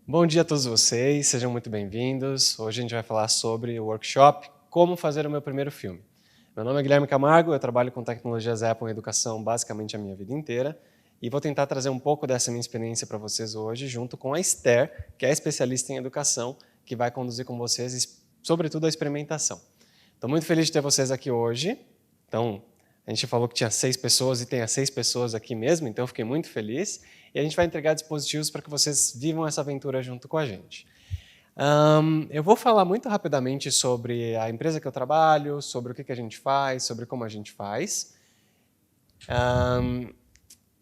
Bom dia a todos vocês, sejam muito bem-vindos. Hoje a gente vai falar sobre o workshop Como Fazer o Meu Primeiro Filme. Meu nome é Guilherme Camargo, eu trabalho com tecnologias Apple em educação basicamente a minha vida inteira e vou tentar trazer um pouco dessa minha experiência para vocês hoje, junto com a Esther, que é especialista em educação, que vai conduzir com vocês, sobretudo, a experimentação. Estou muito feliz de ter vocês aqui hoje. Então, a gente falou que tinha 6 pessoas e tem as 6 pessoas aqui mesmo, então eu fiquei muito feliz. E a gente vai entregar dispositivos para que vocês vivam essa aventura junto com a gente. Eu vou falar muito rapidamente sobre a empresa que eu trabalho, sobre o que a gente faz, sobre como a gente faz.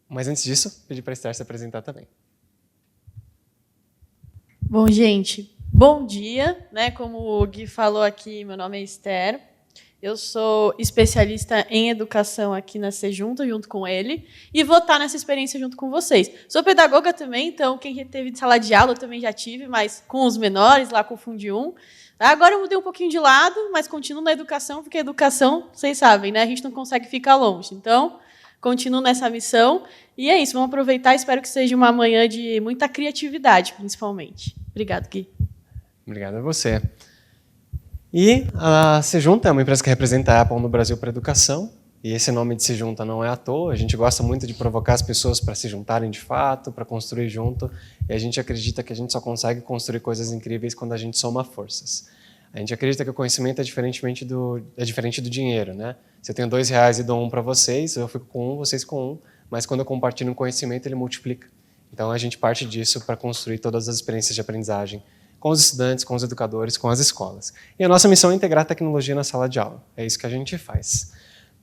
Mas antes disso, pedir para a Esther se apresentar também. Bom, gente, bom dia. Como o Gui falou aqui, meu nome é Esther. Eu sou especialista em educação aqui na Sejunta, junto com ele, e vou estar nessa experiência junto com vocês. Sou pedagoga também, então quem teve de sala de aula eu também já tive, mas com os menores, lá com o Fundi 1. Agora eu mudei um pouquinho de lado, mas continuo na educação, porque a educação, vocês sabem, né? A gente não consegue ficar longe. Então, continuo nessa missão. E é isso, vamos aproveitar. Espero que seja uma manhã de muita criatividade, principalmente. Obrigado, Gui. Obrigado a você. E a Sejunta é uma empresa que representa a Apple no Brasil para a educação, e esse nome de Sejunta não é à toa. A gente gosta muito de provocar as pessoas para se juntarem de fato, para construir junto, e a gente acredita que a gente só consegue construir coisas incríveis quando a gente soma forças. A gente acredita que o conhecimento é diferente do dinheiro, né? Se eu tenho R$2 e dou um para vocês, eu fico com um, vocês com um, mas quando eu compartilho um conhecimento, ele multiplica. Então a gente parte disso para construir todas as experiências de aprendizagem com os estudantes, com os educadores, com as escolas. E a nossa missão é integrar tecnologia na sala de aula. É isso que a gente faz.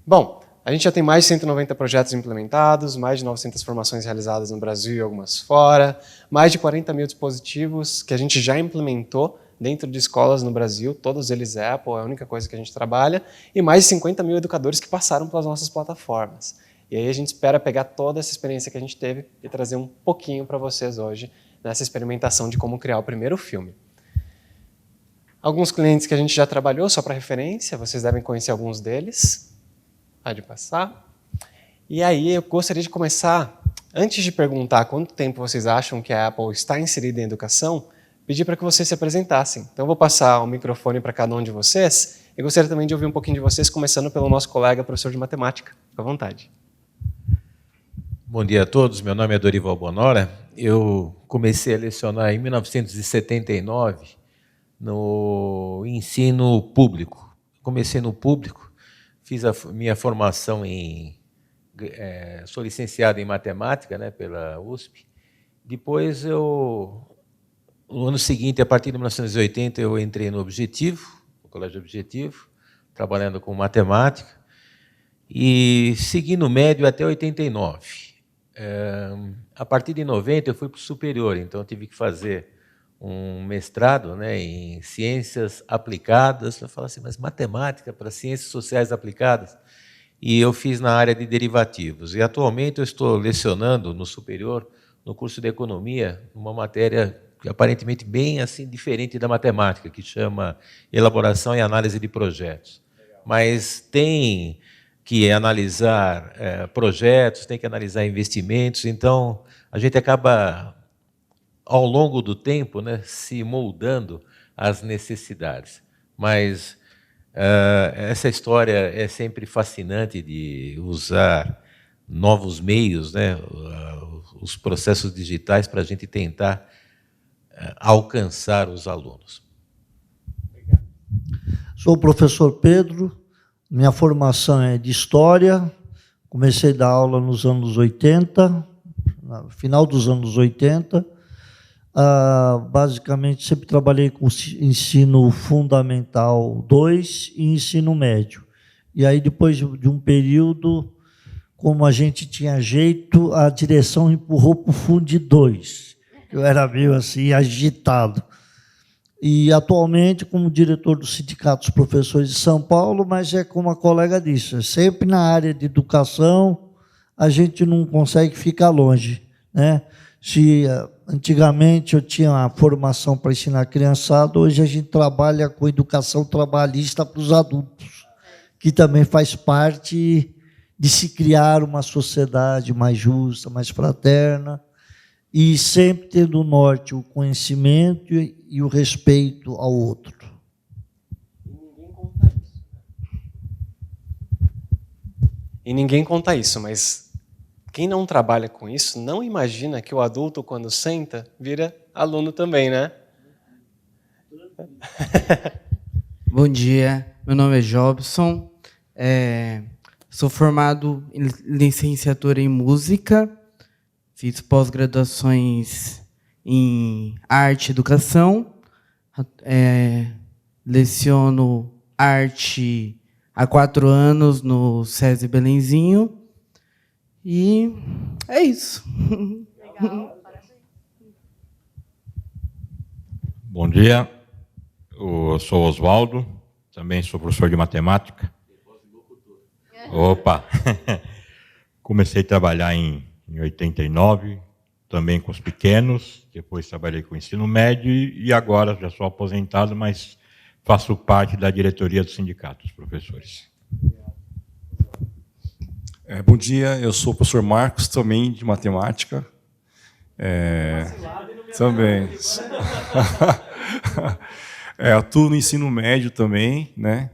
Bom, a gente já tem mais de 190 projetos implementados, mais de 900 formações realizadas no Brasil e algumas fora, mais de 40 mil dispositivos que a gente já implementou dentro de escolas no Brasil, todos eles Apple, é a única coisa que a gente trabalha, e mais de 50 mil educadores que passaram pelas nossas plataformas. E aí a gente espera pegar toda essa experiência que a gente teve e trazer um pouquinho para vocês hoje, nessa experimentação de como criar o primeiro filme. Alguns clientes que a gente já trabalhou, só para referência, vocês devem conhecer alguns deles. Pode passar. E aí eu gostaria de começar, antes de perguntar quanto tempo vocês acham que a Apple está inserida em educação, pedir para que vocês se apresentassem. Então eu vou passar o microfone para cada um de vocês e gostaria também de ouvir um pouquinho de vocês, começando pelo nosso colega, professor de matemática. Fica à vontade. Bom dia a todos, meu nome é Dorival Bonora. Eu comecei a lecionar em 1979 no ensino público. Comecei no público, fiz a minha formação sou licenciado em matemática, né, pela USP. Depois, no ano seguinte, a partir de 1980, eu entrei no Colégio Objetivo, trabalhando com matemática, e segui no médio até 89. A partir de 90 eu fui para o superior, então eu tive que fazer um mestrado, né, em ciências aplicadas. Eu falei assim, mas matemática para ciências sociais aplicadas? E eu fiz na área de derivativos. E atualmente eu estou lecionando no superior, no curso de economia, uma matéria que aparentemente bem assim diferente da matemática, que chama elaboração e análise de projetos. Mas tem que analisar projetos, tem que analisar investimentos, então a gente acaba, ao longo do tempo, né, se moldando às necessidades. Mas essa história é sempre fascinante de usar novos meios, né, os processos digitais para a gente tentar alcançar os alunos. Obrigado. Sou o professor Pedro. Minha formação é de História, comecei a dar aula nos anos 80, no final dos anos 80. Basicamente, sempre trabalhei com ensino fundamental 2 e ensino médio. E aí, depois de um período, como a gente tinha jeito, a direção empurrou para o Fundi 2. Eu era meio assim, agitado. E, atualmente, como diretor do Sindicato dos Professores de São Paulo, mas como a colega disse, sempre na área de educação, a gente não consegue ficar longe, né? Se antigamente eu tinha a formação para ensinar a criançada, hoje a gente trabalha com educação trabalhista para os adultos, que também faz parte de se criar uma sociedade mais justa, mais fraterna. e sempre tendo o norte, o conhecimento e o respeito ao outro. E ninguém conta isso, mas quem não trabalha com isso não imagina que o adulto, quando senta, vira aluno também, né? Bom dia, meu nome é Jobson, sou formado em licenciatura em música, fiz pós-graduações em arte e educação, leciono arte há 4 anos no SESI Belenzinho, e é isso. Bom dia, eu sou Oswaldo, também sou professor de matemática. Opa! Comecei a trabalhar em 89, também com os pequenos, depois trabalhei com o ensino médio e agora já sou aposentado, mas faço parte da diretoria do sindicato dos professores. Bom dia, eu sou o professor Marcos, também de matemática. Também. Atuo no ensino médio também, né?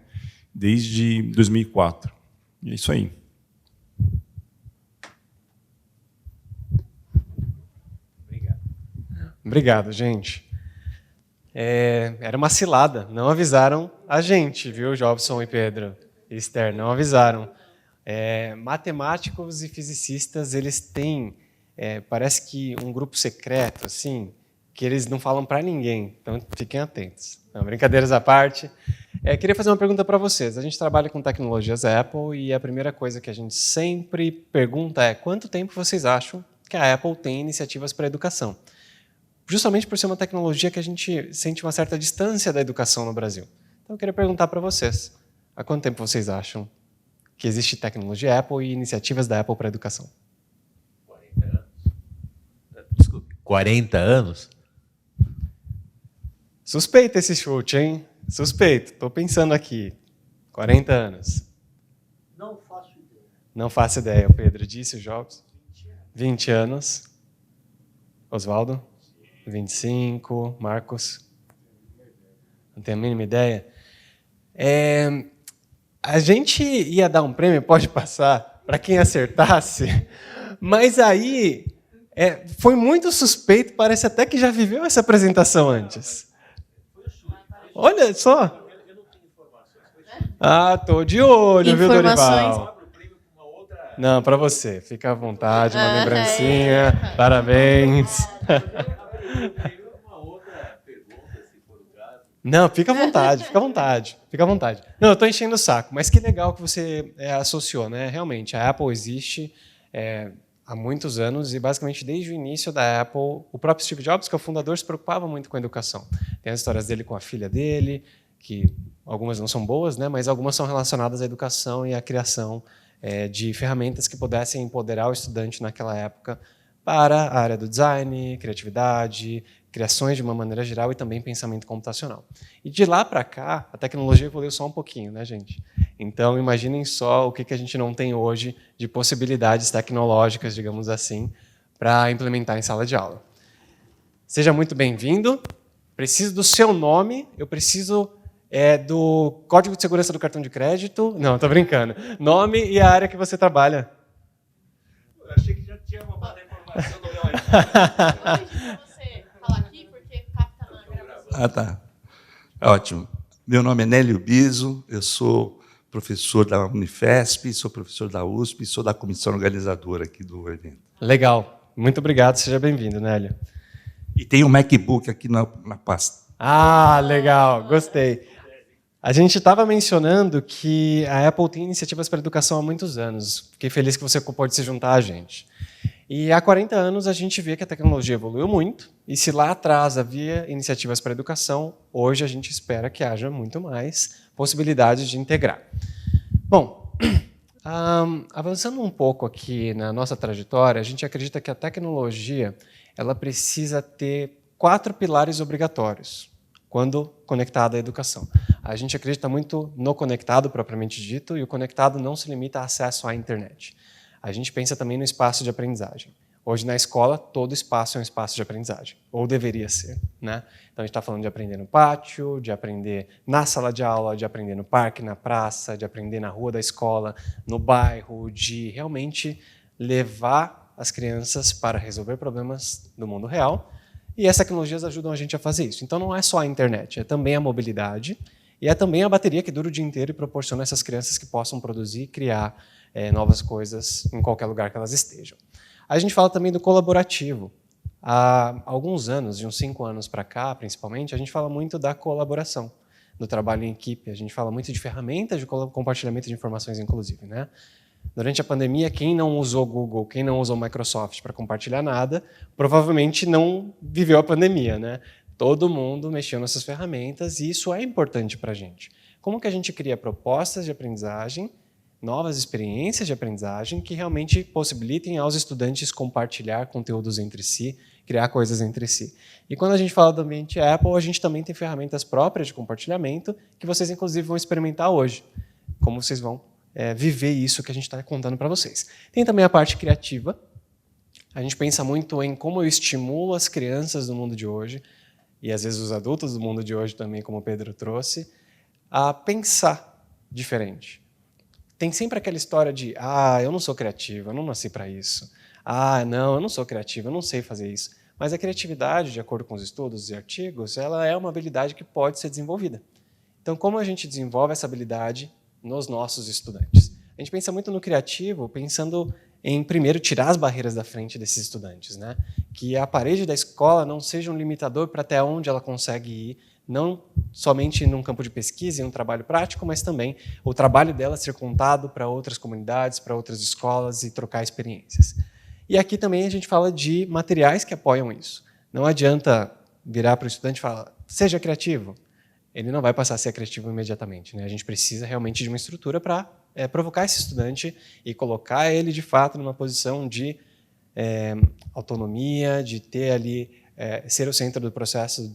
Desde 2004. E é isso aí. Obrigado, gente. Era uma cilada, não avisaram a gente, viu, Jobson e Pedro e Esther, não avisaram. Matemáticos e fisicistas, eles têm, parece que um grupo secreto, assim, que eles não falam para ninguém, então fiquem atentos. Não, brincadeiras à parte. Queria fazer uma pergunta para vocês. A gente trabalha com tecnologias Apple e a primeira coisa que a gente sempre pergunta é quanto tempo vocês acham que a Apple tem iniciativas para a educação? Justamente por ser uma tecnologia que a gente sente uma certa distância da educação no Brasil. Então eu queria perguntar para vocês, há quanto tempo vocês acham que existe tecnologia Apple e iniciativas da Apple para a educação? 40 anos. Desculpe, 40 anos? Suspeito esse chute, hein? Suspeito. Estou pensando aqui. 40 anos. Não faço ideia. Não faço ideia. O Pedro disse, os jogos? 20 anos. Oswaldo? 25. Marcos? Não tenho a mínima ideia. A gente ia dar um prêmio, pode passar, para quem acertasse, mas aí foi muito suspeito, parece até que já viveu essa apresentação antes. Olha só. Tô de olho, viu, Dorival? Não, para você. Fica à vontade, uma lembrancinha. Parabéns. Não, fica à vontade, fica à vontade, fica à vontade. Não, eu estou enchendo o saco, mas que legal que você associou, né? Realmente, a Apple existe há muitos anos e, basicamente, desde o início da Apple, o próprio Steve Jobs, que é o fundador, se preocupava muito com a educação. Tem as histórias dele com a filha dele, que algumas não são boas, né? Mas algumas são relacionadas à educação e à criação de ferramentas que pudessem empoderar o estudante naquela época para a área do design, criatividade, criações de uma maneira geral e também pensamento computacional. E de lá para cá, a tecnologia evoluiu só um pouquinho, né, gente? Então, imaginem só o que a gente não tem hoje de possibilidades tecnológicas, digamos assim, para implementar em sala de aula. Seja muito bem-vindo. Preciso do seu nome, eu preciso do código de segurança do cartão de crédito. Não, estou brincando. Nome e a área que você trabalha. Eu achei que já tinha uma bala informação do meu Tá. Ótimo. Meu nome é Nélio Biso, eu sou professor da Unifesp, sou professor da USP, sou da comissão organizadora aqui do evento. Legal. Muito obrigado, seja bem-vindo, Nélio. E tem um MacBook aqui na pasta. Legal, gostei. A gente estava mencionando que a Apple tem iniciativas para a educação há muitos anos. Fiquei feliz que você pôde se juntar a gente. E há 40 anos a gente vê que a tecnologia evoluiu muito, e se lá atrás havia iniciativas para a educação, hoje a gente espera que haja muito mais possibilidades de integrar. Bom, avançando um pouco aqui na nossa trajetória, a gente acredita que a tecnologia ela precisa ter 4 pilares obrigatórios quando conectada à educação. A gente acredita muito no conectado, propriamente dito, e o conectado não se limita a acesso à internet. A gente pensa também no espaço de aprendizagem. Hoje, na escola, todo espaço é um espaço de aprendizagem, ou deveria ser, né? Então, a gente está falando de aprender no pátio, de aprender na sala de aula, de aprender no parque, na praça, de aprender na rua da escola, no bairro, de realmente levar as crianças para resolver problemas do mundo real. E as tecnologias ajudam a gente a fazer isso. Então, não é só a internet, é também a mobilidade e é também a bateria que dura o dia inteiro e proporciona a essas crianças que possam produzir e criar novas coisas em qualquer lugar que elas estejam. A gente fala também do colaborativo. Há alguns anos, de uns 5 anos para cá, principalmente, a gente fala muito da colaboração, do trabalho em equipe. A gente fala muito de ferramentas de compartilhamento de informações, inclusive, né? Durante a pandemia, quem não usou Google, quem não usou Microsoft para compartilhar nada, provavelmente não viveu a pandemia, né? Todo mundo mexeu nessas ferramentas e isso é importante para a gente. Como que a gente cria propostas de aprendizagem, novas experiências de aprendizagem que realmente possibilitem aos estudantes compartilhar conteúdos entre si, criar coisas entre si. E quando a gente fala do ambiente Apple, a gente também tem ferramentas próprias de compartilhamento que vocês, inclusive, vão experimentar hoje. Como vocês vão viver isso que a gente está contando para vocês. Tem também a parte criativa. A gente pensa muito em como eu estimulo as crianças do mundo de hoje, e às vezes os adultos do mundo de hoje também, como o Pedro trouxe, a pensar diferente. Tem sempre aquela história de eu não sou criativo, eu não nasci para isso. Não, eu não sou criativo, eu não sei fazer isso. Mas a criatividade, de acordo com os estudos e artigos, ela é uma habilidade que pode ser desenvolvida. Então, como a gente desenvolve essa habilidade nos nossos estudantes? A gente pensa muito no criativo, pensando em, primeiro, tirar as barreiras da frente desses estudantes, né? Que a parede da escola não seja um limitador para até onde ela consegue ir, não somente num campo de pesquisa e um trabalho prático, mas também o trabalho dela ser contado para outras comunidades, para outras escolas e trocar experiências. E aqui também a gente fala de materiais que apoiam isso. Não adianta virar para o estudante e falar, seja criativo. Ele não vai passar a ser criativo imediatamente, né? A gente precisa realmente de uma estrutura para provocar esse estudante e colocar ele, de fato, numa posição de autonomia, de ter ali, ser o centro do processo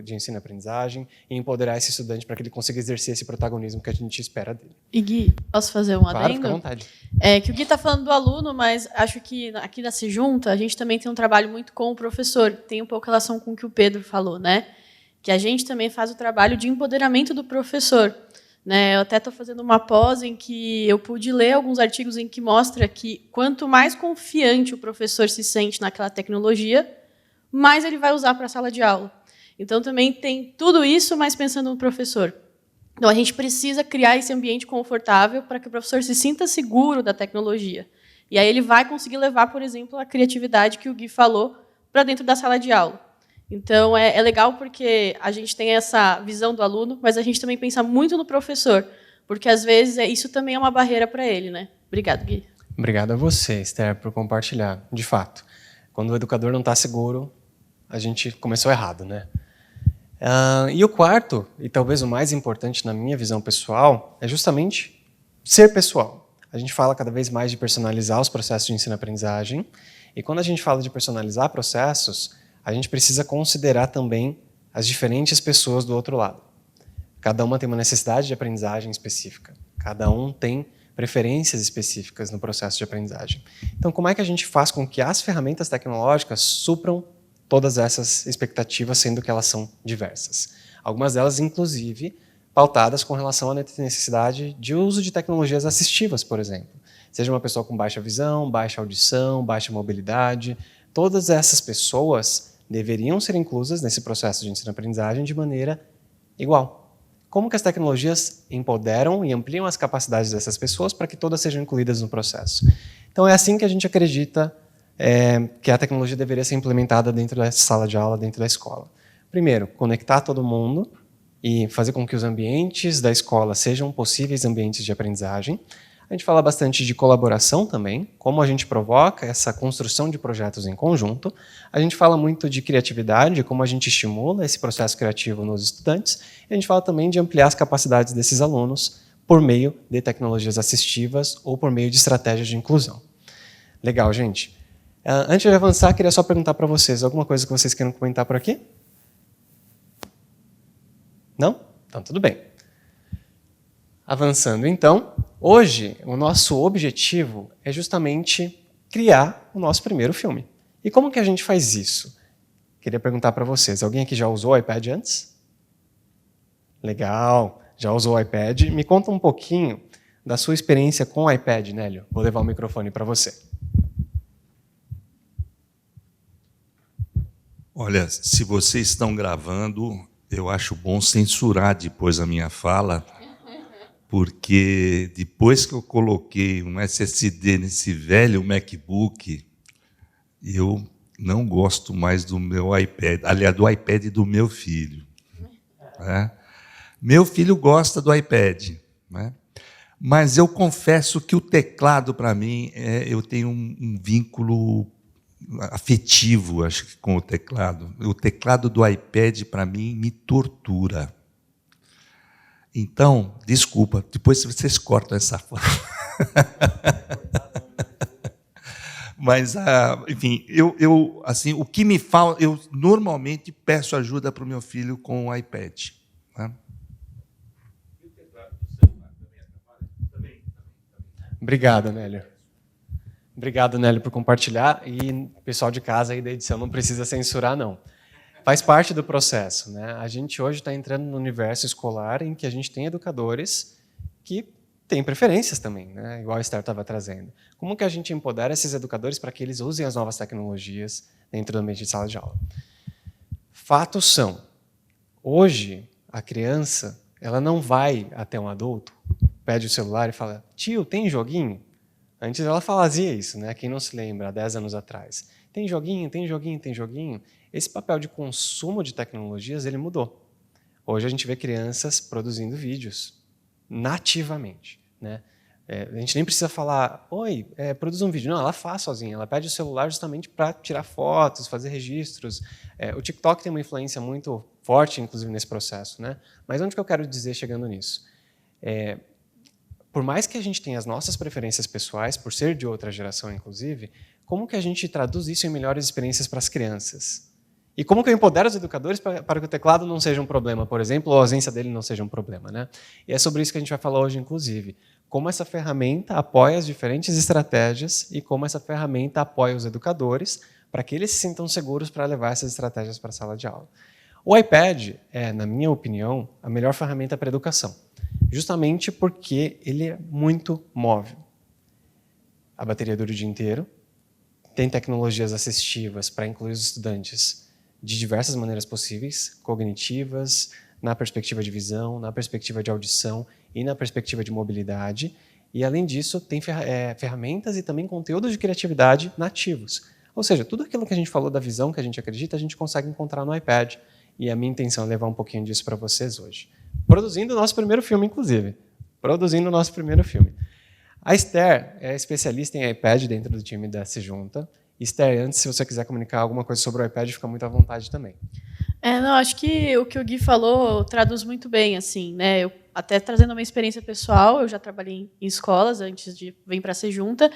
de ensino e aprendizagem e empoderar esse estudante para que ele consiga exercer esse protagonismo que a gente espera dele. E Gui, posso fazer um adendo? Claro, fica à vontade. Que o Gui está falando do aluno, mas acho que aqui na Sejunta a gente também tem um trabalho muito com o professor, tem um pouco relação com o que o Pedro falou, né? Que a gente também faz o trabalho de empoderamento do professor. Né? Eu até estou fazendo uma pós em que eu pude ler alguns artigos em que mostra que quanto mais confiante o professor se sente naquela tecnologia, mais ele vai usar para a sala de aula. Então, também tem tudo isso, mas pensando no professor. Então, a gente precisa criar esse ambiente confortável para que o professor se sinta seguro da tecnologia. E aí ele vai conseguir levar, por exemplo, a criatividade que o Gui falou para dentro da sala de aula. Então, é legal porque a gente tem essa visão do aluno, mas a gente também pensa muito no professor, porque, às vezes, isso também é uma barreira para ele. Né? Obrigado, Gui. Obrigado a você, Esther, por compartilhar. De fato, quando o educador não está seguro, a gente começou errado, né? E o quarto, e talvez o mais importante na minha visão pessoal, é justamente ser pessoal. A gente fala cada vez mais de personalizar os processos de ensino-aprendizagem, e quando a gente fala de personalizar processos, a gente precisa considerar também as diferentes pessoas do outro lado. Cada uma tem uma necessidade de aprendizagem específica, cada um tem preferências específicas no processo de aprendizagem. Então, como é que a gente faz com que as ferramentas tecnológicas supram todas essas expectativas, sendo que elas são diversas? Algumas delas, inclusive, pautadas com relação à necessidade de uso de tecnologias assistivas, por exemplo. Seja uma pessoa com baixa visão, baixa audição, baixa mobilidade, todas essas pessoas deveriam ser inclusas nesse processo de ensino-aprendizagem de maneira igual. Como que as tecnologias empoderam e ampliam as capacidades dessas pessoas para que todas sejam incluídas no processo? Então, é assim que a gente acredita que a tecnologia deveria ser implementada dentro da sala de aula, dentro da escola. Primeiro, conectar todo mundo e fazer com que os ambientes da escola sejam possíveis ambientes de aprendizagem. A gente fala bastante de colaboração também, como a gente provoca essa construção de projetos em conjunto. A gente fala muito de criatividade, como a gente estimula esse processo criativo nos estudantes. E a gente fala também de ampliar as capacidades desses alunos por meio de tecnologias assistivas ou por meio de estratégias de inclusão. Legal, gente. Antes de avançar, queria só perguntar para vocês, alguma coisa que vocês queiram comentar por aqui? Não? Então, tudo bem. Avançando, então, hoje, o nosso objetivo é justamente criar o nosso primeiro filme. E como que a gente faz isso? Queria perguntar para vocês, alguém aqui já usou o iPad antes? Legal, já usou o iPad. Me conta um pouquinho da sua experiência com o iPad, Nélio. Vou levar o microfone para você. Olha, se vocês estão gravando, eu acho bom censurar depois a minha fala, porque depois que eu coloquei um SSD nesse velho MacBook, eu não gosto mais do meu iPad, aliás, do iPad do meu filho. Né? Meu filho gosta do iPad, né? Mas eu confesso que o teclado, para mim, eu tenho um vínculo afetivo, acho que, com o teclado. O teclado do iPad, para mim, me tortura. Então, desculpa, depois vocês cortam essa foto. Mas, enfim, assim, o que me fala, eu normalmente peço ajuda para o meu filho com o iPad. Né? Obrigado, Nélio. Obrigado, Nélio, por compartilhar. E pessoal de casa aí da edição não precisa censurar, não. Faz parte do processo, né? A gente hoje está entrando no universo escolar em que a gente tem educadores que têm preferências também, né? Igual a Esther estava trazendo. Como que a gente empodera esses educadores para que eles usem as novas tecnologias dentro do ambiente de sala de aula? Fatos são, hoje, a criança ela não vai até um adulto, pede o celular e fala, tio, tem joguinho? Antes ela fazia isso, né? Quem não se lembra, há 10 anos atrás. Tem joguinho, tem joguinho, tem joguinho. Esse papel de consumo de tecnologias, ele mudou. Hoje a gente vê crianças produzindo vídeos nativamente, né? A gente nem precisa falar, oi, produz um vídeo. Não, ela faz sozinha. Ela pede o celular justamente para tirar fotos, fazer registros. O TikTok tem uma influência muito forte, inclusive, nesse processo, né? Mas onde que eu quero dizer chegando nisso? Por mais que a gente tenha as nossas preferências pessoais, por ser de outra geração, inclusive, como que a gente traduz isso em melhores experiências para as crianças? E como que eu empodero os educadores para que o teclado não seja um problema, por exemplo, ou a ausência dele não seja um problema, né? E é sobre isso que a gente vai falar hoje, inclusive. Como essa ferramenta apoia as diferentes estratégias e como essa ferramenta apoia os educadores para que eles se sintam seguros para levar essas estratégias para a sala de aula. O iPad é, na minha opinião, a melhor ferramenta para a educação. Justamente porque ele é muito móvel. A bateria dura o dia inteiro, tem tecnologias assistivas para incluir os estudantes de diversas maneiras possíveis, cognitivas, na perspectiva de visão, na perspectiva de audição e na perspectiva de mobilidade. E, além disso, tem ferramentas e também conteúdos de criatividade nativos. Ou seja, tudo aquilo que a gente falou da visão que a gente acredita, a gente consegue encontrar no iPad. E a minha intenção é levar um pouquinho disso para vocês hoje. Produzindo o nosso primeiro filme, inclusive. Produzindo o nosso primeiro filme. A Esther é especialista em iPad dentro do time da Se Junta. Esther, antes, se você quiser comunicar alguma coisa sobre o iPad, fica muito à vontade também. Não, acho que o Gui falou traduz muito bem, assim, né? Eu, até trazendo uma experiência pessoal, eu já trabalhei em escolas antes de vir para a Se Junta.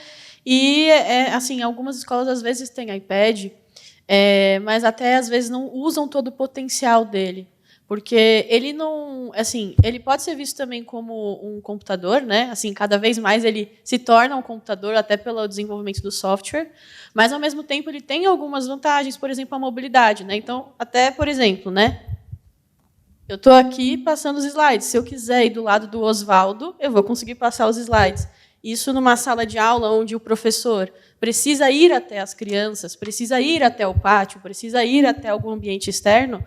E, assim, algumas escolas, às vezes, têm iPad, mas até, às vezes, não usam todo o potencial dele. Porque ele não, assim, ele pode ser visto também como um computador, né? Assim, cada vez mais ele se torna um computador até pelo desenvolvimento do software, mas ao mesmo tempo ele tem algumas vantagens, por exemplo, a mobilidade, né? Então, até, por exemplo, né? Eu estou aqui passando os slides. Se eu quiser ir do lado do Oswaldo, eu vou conseguir passar os slides. Isso numa sala de aula onde o professor precisa ir até as crianças, precisa ir até o pátio, precisa ir até algum ambiente externo,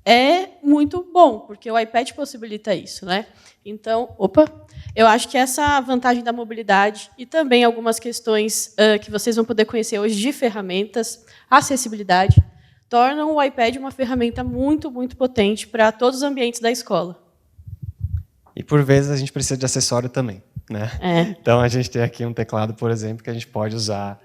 é muito bom, porque o iPad possibilita isso, né? Então, eu acho que essa vantagem da mobilidade e também algumas questões que vocês vão poder conhecer hoje de ferramentas, acessibilidade, tornam o iPad uma ferramenta muito, muito potente para todos os ambientes da escola. E, por vezes, a gente precisa de acessório também, né? Então, a gente tem aqui um teclado, por exemplo, que a gente pode usar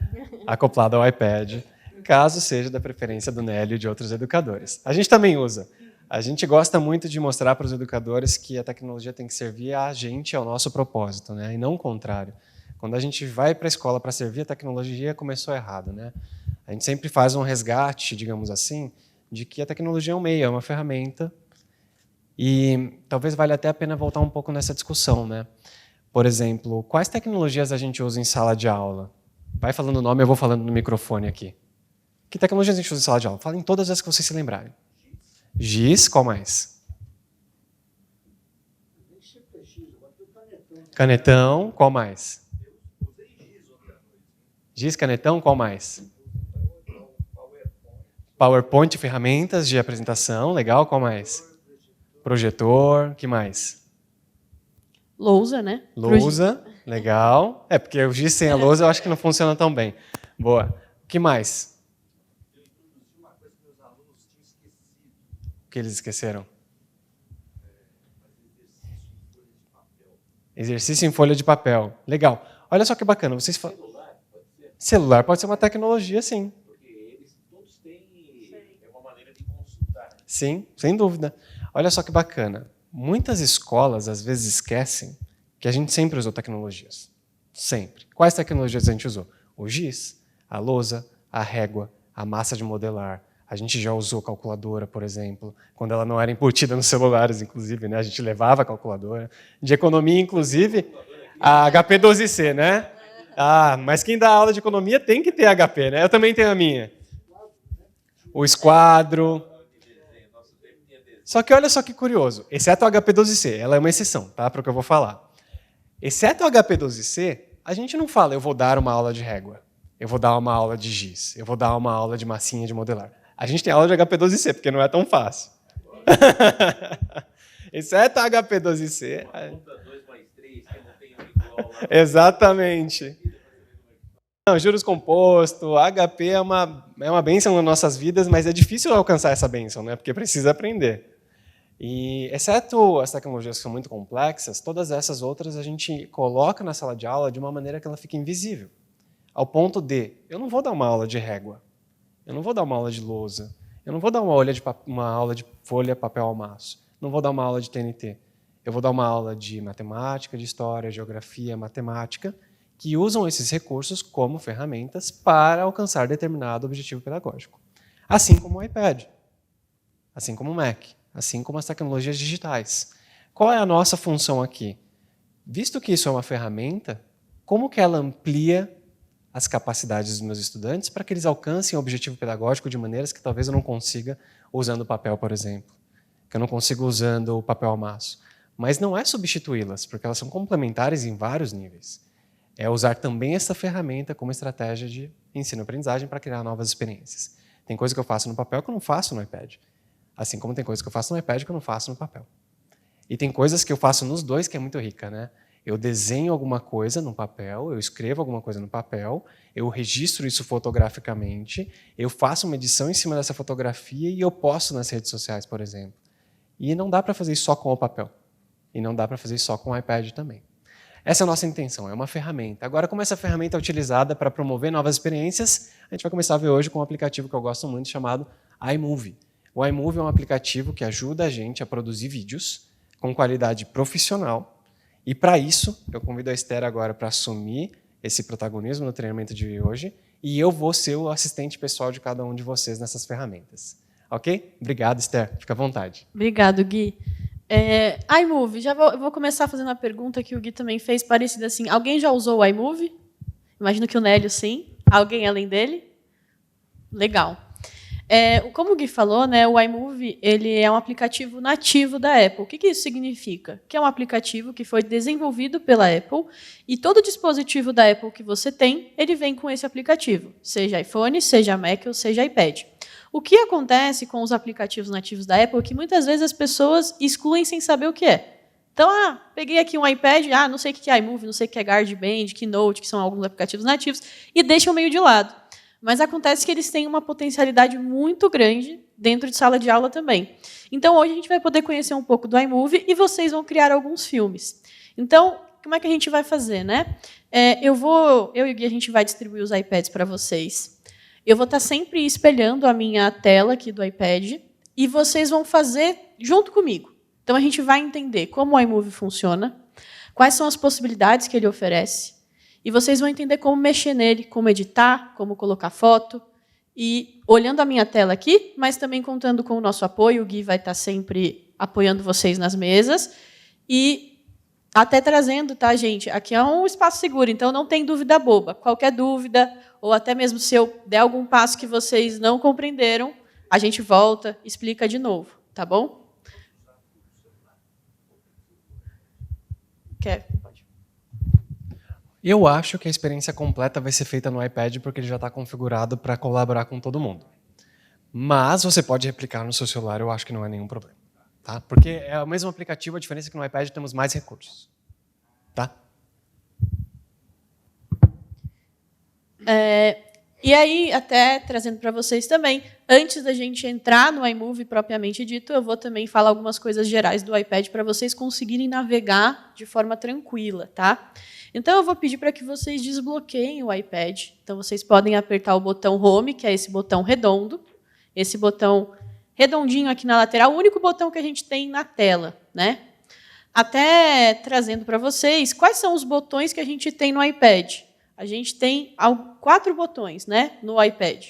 acoplado ao iPad, caso seja da preferência do Nélio e de outros educadores. A gente também usa. A gente gosta muito de mostrar para os educadores que a tecnologia tem que servir a gente, ao nosso propósito, né? E não o contrário. Quando a gente vai para a escola para servir a tecnologia, começou errado, né? A gente sempre faz um resgate, digamos assim, de que a tecnologia é um meio, é uma ferramenta. E talvez valha até a pena voltar um pouco nessa discussão, né? Por exemplo, quais tecnologias a gente usa em sala de aula? Vai falando o nome, eu vou falando no microfone aqui. Que tecnologias a gente usa em sala de aula? Falem todas as que vocês se lembrarem. GIS, qual mais? Canetão, qual mais? GIS, canetão, qual mais? PowerPoint, ferramentas de apresentação, legal, qual mais? Projetor, que mais? Lousa, né? Lousa, legal. É, porque o GIS sem a lousa eu acho que não funciona tão bem. Boa. O que mais? O que eles esqueceram? Exercício em folha de papel. Legal. Olha só que bacana. Vocês Celular pode ser uma tecnologia, sim. Porque eles todos têm uma maneira de consultar. Sim, sem dúvida. Olha só que bacana. Muitas escolas, às vezes, esquecem que a gente sempre usou tecnologias. Sempre. Quais tecnologias a gente usou? O GIS, a lousa, a régua, a massa de modelar. A gente já usou calculadora, por exemplo, quando ela não era embutida nos celulares, inclusive, né? A gente levava a calculadora. De economia, inclusive, a HP12C, né? Ah, mas quem dá aula de economia tem que ter HP, né? Eu também tenho a minha. O esquadro. Só que olha só que curioso, exceto a HP12C, ela é uma exceção, tá? Para o que eu vou falar. Exceto a HP12C, a gente não fala, eu vou dar uma aula de régua, eu vou dar uma aula de giz, eu vou dar uma aula de massinha de modelar. A gente tem aula de HP12C, porque não é tão fácil. Exceto a HP12C. Exatamente. Não, juros compostos, HP é uma bênção nas nossas vidas, mas é difícil alcançar essa bênção, né? Porque precisa aprender. E, exceto as tecnologias que são muito complexas, todas essas outras a gente coloca na sala de aula de uma maneira que ela fique invisível. Ao ponto de, eu não vou dar uma aula de régua, eu não vou dar uma aula de lousa, eu não vou dar uma aula de folha, papel ao maço, não vou dar uma aula de TNT. Eu vou dar uma aula de matemática, de história, geografia, matemática, que usam esses recursos como ferramentas para alcançar determinado objetivo pedagógico. Assim como o iPad, assim como o Mac, assim como as tecnologias digitais. Qual é a nossa função aqui? Visto que isso é uma ferramenta, como que ela amplia as capacidades dos meus estudantes para que eles alcancem o objetivo pedagógico de maneiras que talvez eu não consiga usando o papel, por exemplo, que eu não consiga usando o papel ao maço. Mas não é substituí-las, porque elas são complementares em vários níveis. É usar também essa ferramenta como estratégia de ensino-aprendizagem para criar novas experiências. Tem coisa que eu faço no papel que eu não faço no iPad. Assim como tem coisa que eu faço no iPad que eu não faço no papel. E tem coisas que eu faço nos dois que é muito rica, né? Eu desenho alguma coisa no papel, eu escrevo alguma coisa no papel, eu registro isso fotograficamente, eu faço uma edição em cima dessa fotografia e eu posto nas redes sociais, por exemplo. E não dá para fazer isso só com o papel. E não dá para fazer isso só com o iPad também. Essa é a nossa intenção, é uma ferramenta. Agora, como essa ferramenta é utilizada para promover novas experiências, a gente vai começar a ver hoje com um aplicativo que eu gosto muito, chamado iMovie. O iMovie é um aplicativo que ajuda a gente a produzir vídeos com qualidade profissional. E, para isso, eu convido a Esther agora para assumir esse protagonismo no treinamento de hoje, e eu vou ser o assistente pessoal de cada um de vocês nessas ferramentas. Ok? Obrigado, Esther. Fica à vontade. Obrigado, Gui. iMovie, eu vou começar fazendo a pergunta que o Gui também fez, parecida assim. Alguém já usou o iMovie? Imagino que o Nélio, sim. Alguém além dele? Legal. Como o Gui falou, né, o iMovie ele é um aplicativo nativo da Apple. O que isso significa? Que é um aplicativo que foi desenvolvido pela Apple e todo dispositivo da Apple que você tem, ele vem com esse aplicativo, seja iPhone, seja Mac ou seja iPad. O que acontece com os aplicativos nativos da Apple é que muitas vezes as pessoas excluem sem saber o que é. Então, peguei aqui um iPad, não sei o que é iMovie, não sei o que é GarageBand, Keynote, que são alguns aplicativos nativos, e deixam meio de lado. Mas acontece que eles têm uma potencialidade muito grande dentro de sala de aula também. Então, hoje a gente vai poder conhecer um pouco do iMovie e vocês vão criar alguns filmes. Então, como é que a gente vai fazer, né? Eu e o Gui, a gente vai distribuir os iPads para vocês. Eu vou estar sempre espelhando a minha tela aqui do iPad e vocês vão fazer junto comigo. Então, a gente vai entender como o iMovie funciona, quais são as possibilidades que ele oferece, e vocês vão entender como mexer nele, como editar, como colocar foto. E olhando a minha tela aqui, mas também contando com o nosso apoio, o Gui vai estar sempre apoiando vocês nas mesas. E até trazendo, tá, gente? Aqui é um espaço seguro, então não tem dúvida boba. Qualquer dúvida, ou até mesmo se eu der algum passo que vocês não compreenderam, a gente volta, explica de novo, tá bom? Quer? Pode. Eu acho que a experiência completa vai ser feita no iPad porque ele já está configurado para colaborar com todo mundo. Mas você pode replicar no seu celular, eu acho que não é nenhum problema. Tá? Porque é o mesmo aplicativo, a diferença é que no iPad temos mais recursos. Tá? E aí, até trazendo para vocês também, antes da gente entrar no iMovie propriamente dito, eu vou também falar algumas coisas gerais do iPad para vocês conseguirem navegar de forma tranquila. Tá? Então, eu vou pedir para que vocês desbloqueiem o iPad. Então, vocês podem apertar o botão Home, que é esse botão redondo, esse botão redondinho aqui na lateral, o único botão que a gente tem na tela, né? Até trazendo para vocês quais são os botões que a gente tem no iPad. A gente tem 4 botões, né, no iPad.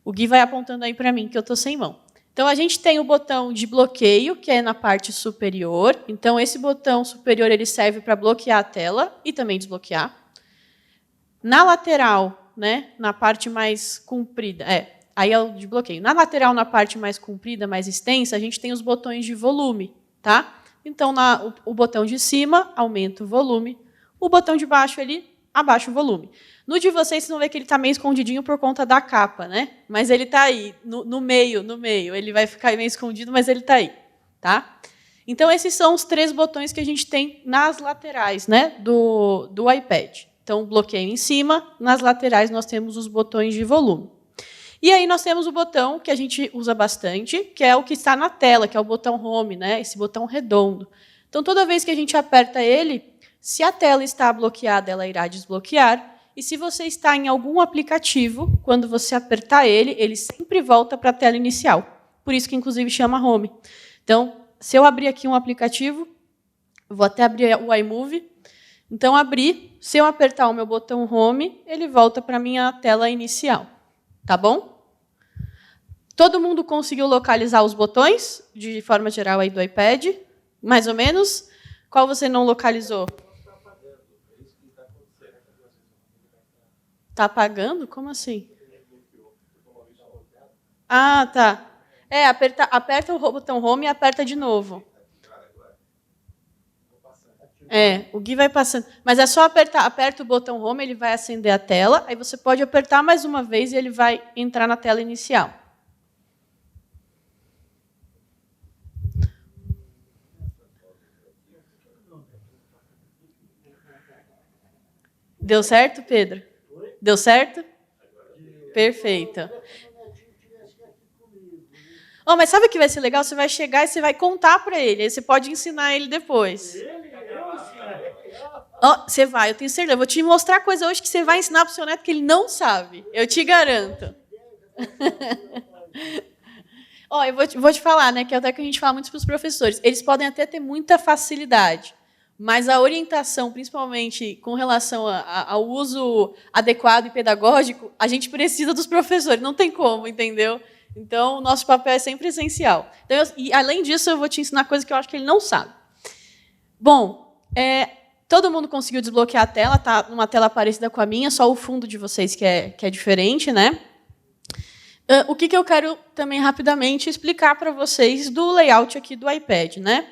O Gui vai apontando aí para mim, que eu estou sem mão. Então, a gente tem o botão de bloqueio, que é na parte superior. Então, esse botão superior ele serve para bloquear a tela e também desbloquear. Na lateral, né, na parte mais comprida, aí é o de bloqueio. Na lateral, na parte mais comprida, mais extensa, a gente tem os botões de volume. Tá? Então, o botão de cima aumenta o volume. O botão de baixo, ele abaixa o volume. No de vocês vão ver que ele está meio escondidinho por conta da capa, né? Mas ele está aí, no meio. Ele vai ficar meio escondido, mas ele está aí. Tá? Então, esses são os 3 botões que a gente tem nas laterais, né, do iPad. Então, bloqueio em cima, nas laterais nós temos os botões de volume. E aí nós temos o botão que a gente usa bastante, que é o que está na tela, que é o botão Home, né? Esse botão redondo. Então, toda vez que a gente aperta ele, se a tela está bloqueada, ela irá desbloquear. E se você está em algum aplicativo, quando você apertar ele sempre volta para a tela inicial. Por isso que, inclusive, chama Home. Então, se eu abrir aqui um aplicativo, vou até abrir o iMovie. Então, abrir, se eu apertar o meu botão Home, ele volta para a minha tela inicial. Tá bom? Todo mundo conseguiu localizar os botões, de forma geral, aí do iPad? Mais ou menos? Qual você não localizou? Está apagando? Como assim? Ah, tá. Aperta o botão Home e aperta de novo. O Gui vai passando. Mas é só aperta o botão Home, ele vai acender a tela, aí você pode apertar mais uma vez e ele vai entrar na tela inicial. Deu certo, Pedro? Deu certo? Perfeito. Oh, mas sabe o que vai ser legal? Você vai chegar e você vai contar para ele. Aí você pode ensinar ele depois. Oh, você vai, eu tenho certeza. Eu vou te mostrar coisa hoje que você vai ensinar para o seu neto que ele não sabe. Eu te garanto. Oh, eu vou te falar, né, que é até que a gente fala muito para os professores. Eles podem até ter muita facilidade, mas a orientação, principalmente com relação ao uso adequado e pedagógico, a gente precisa dos professores. Não tem como, entendeu? Então, o nosso papel é sempre essencial. Então, e, além disso, eu vou te ensinar coisa que eu acho que ele não sabe. Bom, todo mundo conseguiu desbloquear a tela, está numa tela parecida com a minha, só o fundo de vocês que é diferente, né? O que eu quero também rapidamente explicar para vocês do layout aqui do iPad, né?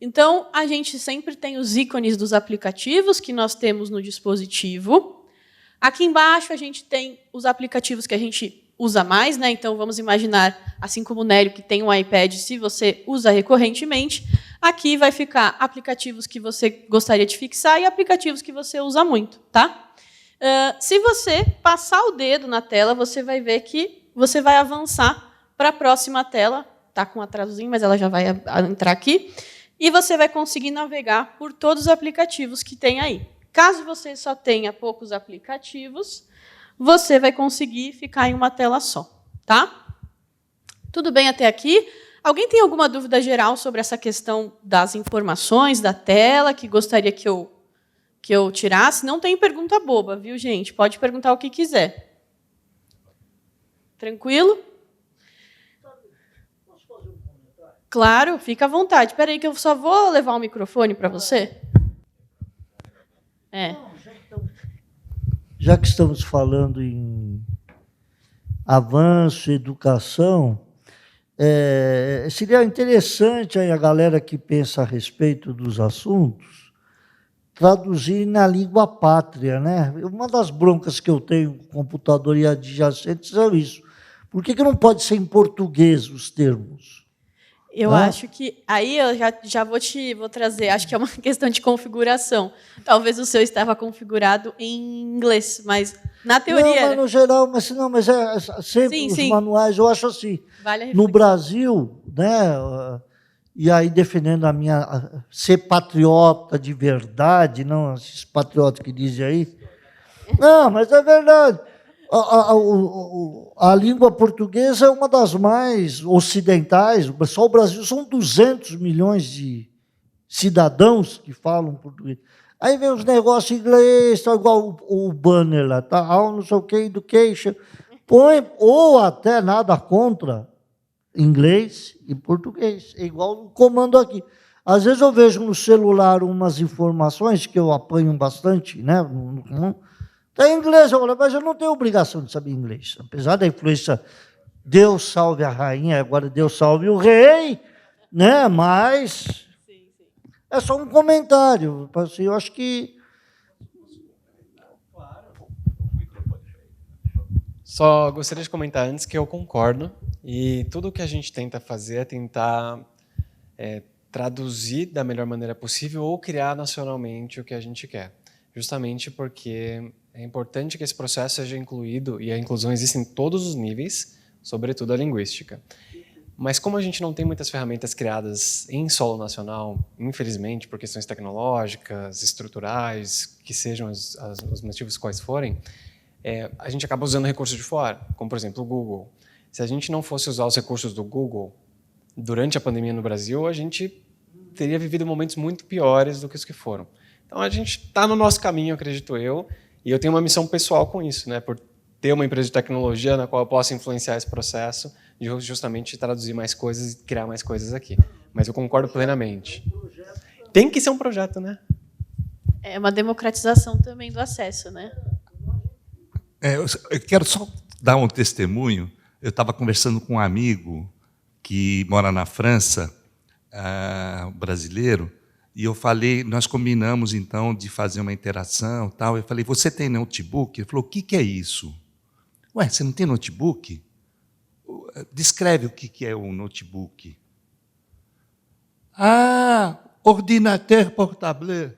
Então, a gente sempre tem os ícones dos aplicativos que nós temos no dispositivo. Aqui embaixo, a gente tem os aplicativos que a gente usa mais, né? Então, vamos imaginar, assim como o Nélio, que tem um iPad, se você usa recorrentemente, aqui vai ficar aplicativos que você gostaria de fixar e aplicativos que você usa muito. Tá? Se você passar o dedo na tela, você vai ver que você vai avançar para a próxima tela. Está com um atrasozinho, mas ela já vai entrar aqui. E você vai conseguir navegar por todos os aplicativos que tem aí. Caso você só tenha poucos aplicativos, você vai conseguir ficar em uma tela só. Tá? Tudo bem até aqui? Alguém tem alguma dúvida geral sobre essa questão das informações da tela que gostaria que eu tirasse? Não tem pergunta boba, viu, gente? Pode perguntar o que quiser. Tranquilo? Posso fazer um comentário? Claro, fica à vontade. Espera aí que eu só vou levar o microfone para você. É. Já que estamos falando em avanço, educação, seria interessante aí a galera que pensa a respeito dos assuntos traduzir na língua pátria, né? Uma das broncas que eu tenho com computador e adjacentes é isso. Por que não pode ser em português os termos? Eu acho que aí eu já vou trazer, acho que é uma questão de configuração. Talvez o seu estava configurado em inglês, mas na teoria. Não, mas no geral, mas sempre os manuais, eu acho assim. Vale no Brasil, né? E aí defendendo a minha ser patriota de verdade, não esses patriotas que dizem aí. Não, mas é verdade. A língua portuguesa é uma das mais ocidentais. Só o Brasil são 200 milhões de cidadãos que falam português. Aí vem os negócios em inglês, tá igual o banner lá, tá? Não sei o que, education. Põe, ou até nada contra inglês e português. É igual o comando aqui. Às vezes eu vejo no celular umas informações que eu apanho bastante, né? Está em inglês, eu falo, mas eu não tenho obrigação de saber inglês. Apesar da influência, Deus salve a rainha, agora Deus salve o rei, né? Mas é só um comentário. Assim, eu acho que... Só gostaria de comentar antes que eu concordo, e tudo o que a gente tenta fazer é tentar traduzir da melhor maneira possível ou criar nacionalmente o que a gente quer. Justamente porque é importante que esse processo seja incluído, e a inclusão existe em todos os níveis, sobretudo a linguística. Mas como a gente não tem muitas ferramentas criadas em solo nacional, infelizmente, por questões tecnológicas, estruturais, que sejam os motivos quais forem, a gente acaba usando recursos de fora, como, por exemplo, o Google. Se a gente não fosse usar os recursos do Google durante a pandemia no Brasil, a gente teria vivido momentos muito piores do que os que foram. Então, a gente está no nosso caminho, acredito eu, e eu tenho uma missão pessoal com isso, né? Por ter uma empresa de tecnologia na qual eu posso influenciar esse processo de justamente traduzir mais coisas e criar mais coisas aqui. Mas eu concordo plenamente. Tem que ser um projeto, né? É uma democratização também do acesso, né? Eu quero só dar um testemunho. Eu estava conversando com um amigo que mora na França, brasileiro, e eu falei, nós combinamos, então, de fazer uma interação. Tal. Eu falei, você tem notebook? Ele falou, o que é isso? Ué, você não tem notebook? Descreve o que é um notebook. Ordinateur portable.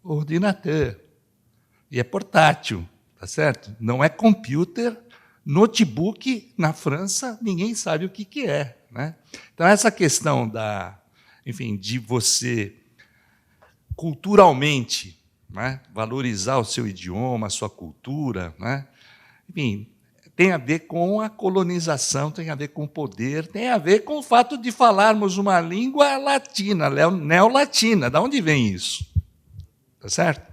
Ordinateur. E é portátil, tá certo? Não é computer. Notebook, na França, ninguém sabe o que é. Né? Então, essa questão de você, culturalmente, né, valorizar o seu idioma, a sua cultura, né, enfim, tem a ver com a colonização, tem a ver com o poder, tem a ver com o fato de falarmos uma língua latina, neolatina. De onde vem isso? Tá certo?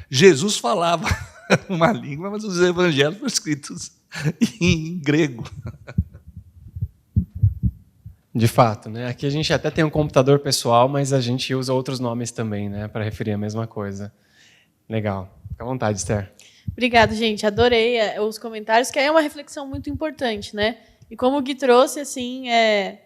Jesus falava uma língua, mas os evangelhos foram escritos em grego. De fato, né? Aqui a gente até tem um computador pessoal, mas a gente usa outros nomes também, né, para referir a mesma coisa. Legal. Fica à vontade, Esther. Obrigada, gente. Adorei os comentários, que é uma reflexão muito importante, né? E como o Gui trouxe, assim,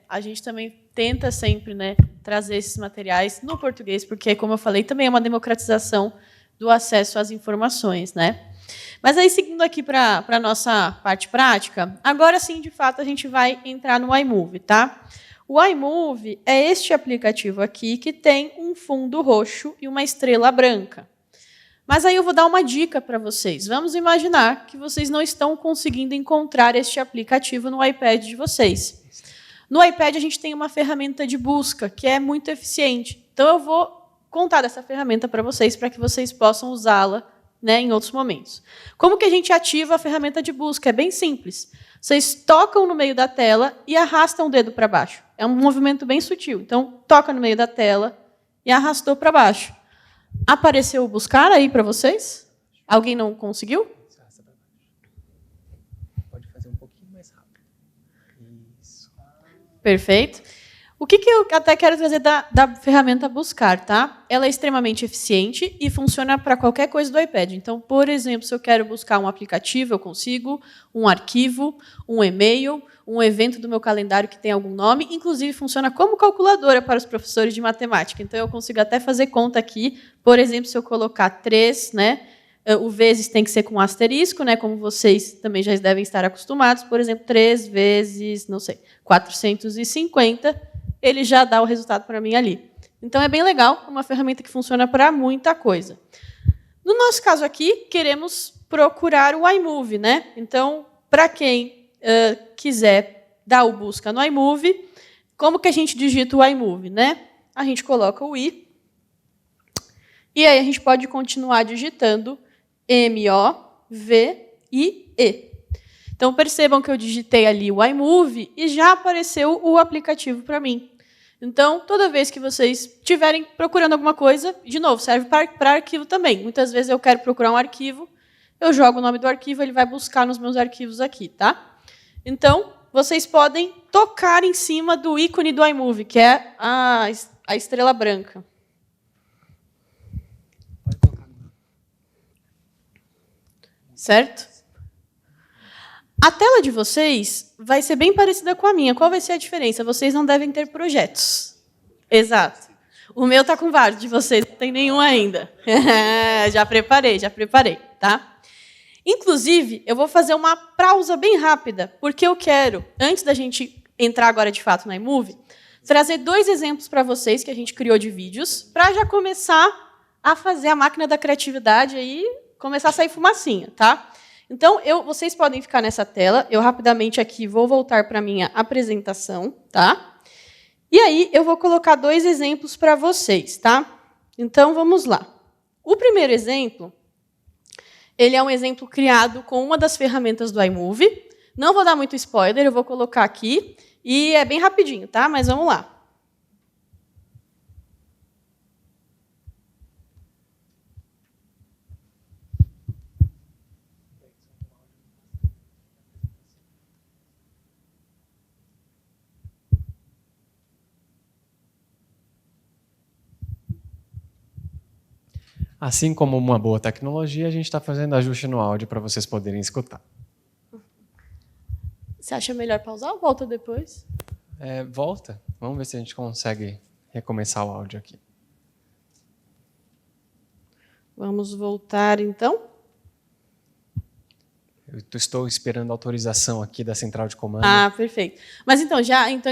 a gente também tenta sempre, né, trazer esses materiais no português, porque, como eu falei, também é uma democratização do acesso às informações, né? Mas aí, seguindo aqui para a nossa parte prática, agora sim, de fato, a gente vai entrar no iMovie, tá? O iMovie é este aplicativo aqui que tem um fundo roxo e uma estrela branca. Mas aí eu vou dar uma dica para vocês. Vamos imaginar que vocês não estão conseguindo encontrar este aplicativo no iPad de vocês. No iPad, a gente tem uma ferramenta de busca que é muito eficiente. Então, eu vou contar dessa ferramenta para vocês que possam usá-la, né, em outros momentos. Como que a gente ativa a ferramenta de busca? É bem simples. Vocês tocam no meio da tela e arrastam o dedo para baixo. É um movimento bem sutil. Então, toca no meio da tela e arrastou para baixo. Apareceu o buscar aí para vocês? Alguém não conseguiu? Pode fazer um pouquinho mais rápido. Isso. Perfeito. O que eu até quero trazer da ferramenta Buscar, tá? Ela é extremamente eficiente e funciona para qualquer coisa do iPad. Então, por exemplo, se eu quero buscar um aplicativo, eu consigo, um arquivo, um e-mail, um evento do meu calendário que tem algum nome. Inclusive, funciona como calculadora para os professores de matemática. Então, eu consigo até fazer conta aqui. Por exemplo, se eu colocar 3, né? O vezes tem que ser com asterisco, né? Como vocês também já devem estar acostumados. Por exemplo, 3 vezes, não sei, 450, ele já dá o resultado para mim ali. Então, é bem legal, uma ferramenta que funciona para muita coisa. No nosso caso aqui, queremos procurar o iMovie, né? Então, para quem quiser dar o busca no iMovie, como que a gente digita o iMovie, né? A gente coloca o I, e aí a gente pode continuar digitando M-O-V-I-E. Então, percebam que eu digitei ali o iMovie e já apareceu o aplicativo para mim. Então, toda vez que vocês estiverem procurando alguma coisa, de novo, serve para arquivo também. Muitas vezes eu quero procurar um arquivo, eu jogo o nome do arquivo, ele vai buscar nos meus arquivos aqui, tá? Então, vocês podem tocar em cima do ícone do iMovie, que é a estrela branca. Certo? A tela de vocês vai ser bem parecida com a minha. Qual vai ser a diferença? Vocês não devem ter projetos. Exato. O meu está com vários, de vocês não tem nenhum ainda. Já preparei, tá? Inclusive, eu vou fazer uma pausa bem rápida, porque eu quero, antes da gente entrar agora de fato na iMovie, trazer 2 exemplos para vocês que a gente criou de vídeos, para já começar a fazer a máquina da criatividade aí, começar a sair fumacinha, tá? Então, vocês podem ficar nessa tela. Eu, rapidamente, aqui, vou voltar para a minha apresentação. Tá? E aí, eu vou colocar 2 exemplos para vocês. Tá? Então, vamos lá. O primeiro exemplo, ele é um exemplo criado com uma das ferramentas do iMovie. Não vou dar muito spoiler, eu vou colocar aqui. E é bem rapidinho, tá? Mas vamos lá. Assim como uma boa tecnologia, a gente está fazendo ajuste no áudio para vocês poderem escutar. Você acha melhor pausar ou volta depois? Volta. Vamos ver se a gente consegue recomeçar o áudio aqui. Vamos voltar, então. Eu estou esperando a autorização aqui da central de comando. Ah, perfeito. Mas então,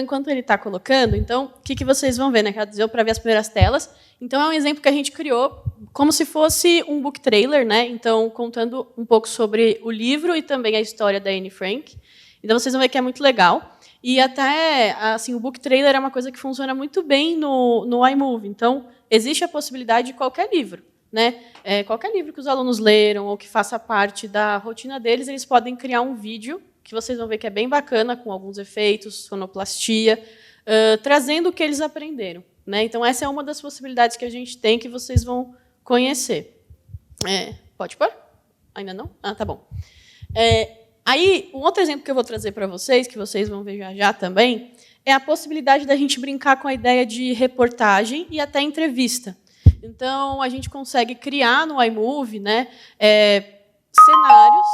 enquanto ele está colocando, então, o que vocês vão ver, né? Quer dizer, para ver as primeiras telas. Então, é um exemplo que a gente criou como se fosse um book trailer, né? Então, contando um pouco sobre o livro e também a história da Anne Frank. Então, vocês vão ver que é muito legal. E até, assim, o book trailer é uma coisa que funciona muito bem no iMovie. Então, existe a possibilidade de qualquer livro, né? Qualquer livro que os alunos leram ou que faça parte da rotina deles, eles podem criar um vídeo, que vocês vão ver que é bem bacana, com alguns efeitos, sonoplastia, trazendo o que eles aprenderam, né? Então, essa é uma das possibilidades que a gente tem, que vocês vão conhecer. Pode pôr? Ainda não? Ah, tá bom. Aí, um outro exemplo que eu vou trazer para vocês, que vocês vão ver já também, é a possibilidade da gente brincar com a ideia de reportagem e até entrevista. Então, a gente consegue criar no iMovie, né, cenários.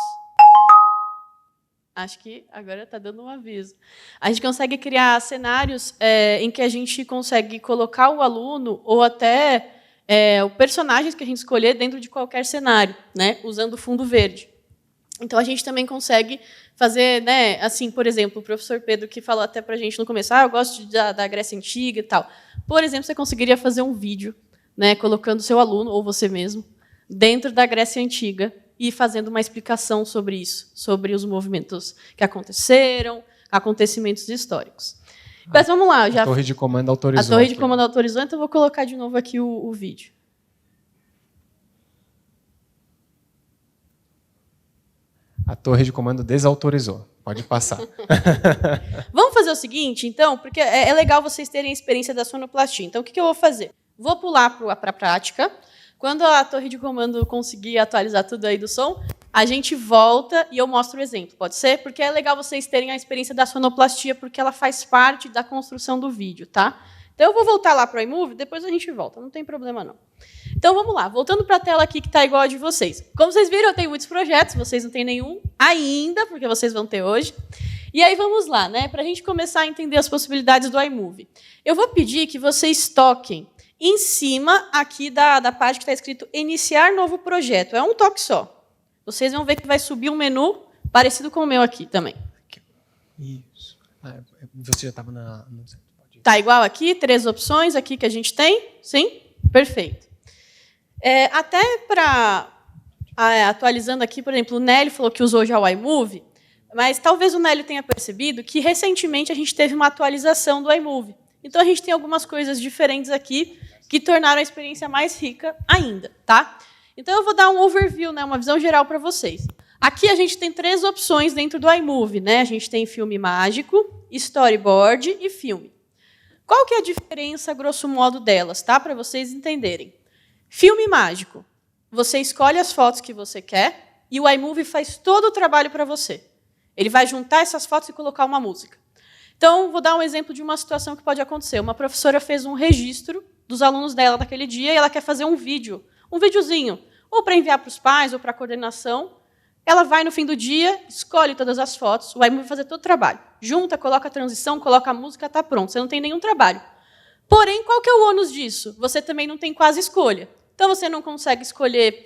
Acho que agora está dando um aviso. A gente consegue criar cenários em que a gente consegue colocar o aluno ou até os personagens que a gente escolher dentro de qualquer cenário, né, usando fundo verde. Então, a gente também consegue fazer, né, assim, por exemplo, o professor Pedro, que falou até para a gente no começo, eu gosto da Grécia Antiga e tal. Por exemplo, você conseguiria fazer um vídeo, né, colocando seu aluno, ou você mesmo, dentro da Grécia Antiga e fazendo uma explicação sobre isso, sobre os movimentos que aconteceram, acontecimentos históricos. Mas vamos lá. A torre de comando autorizou. A torre de comando autorizou, então eu vou colocar de novo aqui o vídeo. A torre de comando desautorizou. Pode passar. Vamos fazer o seguinte, então, porque é legal vocês terem a experiência da sonoplastia. Então, o que eu vou fazer? Vou pular para a prática. Quando a torre de comando conseguir atualizar tudo aí do som, a gente volta e eu mostro o exemplo, pode ser? Porque é legal vocês terem a experiência da sonoplastia, porque ela faz parte da construção do vídeo, tá? Então, eu vou voltar lá para o iMovie, depois a gente volta, não tem problema, não. Então, vamos lá. Voltando para a tela aqui, que está igual a de vocês. Como vocês viram, eu tenho muitos projetos, vocês não têm nenhum ainda, porque vocês vão ter hoje. E aí, vamos lá, né? Para a gente começar a entender as possibilidades do iMovie. Eu vou pedir que vocês toquem em cima aqui da parte que está escrito Iniciar novo projeto. É um toque só. Vocês vão ver que vai subir um menu parecido com o meu aqui também. Isso. Você já estava na... Está igual aqui, 3 opções aqui que a gente tem? Sim? Perfeito. Até para... atualizando aqui, por exemplo, o Nélio falou que usou já o iMovie, mas talvez o Nélio tenha percebido que, recentemente, a gente teve uma atualização do iMovie. Então, a gente tem algumas coisas diferentes aqui que tornaram a experiência mais rica ainda. Tá? Então, eu vou dar um overview, né, uma visão geral para vocês. Aqui, a gente tem 3 opções dentro do iMovie. Né? A gente tem filme mágico, storyboard e filme. Qual que é a diferença, grosso modo, delas, tá? Para vocês entenderem. Filme mágico. Você escolhe as fotos que você quer e o iMovie faz todo o trabalho para você. Ele vai juntar essas fotos e colocar uma música. Então, vou dar um exemplo de uma situação que pode acontecer. Uma professora fez um registro dos alunos dela daquele dia e ela quer fazer um vídeo, um videozinho, ou para enviar para os pais ou para a coordenação. Ela vai no fim do dia, escolhe todas as fotos, o iMovie vai fazer todo o trabalho. Junta, coloca a transição, coloca a música, está pronto. Você não tem nenhum trabalho. Porém, qual que é o ônus disso? Você também não tem quase escolha. Então, você não consegue escolher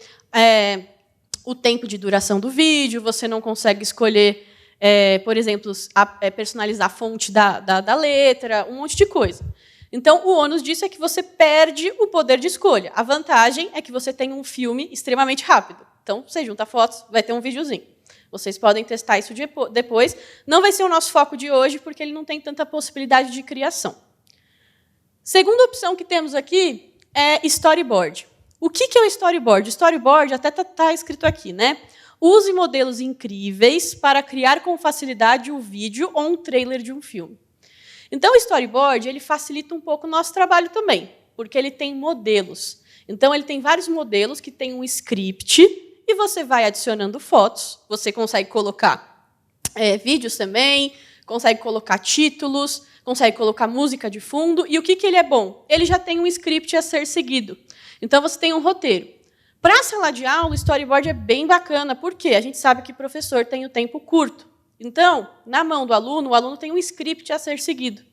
o tempo de duração do vídeo, você não consegue escolher, por exemplo, personalizar a fonte da letra, um monte de coisa. Então, o ônus disso é que você perde o poder de escolha. A vantagem é que você tem um filme extremamente rápido. Então, você junta fotos, vai ter um videozinho. Vocês podem testar isso depois. Não vai ser o nosso foco de hoje, porque ele não tem tanta possibilidade de criação. Segunda opção que temos aqui é storyboard. O que é o storyboard? O storyboard até está escrito aqui, né? Use modelos incríveis para criar com facilidade um vídeo ou um trailer de um filme. Então, o storyboard ele facilita um pouco o nosso trabalho também, porque ele tem modelos. Então, ele tem vários modelos que têm um script, e você vai adicionando fotos, você consegue colocar vídeos também, consegue colocar títulos, consegue colocar música de fundo. E o que ele é bom? Ele já tem um script a ser seguido. Então, você tem um roteiro. Para a sala de aula, o storyboard é bem bacana, porque a gente sabe que o professor tem o tempo curto. Então, na mão do aluno, o aluno tem um script a ser seguido.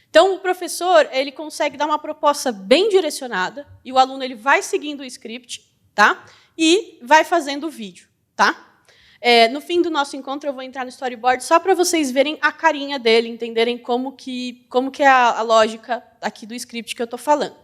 Então, o professor ele consegue dar uma proposta bem direcionada, e o aluno ele vai seguindo o script, tá? E vai fazendo o vídeo. Tá? No fim do nosso encontro, eu vou entrar no storyboard só para vocês verem a carinha dele, entenderem como que é a lógica aqui do script que eu estou falando.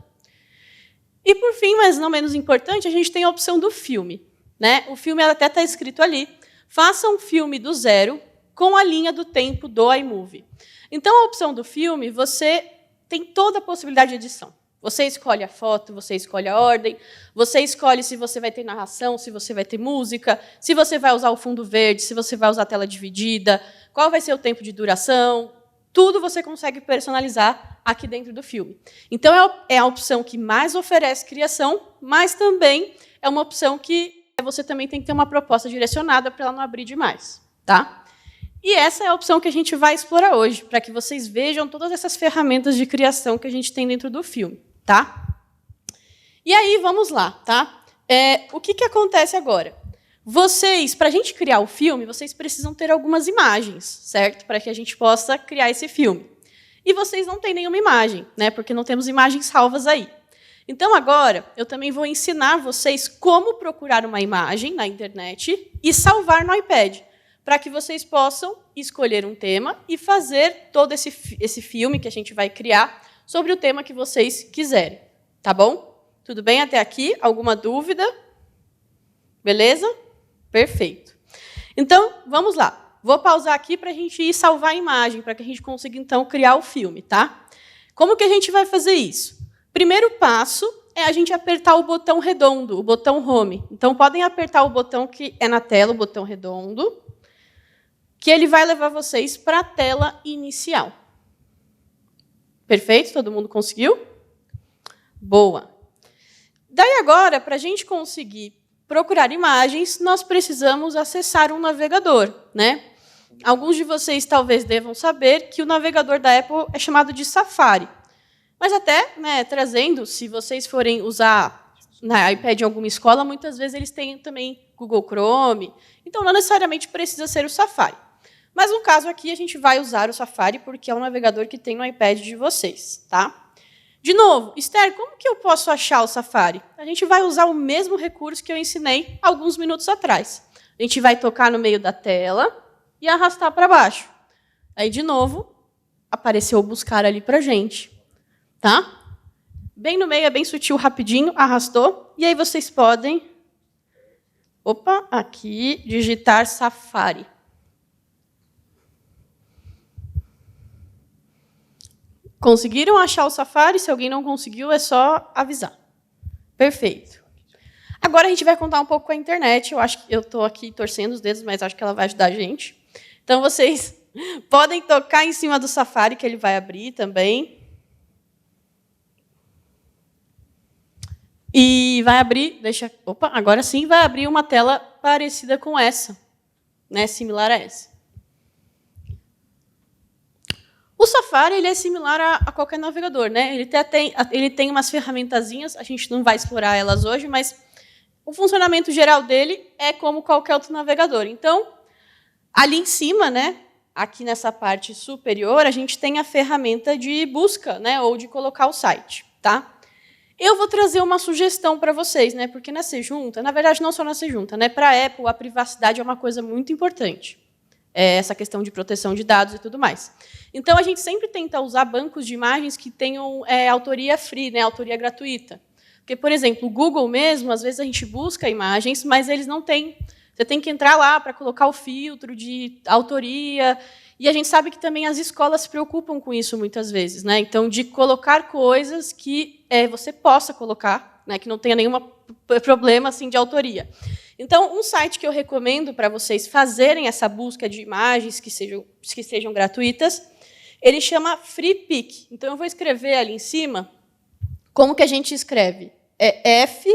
E, por fim, mas não menos importante, a gente tem a opção do filme. Né? O filme até está escrito ali. Faça um filme do zero com a linha do tempo do iMovie. Então, a opção do filme, você tem toda a possibilidade de edição. Você escolhe a foto, você escolhe a ordem, você escolhe se você vai ter narração, se você vai ter música, se você vai usar o fundo verde, se você vai usar a tela dividida, qual vai ser o tempo de duração. Tudo você consegue personalizar aqui dentro do filme. Então, é a opção que mais oferece criação, mas também é uma opção que você também tem que ter uma proposta direcionada para ela não abrir demais. Tá? E essa é a opção que a gente vai explorar hoje, para que vocês vejam todas essas ferramentas de criação que a gente tem dentro do filme. Tá? E aí, vamos lá. Tá? O que acontece agora? Vocês, para a gente criar o filme, vocês precisam ter algumas imagens, certo? Para que a gente possa criar esse filme. E vocês não têm nenhuma imagem, né? Porque não temos imagens salvas aí. Então, agora, eu também vou ensinar vocês como procurar uma imagem na internet e salvar no iPad, para que vocês possam escolher um tema e fazer todo esse filme que a gente vai criar sobre o tema que vocês quiserem. Tá bom? Tudo bem até aqui? Alguma dúvida? Beleza? Perfeito. Então, vamos lá. Vou pausar aqui para a gente ir salvar a imagem, para que a gente consiga, então, criar o filme. Tá? Como que a gente vai fazer isso? Primeiro passo é a gente apertar o botão redondo, o botão Home. Então, podem apertar o botão que é na tela, o botão redondo, que ele vai levar vocês para a tela inicial. Perfeito? Todo mundo conseguiu? Boa. Daí, agora, para a gente conseguir procurar imagens, nós precisamos acessar um navegador, né? Alguns de vocês talvez devam saber que o navegador da Apple é chamado de Safari. Mas até, né, trazendo, se vocês forem usar na iPad em alguma escola, muitas vezes eles têm também Google Chrome. Então, não necessariamente precisa ser o Safari. Mas, no caso aqui, a gente vai usar o Safari porque é um navegador que tem no iPad de vocês. Tá? De novo, Esther, como que eu posso achar o Safari? A gente vai usar o mesmo recurso que eu ensinei alguns minutos atrás. A gente vai tocar no meio da tela e arrastar para baixo. Aí, de novo, apareceu o buscar ali para a gente. Tá? Bem no meio, é bem sutil, rapidinho, arrastou. E aí vocês podem, aqui, digitar Safari. Conseguiram achar o Safari? Se alguém não conseguiu, é só avisar. Perfeito. Agora a gente vai contar um pouco com a internet. Eu acho que eu estou aqui torcendo os dedos, mas acho que ela vai ajudar a gente. Então, vocês podem tocar em cima do Safari, que ele vai abrir também. E vai abrir, agora sim vai abrir uma tela parecida com essa, né, similar a essa. O Safari ele é similar a qualquer navegador, né? Ele tem umas ferramentazinhas, a gente não vai explorar elas hoje, mas o funcionamento geral dele é como qualquer outro navegador. Então, ali em cima, né, aqui nessa parte superior, a gente tem a ferramenta de busca, né, ou de colocar o site, tá? Eu vou trazer uma sugestão para vocês, né? Porque na Sejunta, na verdade, não só na Sejunta, né? Para a Apple, a privacidade é uma coisa muito importante. Essa questão de proteção de dados e tudo mais. Então, a gente sempre tenta usar bancos de imagens que tenham autoria free, né? Autoria gratuita. Porque, por exemplo, o Google mesmo, às vezes a gente busca imagens, mas eles não têm. Você tem que entrar lá para colocar o filtro de autoria. E a gente sabe que também as escolas se preocupam com isso muitas vezes, né? Então, de colocar coisas que você possa colocar, né? Que não tenha nenhum problema assim, de autoria. Então, um site que eu recomendo para vocês fazerem essa busca de imagens que sejam gratuitas, ele chama FreePic. Então, eu vou escrever ali em cima como que a gente escreve. É F,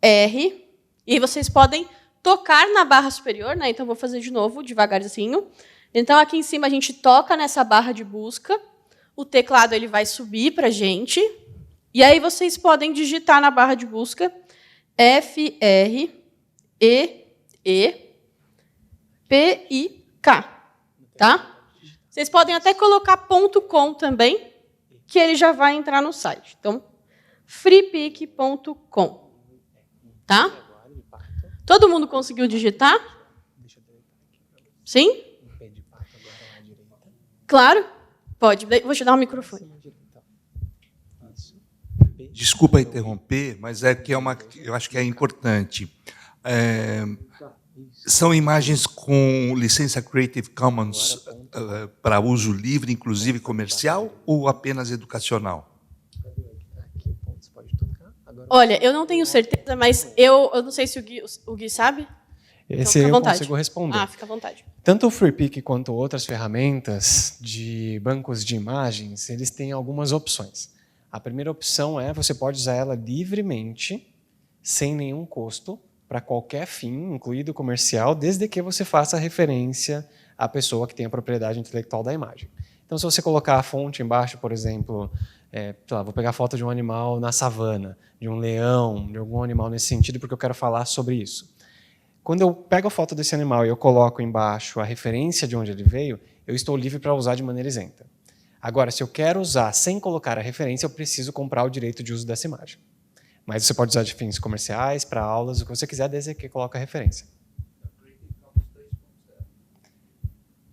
R, e vocês podem tocar na barra superior, né? Então, vou fazer de novo, devagarzinho. Então, aqui em cima, a gente toca nessa barra de busca, o teclado ele vai subir para a gente, e aí vocês podem digitar na barra de busca FREEPIK. Tá? Vocês podem até colocar .com também, que ele já vai entrar no site. Então, freepic.com. Tá? Todo mundo conseguiu digitar? Sim? Claro, pode. Vou te dar um microfone. Desculpa interromper, mas eu acho que é importante. São imagens com licença Creative Commons para uso livre, inclusive comercial, ou apenas educacional? Olha, eu não tenho certeza, mas eu não sei se o Gui sabe. Esse então, eu consigo responder. Fica à vontade. Tanto o FreePic quanto outras ferramentas de bancos de imagens, eles têm algumas opções. A primeira opção é você pode usar ela livremente, sem nenhum custo, para qualquer fim, incluído comercial, desde que você faça referência à pessoa que tem a propriedade intelectual da imagem. Então, se você colocar a fonte embaixo, por exemplo, vou pegar a foto de um animal na savana, de um leão, de algum animal nesse sentido, porque eu quero falar sobre isso. Quando eu pego a foto desse animal e eu coloco embaixo a referência de onde ele veio, eu estou livre para usar de maneira isenta. Agora, se eu quero usar sem colocar a referência, eu preciso comprar o direito de uso dessa imagem. Mas você pode usar de fins comerciais, para aulas, o que você quiser, desde que coloque a referência.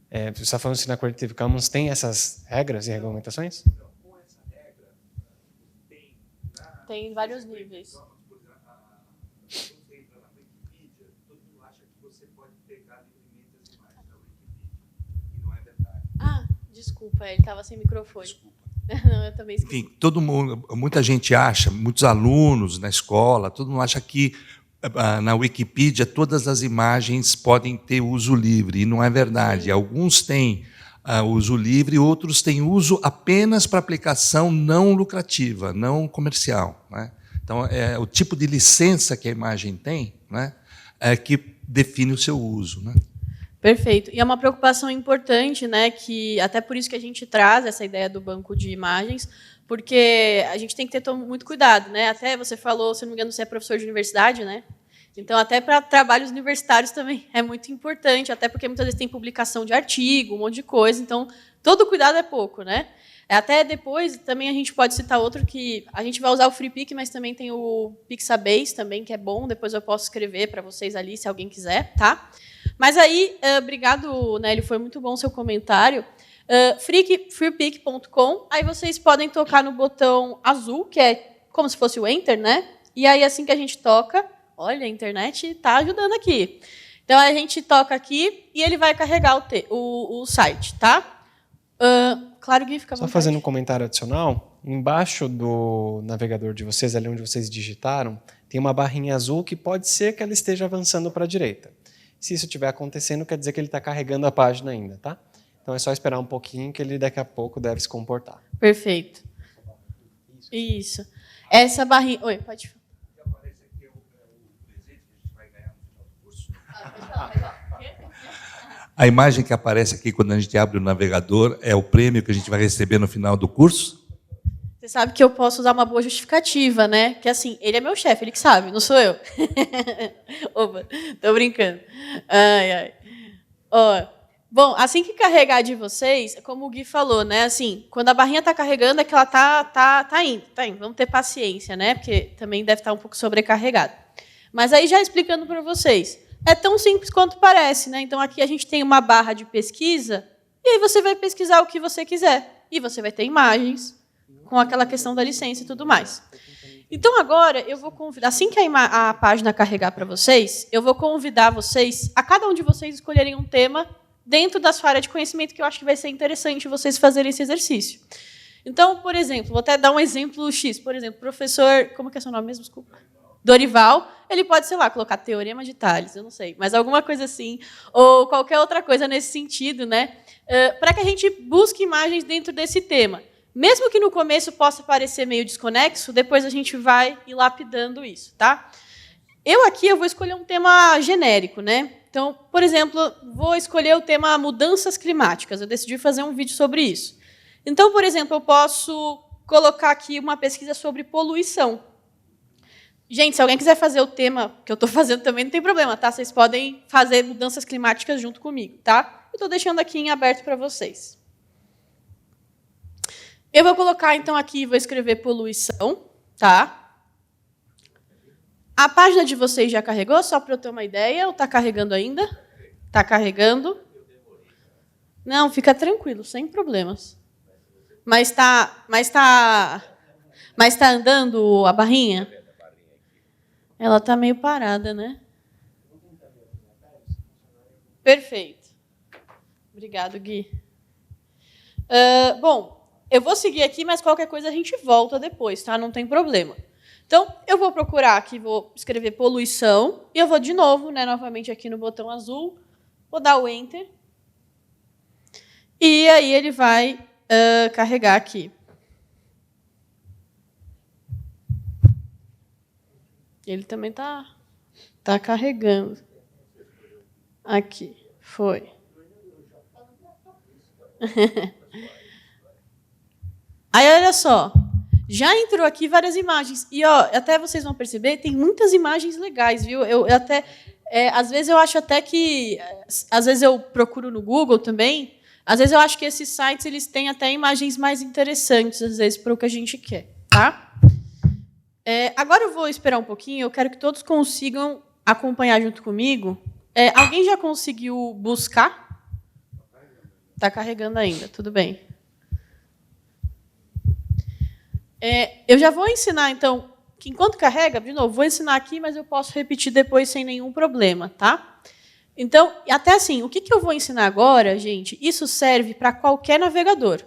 Você está falando se na Creative Commons tem essas regras e regulamentações? Tem vários níveis. Desculpa, ele estava sem microfone. Desculpa. Não, eu também esqueci. Enfim, muita gente acha, muitos alunos na escola, todo mundo acha que na Wikipedia todas as imagens podem ter uso livre, e não é verdade. Sim. Alguns têm uso livre, outros têm uso apenas para aplicação não lucrativa, não comercial, né? Então, é o tipo de licença que a imagem tem, né, é que define o seu uso, né? Perfeito. E é uma preocupação importante, né, que até por isso que a gente traz essa ideia do banco de imagens, porque a gente tem que ter muito cuidado, né? Até você falou, se não me engano, você é professor de universidade, né? Então, até para trabalhos universitários também é muito importante, até porque muitas vezes tem publicação de artigo, um monte de coisa, então todo cuidado é pouco, né? Até depois, também a gente pode citar outro que a gente vai usar o FreePic, mas também tem o Pixabay também, que é bom, depois eu posso escrever para vocês ali, se alguém quiser, tá? Mas aí, obrigado, Nélio, foi muito bom o seu comentário. freepic.com, aí vocês podem tocar no botão azul, que é como se fosse o Enter, né? E aí, assim que a gente toca, olha, a internet está ajudando aqui. Então, a gente toca aqui e ele vai carregar o site, tá? Claro, Gui, fica à Só vontade. fazendo um comentário adicional, embaixo do navegador de vocês, ali onde vocês digitaram, tem uma barrinha azul que pode ser que ela esteja avançando para a direita. Se isso estiver acontecendo, quer dizer que ele está carregando a página ainda, tá? Então é só esperar um pouquinho que ele daqui a pouco deve se comportar. Perfeito. Isso. Essa barrinha... Oi, pode falar. A imagem que aparece aqui quando a gente abre o navegador é o prêmio que a gente vai receber no final do curso? Você sabe que eu posso usar uma boa justificativa, né? Que assim, ele é meu chefe, ele que sabe, não sou eu. Opa, tô brincando. Ai, ai. Ó, bom, assim que carregar de vocês, como o Gui falou, né? Assim, quando a barrinha está carregando é que ela tá indo. Vamos ter paciência, né? Porque também deve estar um pouco sobrecarregada. Mas aí já explicando para vocês, é tão simples quanto parece, né? Então aqui a gente tem uma barra de pesquisa e aí você vai pesquisar o que você quiser e você vai ter imagens com aquela questão da licença e tudo mais. Então, agora, eu vou convidar, assim que a página carregar para vocês, eu vou convidar vocês, a cada um de vocês escolherem um tema dentro da sua área de conhecimento que eu acho que vai ser interessante vocês fazerem esse exercício. Então, por exemplo, vou até dar um exemplo X. Por exemplo, professor... Como que é seu nome mesmo? Desculpa. Dorival, ele pode, sei lá, colocar teorema de Tales, eu não sei, mas alguma coisa assim, ou qualquer outra coisa nesse sentido, né? Para que a gente busque imagens dentro desse tema. Mesmo que no começo possa parecer meio desconexo, depois a gente vai ir lapidando isso, tá? Eu vou escolher um tema genérico, né? Então, por exemplo, vou escolher o tema mudanças climáticas. Eu decidi fazer um vídeo sobre isso. Então, por exemplo, eu posso colocar aqui uma pesquisa sobre poluição. Gente, se alguém quiser fazer o tema que eu estou fazendo também, não tem problema, tá? Vocês podem fazer mudanças climáticas junto comigo, tá? Eu estou deixando aqui em aberto para vocês. Eu vou colocar, então, aqui, vou escrever poluição, tá? A página de vocês já carregou, só para eu ter uma ideia, ou está carregando ainda? Está carregando? Não, fica tranquilo, sem problemas. Mas tá andando a barrinha? Ela está meio parada, né? Perfeito. Obrigado, Gui. Bom, eu vou seguir aqui, mas qualquer coisa a gente volta depois, tá? Não tem problema. Então, eu vou procurar aqui, vou escrever poluição, e eu vou de novo, né, novamente aqui no botão azul, vou dar o Enter, e aí ele vai carregar aqui. Ele também está carregando. Aqui, foi. Aí, olha só, já entrou aqui várias imagens. E ó, até vocês vão perceber, tem muitas imagens legais, viu? Eu até, às vezes eu acho até que, às vezes eu procuro no Google também, às vezes eu acho que esses sites eles têm até imagens mais interessantes, às vezes, para o que a gente quer. Tá? Agora eu vou esperar um pouquinho, eu quero que todos consigam acompanhar junto comigo. Alguém já conseguiu buscar? Está carregando ainda, tudo bem. Eu já vou ensinar, então, que enquanto carrega, de novo, vou ensinar aqui, mas eu posso repetir depois sem nenhum problema, tá? Então, até assim, o que eu vou ensinar agora, gente, isso serve para qualquer navegador.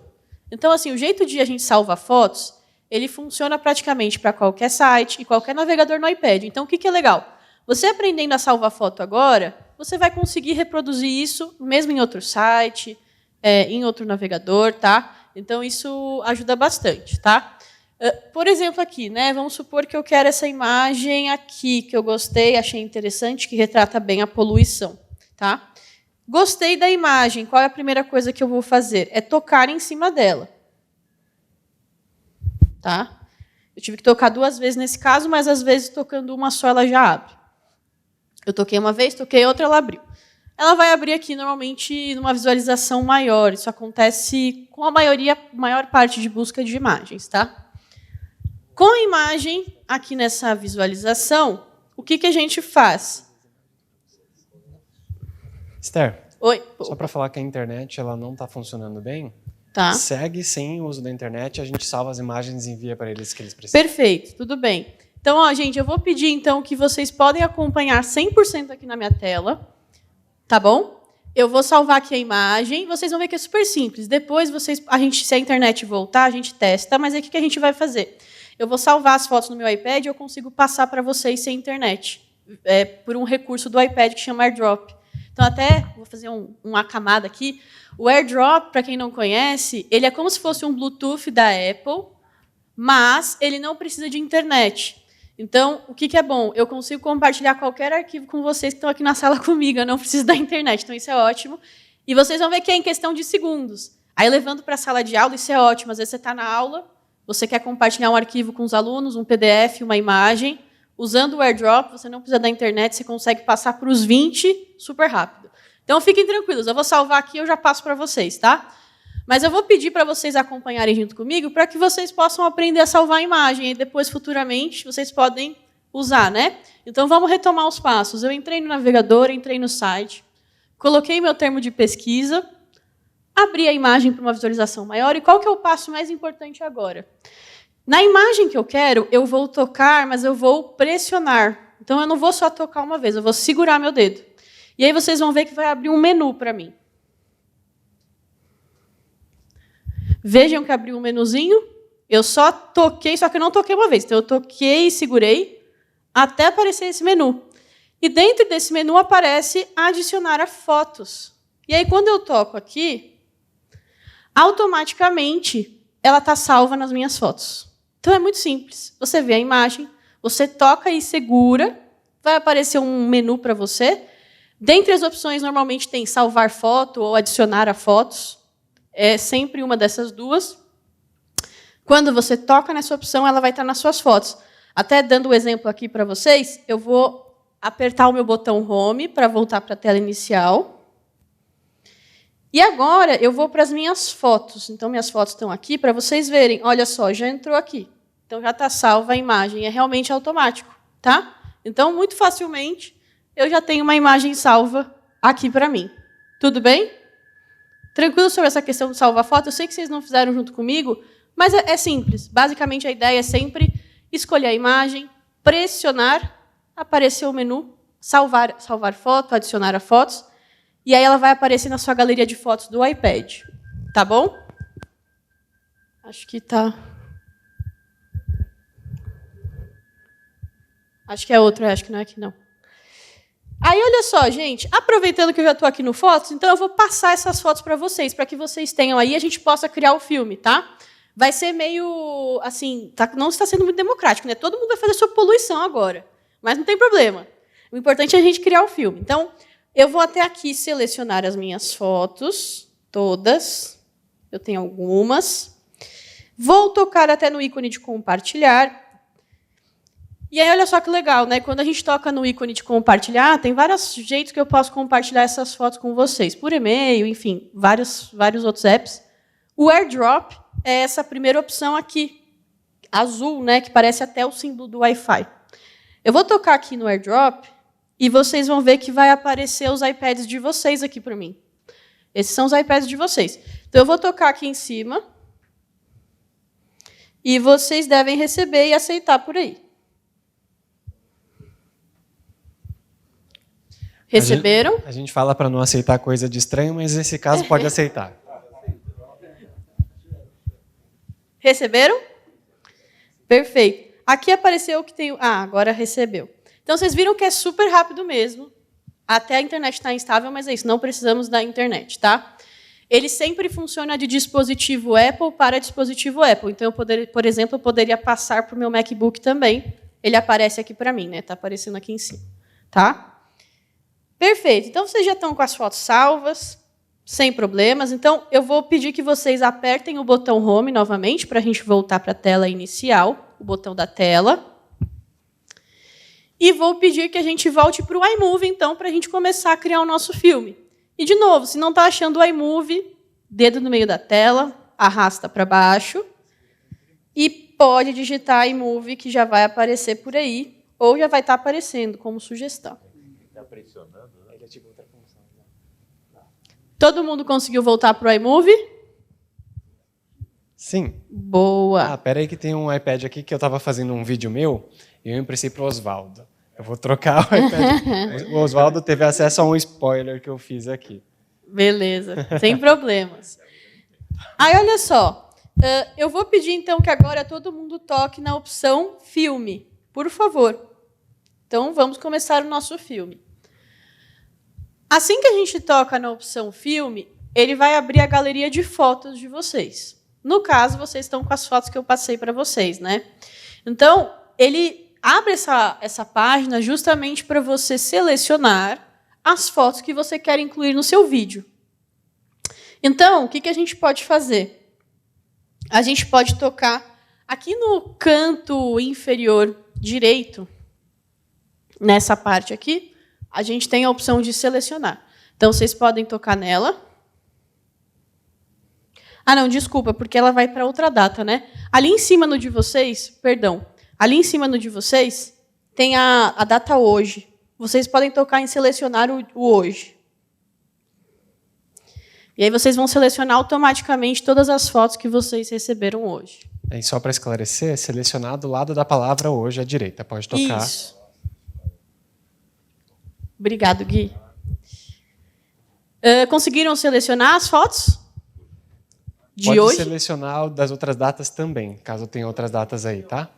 Então, assim, o jeito de a gente salvar fotos, ele funciona praticamente para qualquer site e qualquer navegador no iPad. Então, o que é legal? Você aprendendo a salvar foto agora, você vai conseguir reproduzir isso mesmo em outro site, em outro navegador, tá? Então, isso ajuda bastante, tá? Por exemplo, aqui, né? Vamos supor que eu quero essa imagem aqui, que eu gostei, achei interessante, que retrata bem a poluição. Tá? Gostei da imagem. Qual é a primeira coisa que eu vou fazer? É tocar em cima dela. Tá? Eu tive que tocar 2 vezes nesse caso, mas às vezes tocando uma só ela já abre. Eu toquei uma vez, toquei outra, ela abriu. Ela vai abrir aqui normalmente numa visualização maior. Isso acontece com a maior parte de busca de imagens, tá? Com a imagem aqui nessa visualização, o que a gente faz? Esther, Oi. só para falar que a internet ela não está funcionando bem, Tá. segue sem o uso da internet, a gente salva as imagens e envia para eles que eles precisam. Perfeito, tudo bem. Então, ó, gente, eu vou pedir então que vocês podem acompanhar 100% aqui na minha tela, tá bom? Eu vou salvar aqui a imagem, vocês vão ver que é super simples. Depois, se a internet voltar, a gente testa, mas aí o que a gente vai fazer? Eu vou salvar as fotos no meu iPad e eu consigo passar para vocês sem internet, por um recurso do iPad que chama AirDrop. Então, até vou fazer uma camada aqui. O AirDrop, para quem não conhece, ele é como se fosse um Bluetooth da Apple, mas ele não precisa de internet. Então, o que é bom? Eu consigo compartilhar qualquer arquivo com vocês que estão aqui na sala comigo, eu não preciso da internet, então isso é ótimo. E vocês vão ver que é em questão de segundos. Aí, levando para a sala de aula, isso é ótimo. Às vezes você está na aula, você quer compartilhar um arquivo com os alunos, um PDF, uma imagem. Usando o AirDrop, você não precisa da internet, você consegue passar para os 20 super rápido. Então, fiquem tranquilos, eu vou salvar aqui e eu já passo para vocês, tá? Mas eu vou pedir para vocês acompanharem junto comigo para que vocês possam aprender a salvar a imagem e depois, futuramente, vocês podem usar, né? Então, vamos retomar os passos. Eu entrei no navegador, entrei no site, coloquei meu termo de pesquisa, abri a imagem para uma visualização maior. E qual que é o passo mais importante agora? Na imagem que eu quero, eu vou tocar, mas eu vou pressionar. Então, eu não vou só tocar uma vez, eu vou segurar meu dedo. E aí vocês vão ver que vai abrir um menu para mim. Vejam que abriu um menuzinho. Eu só toquei, só que eu não toquei uma vez. Então, eu toquei e segurei até aparecer esse menu. E dentro desse menu aparece adicionar a fotos. E aí, quando eu toco aqui, automaticamente ela está salva nas minhas fotos. Então, é muito simples. Você vê a imagem, você toca e segura, vai aparecer um menu para você. Dentre as opções, normalmente tem salvar foto ou adicionar a fotos. É sempre uma dessas duas. Quando você toca nessa opção, ela vai estar nas suas fotos. Até dando o exemplo aqui para vocês, eu vou apertar o meu botão Home para voltar para a tela inicial. E agora eu vou para as minhas fotos. Então, minhas fotos estão aqui para vocês verem. Olha só, já entrou aqui. Então, já está salva a imagem. É realmente automático. Tá? Então, muito facilmente, eu já tenho uma imagem salva aqui para mim. Tudo bem? Tranquilo sobre essa questão de salvar foto? Eu sei que vocês não fizeram junto comigo, mas é simples. Basicamente, a ideia é sempre escolher a imagem, pressionar, aparecer o menu, salvar foto, adicionar a fotos, e aí ela vai aparecer na sua galeria de fotos do iPad. Tá bom? Acho que está... Acho que é outro, acho que não é aqui, não. Aí, olha só, gente, aproveitando que eu já estou aqui no Fotos, então eu vou passar essas fotos para vocês, para que vocês tenham aí e a gente possa criar o filme, tá? Vai ser meio, assim, não está sendo muito democrático, né? Todo mundo vai fazer sua poluição agora, mas não tem problema. O importante é a gente criar o filme. Então, eu vou até aqui selecionar as minhas fotos, todas. Eu tenho algumas. Vou tocar até no ícone de compartilhar. E aí, olha só que legal, né? Quando a gente toca no ícone de compartilhar, tem vários jeitos que eu posso compartilhar essas fotos com vocês. Por e-mail, enfim, vários outros apps. O AirDrop é essa primeira opção aqui, azul, né? Que parece até o símbolo do Wi-Fi. Eu vou tocar aqui no AirDrop e vocês vão ver que vai aparecer os iPads de vocês aqui para mim. Esses são os iPads de vocês. Então, eu vou tocar aqui em cima e vocês devem receber e aceitar por aí. Receberam? A gente fala para não aceitar coisa de estranho, mas nesse caso pode aceitar. Receberam? Perfeito. Aqui apareceu que tem... Ah, agora recebeu. Então, vocês viram que é super rápido mesmo. Até a internet está instável, mas é isso, não precisamos da internet, tá? ele sempre funciona de dispositivo Apple para dispositivo Apple. Então, por exemplo, eu poderia passar para o meu MacBook também. Ele aparece aqui para mim, né? Está aparecendo aqui em cima. Tá? Perfeito. Então, vocês já estão com as fotos salvas, sem problemas. Então, eu vou pedir que vocês apertem o botão Home novamente, para a gente voltar para a tela inicial, o botão da tela. E vou pedir que a gente volte para o iMovie, então, para a gente começar a criar o nosso filme. E, de novo, se não está achando o iMovie, dedo no meio da tela, arrasta para baixo e pode digitar iMovie, que já vai aparecer por aí, ou já vai estar aparecendo como sugestão. Todo mundo conseguiu voltar para o iMovie? Sim. Boa. Ah, pera aí que tem um iPad aqui que eu estava fazendo um vídeo meu e eu emprestei para o Oswaldo. Eu vou trocar o iPad. O Oswaldo teve acesso a um spoiler que eu fiz aqui. Beleza, sem problemas. Aí, olha só. Eu vou pedir, então, que agora todo mundo toque na opção Filme, por favor. Então, vamos começar o nosso filme. Assim que a gente toca na opção Filme, ele vai abrir a galeria de fotos de vocês. No caso, vocês estão com as fotos que eu passei para vocês, né? Então, ele abre essa página justamente para você selecionar as fotos que você quer incluir no seu vídeo. Então, o que a gente pode fazer? A gente pode tocar aqui no canto inferior direito, nessa parte aqui, a gente tem a opção de selecionar. Então, vocês podem tocar nela. Ah, não, desculpa, porque ela vai para outra data, né? Ali em cima no de vocês, perdão, ali em cima no de vocês, tem a data hoje. Vocês podem tocar em selecionar o hoje. E aí vocês vão selecionar automaticamente todas as fotos que vocês receberam hoje. E só para esclarecer, selecionar do lado da palavra hoje à direita. Pode tocar. Isso. Obrigado, Gui. Conseguiram selecionar as fotos de Pode hoje? selecionar das outras datas também, caso tenha outras datas aí, tá?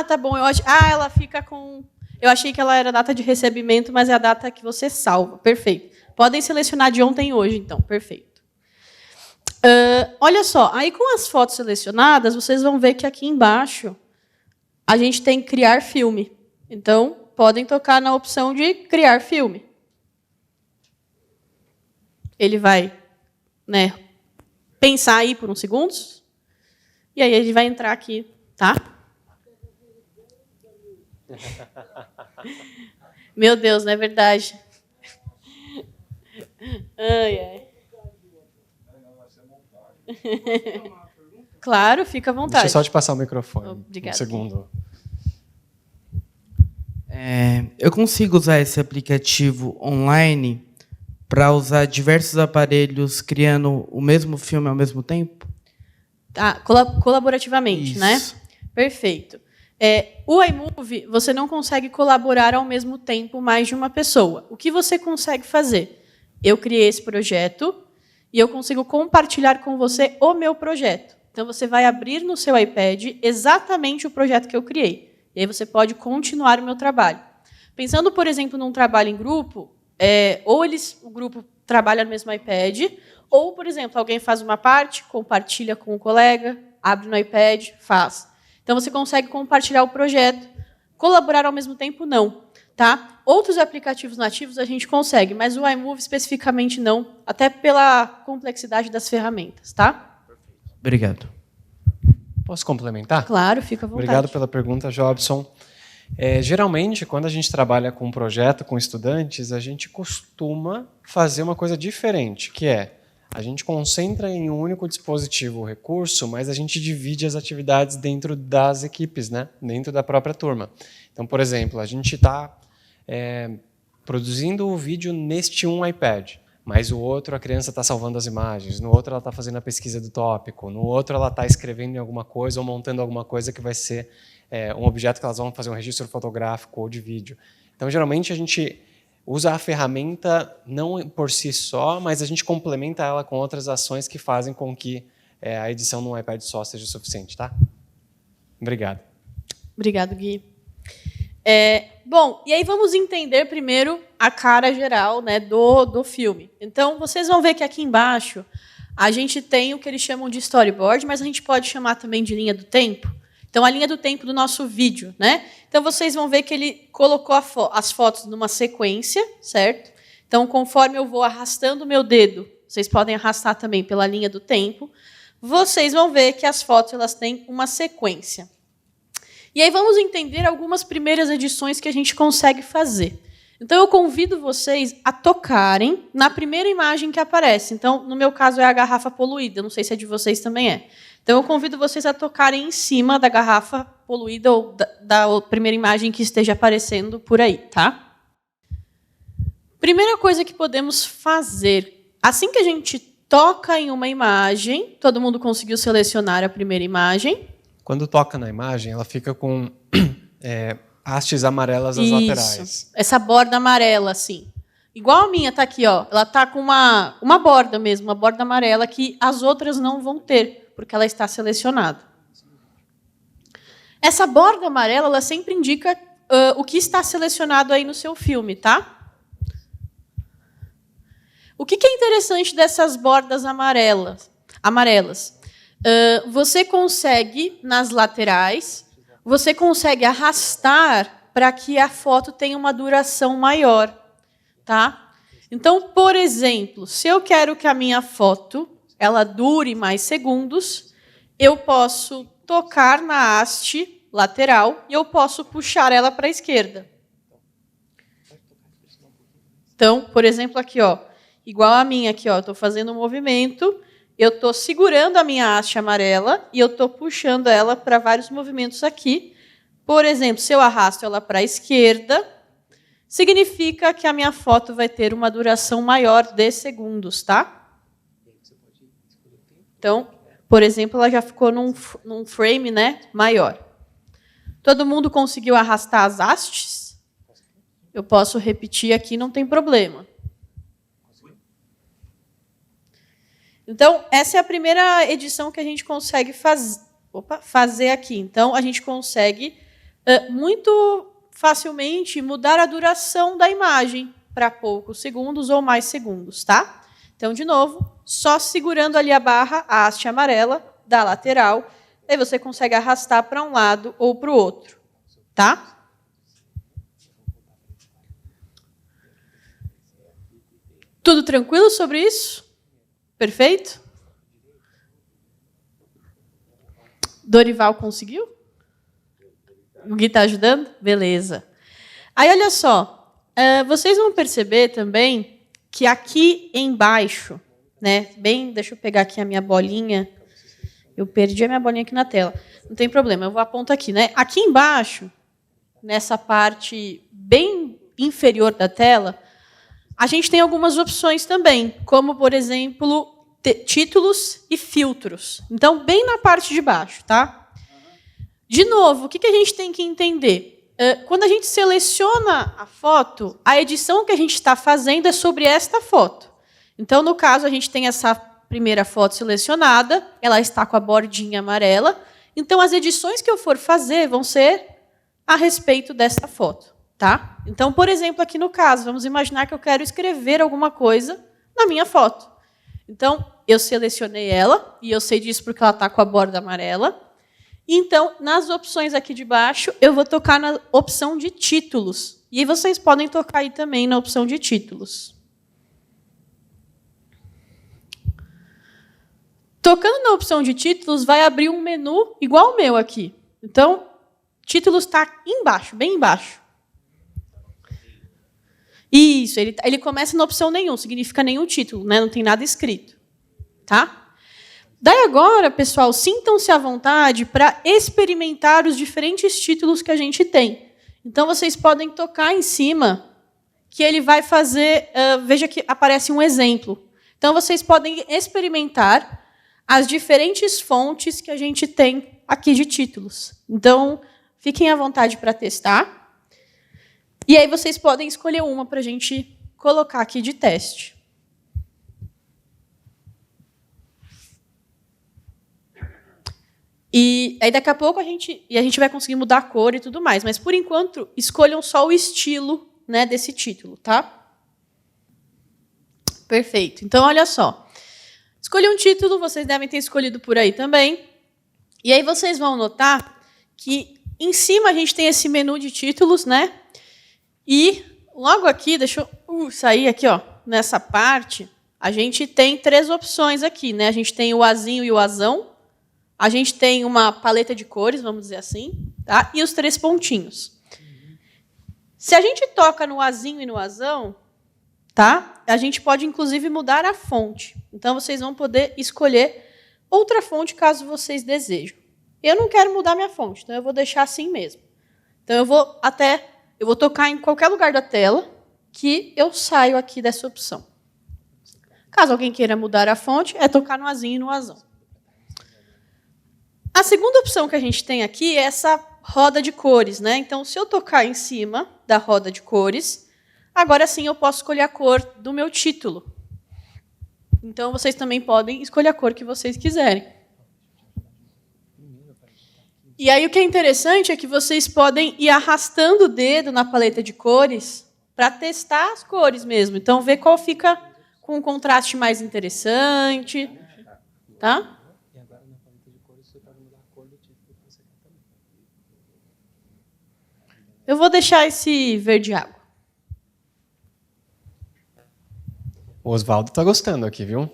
Tá bom. Ela fica com... Eu achei que ela era a data de recebimento, mas é a data que você salva. Perfeito. Podem selecionar de ontem e hoje, então. Perfeito. Olha só, aí com as fotos selecionadas, vocês vão ver que aqui embaixo a gente tem criar filme. Então, podem tocar na opção de criar filme. Ele vai, né, pensar aí por uns segundos, e aí ele vai entrar aqui, tá? Meu Deus, não é verdade? Ai, ai. Claro, fica à vontade. Deixa eu só te passar o microfone. Obrigada. Um segundo. Eu consigo usar esse aplicativo online para usar diversos aparelhos criando o mesmo filme ao mesmo tempo? Colaborativamente, Isso. né? Perfeito. O iMovie, você não consegue colaborar ao mesmo tempo mais de uma pessoa. O que você consegue fazer? Eu criei esse projeto e eu consigo compartilhar com você o meu projeto. Então, você vai abrir no seu iPad exatamente o projeto que eu criei. E aí você pode continuar o meu trabalho. Pensando, por exemplo, num trabalho em grupo, ou o grupo trabalha no mesmo iPad, ou, por exemplo, alguém faz uma parte, compartilha com o colega, abre no iPad, faz. Então, você consegue compartilhar o projeto. Colaborar ao mesmo tempo, não. Tá? Outros aplicativos nativos a gente consegue, mas o iMovie especificamente não, até pela complexidade das ferramentas. Tá? Obrigado. Posso complementar? Claro, fica à vontade. Obrigado pela pergunta, Jobson. Geralmente, quando a gente trabalha com um projeto com estudantes, a gente costuma fazer uma coisa diferente, que é a gente concentra em um único dispositivo o recurso, mas a gente divide as atividades dentro das equipes, né? Dentro da própria turma. Então, por exemplo, a gente está produzindo o vídeo neste um iPad, mas o outro a criança está salvando as imagens, no outro ela está fazendo a pesquisa do tópico, no outro ela está escrevendo em alguma coisa ou montando alguma coisa que vai ser um objeto que elas vão fazer um registro fotográfico ou de vídeo. Então, geralmente, a gente usa a ferramenta não por si só, mas a gente complementa ela com outras ações que fazem com que a edição num iPad só seja suficiente. Tá? Obrigado. Obrigado, Gui. Bom, e aí vamos entender primeiro a cara geral, né, do filme. Então, vocês vão ver que aqui embaixo a gente tem o que eles chamam de storyboard, mas a gente pode chamar também de linha do tempo. Então, a linha do tempo do nosso vídeo, né? Então, vocês vão ver que ele colocou as fotos numa sequência, certo? Então, conforme eu vou arrastando o meu dedo, vocês podem arrastar também pela linha do tempo, vocês vão ver que as fotos elas têm uma sequência. E aí vamos entender algumas primeiras edições que a gente consegue fazer. Então, eu convido vocês a tocarem na primeira imagem que aparece. Então, no meu caso, é a garrafa poluída. Não sei se a de vocês também é. Então, eu convido vocês a tocarem em cima da garrafa poluída ou da primeira imagem que esteja aparecendo por aí, tá? Primeira coisa que podemos fazer. Assim que a gente toca em uma imagem, todo mundo conseguiu selecionar a primeira imagem? Quando toca na imagem, ela fica com hastes amarelas às Isso. laterais. Essa borda amarela, assim. Igual a minha tá aqui, ó. Ela tá com uma borda mesmo, uma borda amarela que as outras não vão ter, porque ela está selecionada. Essa borda amarela, ela sempre indica o que está selecionado aí no seu filme, tá? O que é interessante dessas bordas amarelas? Você consegue, nas laterais, você consegue arrastar para que a foto tenha uma duração maior. Tá? Então, por exemplo, se eu quero que a minha foto ela dure mais segundos, eu posso tocar na haste lateral e eu posso puxar ela para a esquerda. Então, por exemplo, aqui, ó, igual a minha aqui, ó, estou fazendo um movimento, eu estou segurando a minha haste amarela e eu estou puxando ela para vários movimentos aqui. Por exemplo, se eu arrasto ela para a esquerda, significa que a minha foto vai ter uma duração maior de segundos, tá? Então, por exemplo, ela já ficou num frame, né, maior. Todo mundo conseguiu arrastar as hastes? Eu posso repetir aqui, não tem problema. Então, essa é a primeira edição que a gente consegue fazer aqui. Então, a gente consegue muito facilmente mudar a duração da imagem para poucos segundos ou mais segundos, tá? Então, de novo, só segurando ali a barra, a haste amarela da lateral, aí você consegue arrastar para um lado ou para o outro, tá? Tudo tranquilo sobre isso? Perfeito? Dorival conseguiu? O Gui está ajudando? Beleza. Aí, olha só. Vocês vão perceber também que aqui embaixo, né, deixa eu pegar aqui a minha bolinha. Eu perdi a minha bolinha aqui na tela. Não tem problema, eu vou apontar aqui, né? Aqui embaixo, nessa parte bem inferior da tela, a gente tem algumas opções também, como, por exemplo, títulos e filtros. Então, bem na parte de baixo, tá? De novo, o que a gente tem que entender? Quando a gente seleciona a foto, a edição que a gente está fazendo é sobre esta foto. Então, no caso, a gente tem essa primeira foto selecionada, ela está com a bordinha amarela. Então, as edições que eu for fazer vão ser a respeito dessa foto. Tá? Então, por exemplo, aqui no caso, vamos imaginar que eu quero escrever alguma coisa na minha foto. Então, eu selecionei ela, e eu sei disso porque ela está com a borda amarela. Então, nas opções aqui de baixo, eu vou tocar na opção de títulos. E aí vocês podem tocar aí também na opção de títulos. Tocando na opção de títulos, vai abrir um menu igual o meu aqui. Então, títulos está embaixo, bem embaixo. Isso, ele começa na opção nenhum, significa nenhum título, né? Não tem nada escrito. Tá? Daí agora, pessoal, sintam-se à vontade para experimentar os diferentes títulos que a gente tem. Então, vocês podem tocar em cima, que ele vai fazer... veja que aparece um exemplo. Então, vocês podem experimentar as diferentes fontes que a gente tem aqui de títulos. Então, fiquem à vontade para testar. E aí vocês podem escolher uma para a gente colocar aqui de teste. E aí daqui a pouco a gente vai conseguir mudar a cor e tudo mais. Mas, por enquanto, escolham só o estilo, né, desse título, tá? Perfeito. Então, olha só. Escolhi um título, vocês devem ter escolhido por aí também. E aí vocês vão notar que em cima a gente tem esse menu de títulos, né? E logo aqui, deixa eu sair aqui, ó, nessa parte, a gente tem 3 opções aqui, né? A gente tem o azinho e o azão. A gente tem uma paleta de cores, vamos dizer assim, tá? E os 3 pontinhos. Se a gente toca no azinho e no azão, tá? A gente pode, inclusive, mudar a fonte. Então, vocês vão poder escolher outra fonte, caso vocês desejam. Eu não quero mudar minha fonte, então eu vou deixar assim mesmo. Então, eu vou tocar em qualquer lugar da tela que eu saio aqui dessa opção. Caso alguém queira mudar a fonte, é tocar no azinho e no azão. A segunda opção que a gente tem aqui é essa roda de cores, né? Então, se eu tocar em cima da roda de cores, agora sim eu posso escolher a cor do meu título. Então, vocês também podem escolher a cor que vocês quiserem. E aí, o que é interessante é que vocês podem ir arrastando o dedo na paleta de cores para testar as cores mesmo. Então, ver qual fica com um contraste mais interessante. Tá? Eu vou deixar esse verde água. O Oswaldo está gostando aqui, viu?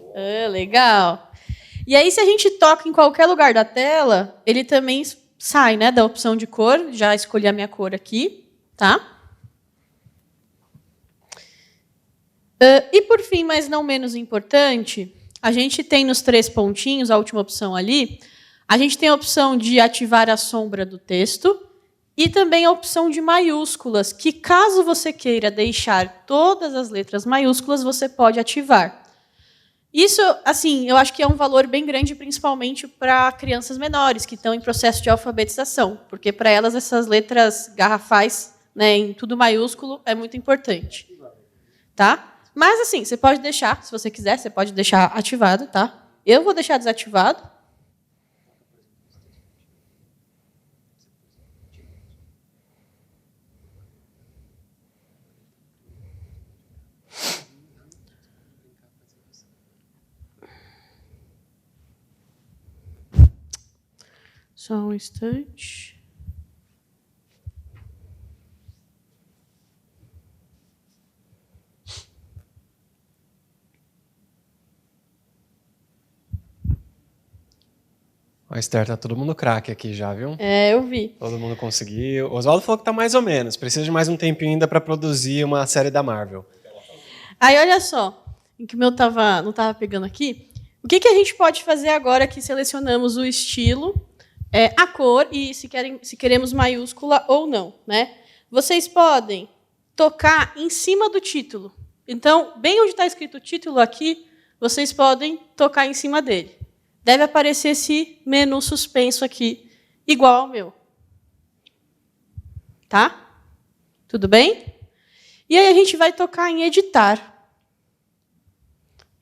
Legal. E aí, se a gente toca em qualquer lugar da tela, ele também sai, né, da opção de cor. Já escolhi a minha cor aqui. Tá? E, por fim, mas não menos importante, a gente tem nos 3 pontinhos, a última opção ali, a gente tem a opção de ativar a sombra do texto e também a opção de maiúsculas, que, caso você queira deixar todas as letras maiúsculas, você pode ativar. Isso, assim, eu acho que é um valor bem grande, principalmente para crianças menores, que estão em processo de alfabetização, porque, para elas, essas letras garrafais, né, em tudo maiúsculo, é muito importante. Tá? Mas, assim, você pode deixar, se você quiser, você pode deixar ativado, tá? Eu vou deixar desativado. Só um instante. A Esther, tá todo mundo craque aqui já, viu? Eu vi. Todo mundo conseguiu. O Oswaldo falou que tá mais ou menos. Precisa de mais um tempinho ainda para produzir uma série da Marvel. Aí, olha só, em que o meu não estava pegando aqui. O que a gente pode fazer agora que selecionamos o estilo, a cor e se queremos maiúscula ou não, né? Vocês podem tocar em cima do título. Então, bem onde está escrito o título aqui, vocês podem tocar em cima dele. Deve aparecer esse menu suspenso aqui, igual ao meu. Tá? Tudo bem? E aí a gente vai tocar em editar.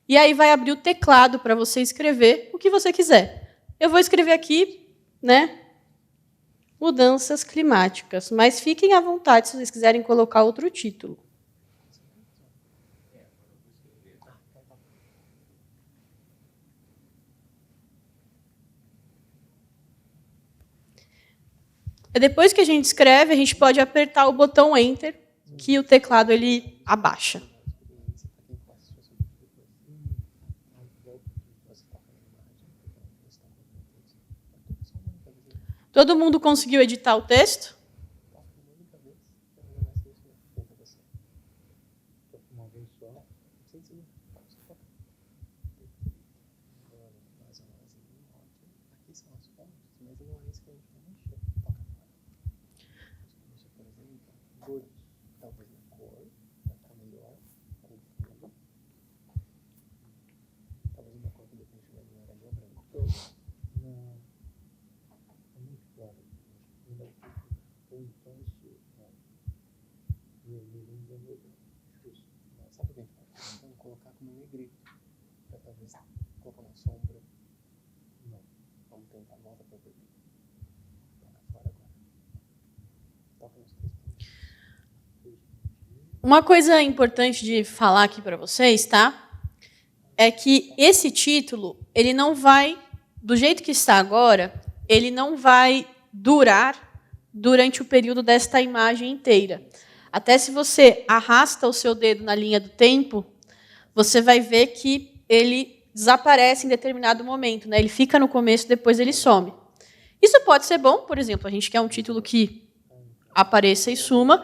E aí vai abrir o teclado para você escrever o que você quiser. Eu vou escrever aqui, né, mudanças climáticas, mas fiquem à vontade se vocês quiserem colocar outro título. Depois que a gente escreve, a gente pode apertar o botão Enter, que o teclado ele abaixa. Todo mundo conseguiu editar o texto? Colocar como negrito, para talvez colocar uma sombra. Não. Vamos tentar, volta para o vermelho. Uma coisa importante de falar aqui para vocês, tá? É que esse título, ele não vai, do jeito que está agora, ele não vai durar durante o período desta imagem inteira. Até se você arrasta o seu dedo na linha do tempo, você vai ver que ele desaparece em determinado momento, né? Ele fica no começo, depois ele some. Isso pode ser bom, por exemplo, a gente quer um título que apareça e suma,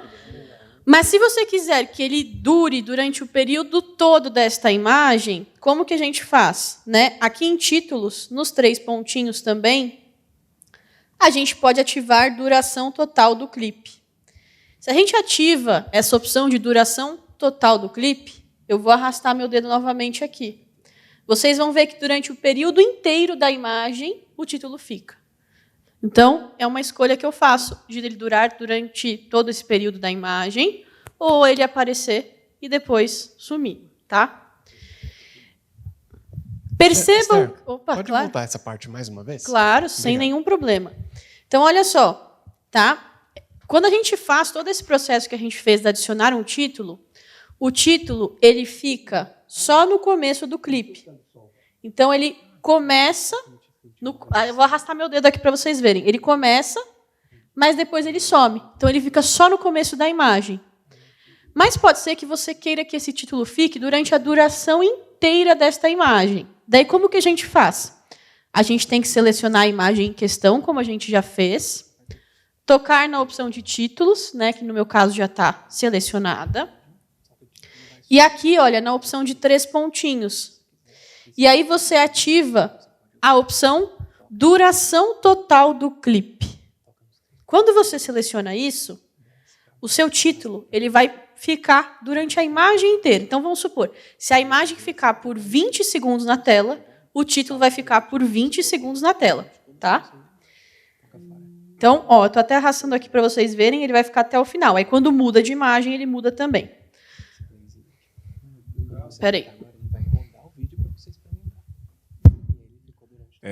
mas se você quiser que ele dure durante o período todo desta imagem, como que a gente faz? Né? Aqui em títulos, nos 3 pontinhos também, a gente pode ativar duração total do clipe. Se a gente ativa essa opção de duração total do clipe, eu vou arrastar meu dedo novamente aqui. Vocês vão ver que durante o período inteiro da imagem, o título fica. Então, é uma escolha que eu faço de ele durar durante todo esse período da imagem, ou ele aparecer e depois sumir. Tá? Percebam... Esther, Opa, pode claro. voltar essa parte mais uma vez? Claro, sem nenhum problema. Então, olha só. Tá? Quando a gente faz todo esse processo que a gente fez de adicionar um título, o título ele fica só no começo do clipe. Então, ele começa... eu vou arrastar meu dedo aqui para vocês verem. Ele começa, mas depois ele some. Então, ele fica só no começo da imagem. Mas pode ser que você queira que esse título fique durante a duração inteira desta imagem. Daí, como que a gente faz? A gente tem que selecionar a imagem em questão, como a gente já fez, tocar na opção de títulos, né, que no meu caso já está selecionada, e aqui, olha, na opção de 3 pontinhos. E aí você ativa a opção duração total do clipe. Quando você seleciona isso, o seu título ele vai ficar durante a imagem inteira. Então, vamos supor, se a imagem ficar por 20 segundos na tela, o título vai ficar por 20 segundos na tela. Tá? Então, ó, eu estou até arrastando aqui para vocês verem, ele vai ficar até o final. Aí, quando muda de imagem, ele muda também. Espera aí.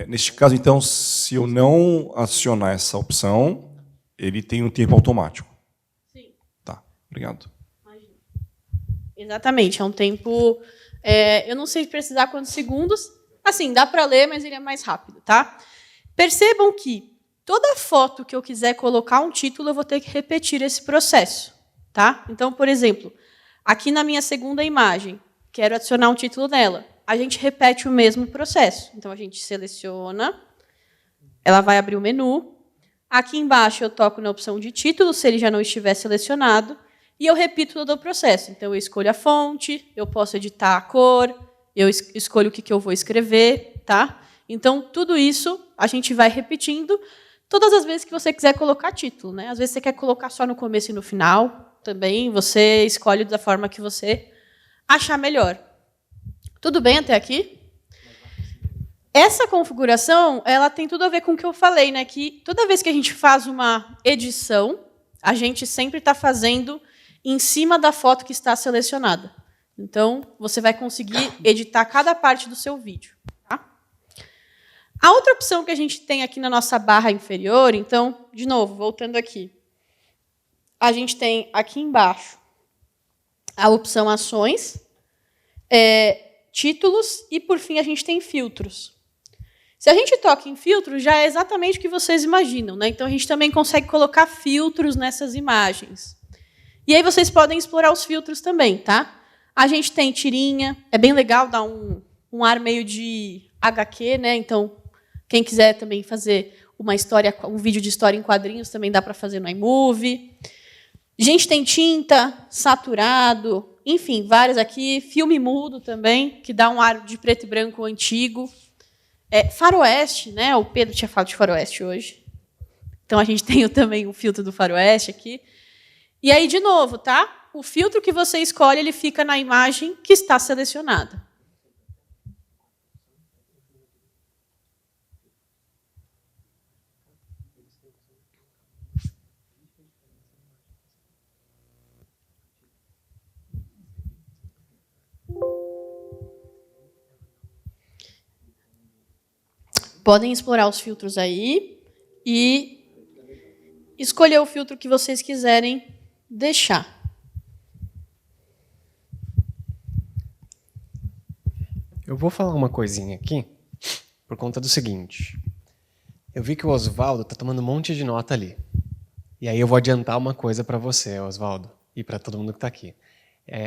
Neste caso, então, se eu não acionar essa opção, ele tem um tempo automático. Sim. Tá, obrigado. Exatamente, é um tempo... eu não sei precisar quantos segundos. Assim, dá para ler, mas ele é mais rápido. Tá? Percebam que toda foto que eu quiser colocar um título, eu vou ter que repetir esse processo. Tá? Então, por exemplo, aqui na minha segunda imagem, quero adicionar um título nela. A gente repete o mesmo processo. Então, a gente seleciona, ela vai abrir o menu. Aqui embaixo, eu toco na opção de título, se ele já não estiver selecionado, e eu repito todo o processo. Então, eu escolho a fonte, eu posso editar a cor, eu escolho o que eu vou escrever. Tá? Então, tudo isso a gente vai repetindo todas as vezes que você quiser colocar título. Né? Às vezes, você quer colocar só no começo e no final, também você escolhe da forma que você achar melhor. Tudo bem até aqui? Essa configuração ela tem tudo a ver com o que eu falei, né? Que toda vez que a gente faz uma edição, a gente sempre está fazendo em cima da foto que está selecionada. Então, você vai conseguir editar cada parte do seu vídeo. Tá? A outra opção que a gente tem aqui na nossa barra inferior, então, de novo, voltando aqui, a gente tem aqui embaixo a opção ações, títulos e, por fim, a gente tem filtros. Se a gente toca em filtros, já é exatamente o que vocês imaginam. Né? Então, a gente também consegue colocar filtros nessas imagens. E aí vocês podem explorar os filtros também. Tá? A gente tem tirinha, é bem legal, dá um ar meio de HQ. Né? Então, quem quiser também fazer uma história, um vídeo de história em quadrinhos, também dá para fazer no iMovie. A gente tem tinta, saturado, enfim, várias aqui. Filme mudo também, que dá um ar de preto e branco antigo. Faroeste, né? O Pedro tinha falado de faroeste hoje. Então, a gente tem também o filtro do faroeste aqui. E aí, de novo, tá? O filtro que você escolhe, ele fica na imagem que está selecionada. Podem explorar os filtros aí e escolher o filtro que vocês quiserem deixar. Eu vou falar uma coisinha aqui por conta do seguinte. Eu vi que o Oswaldo está tomando um monte de nota ali. E aí eu vou adiantar uma coisa para você, Oswaldo, e para todo mundo que está aqui.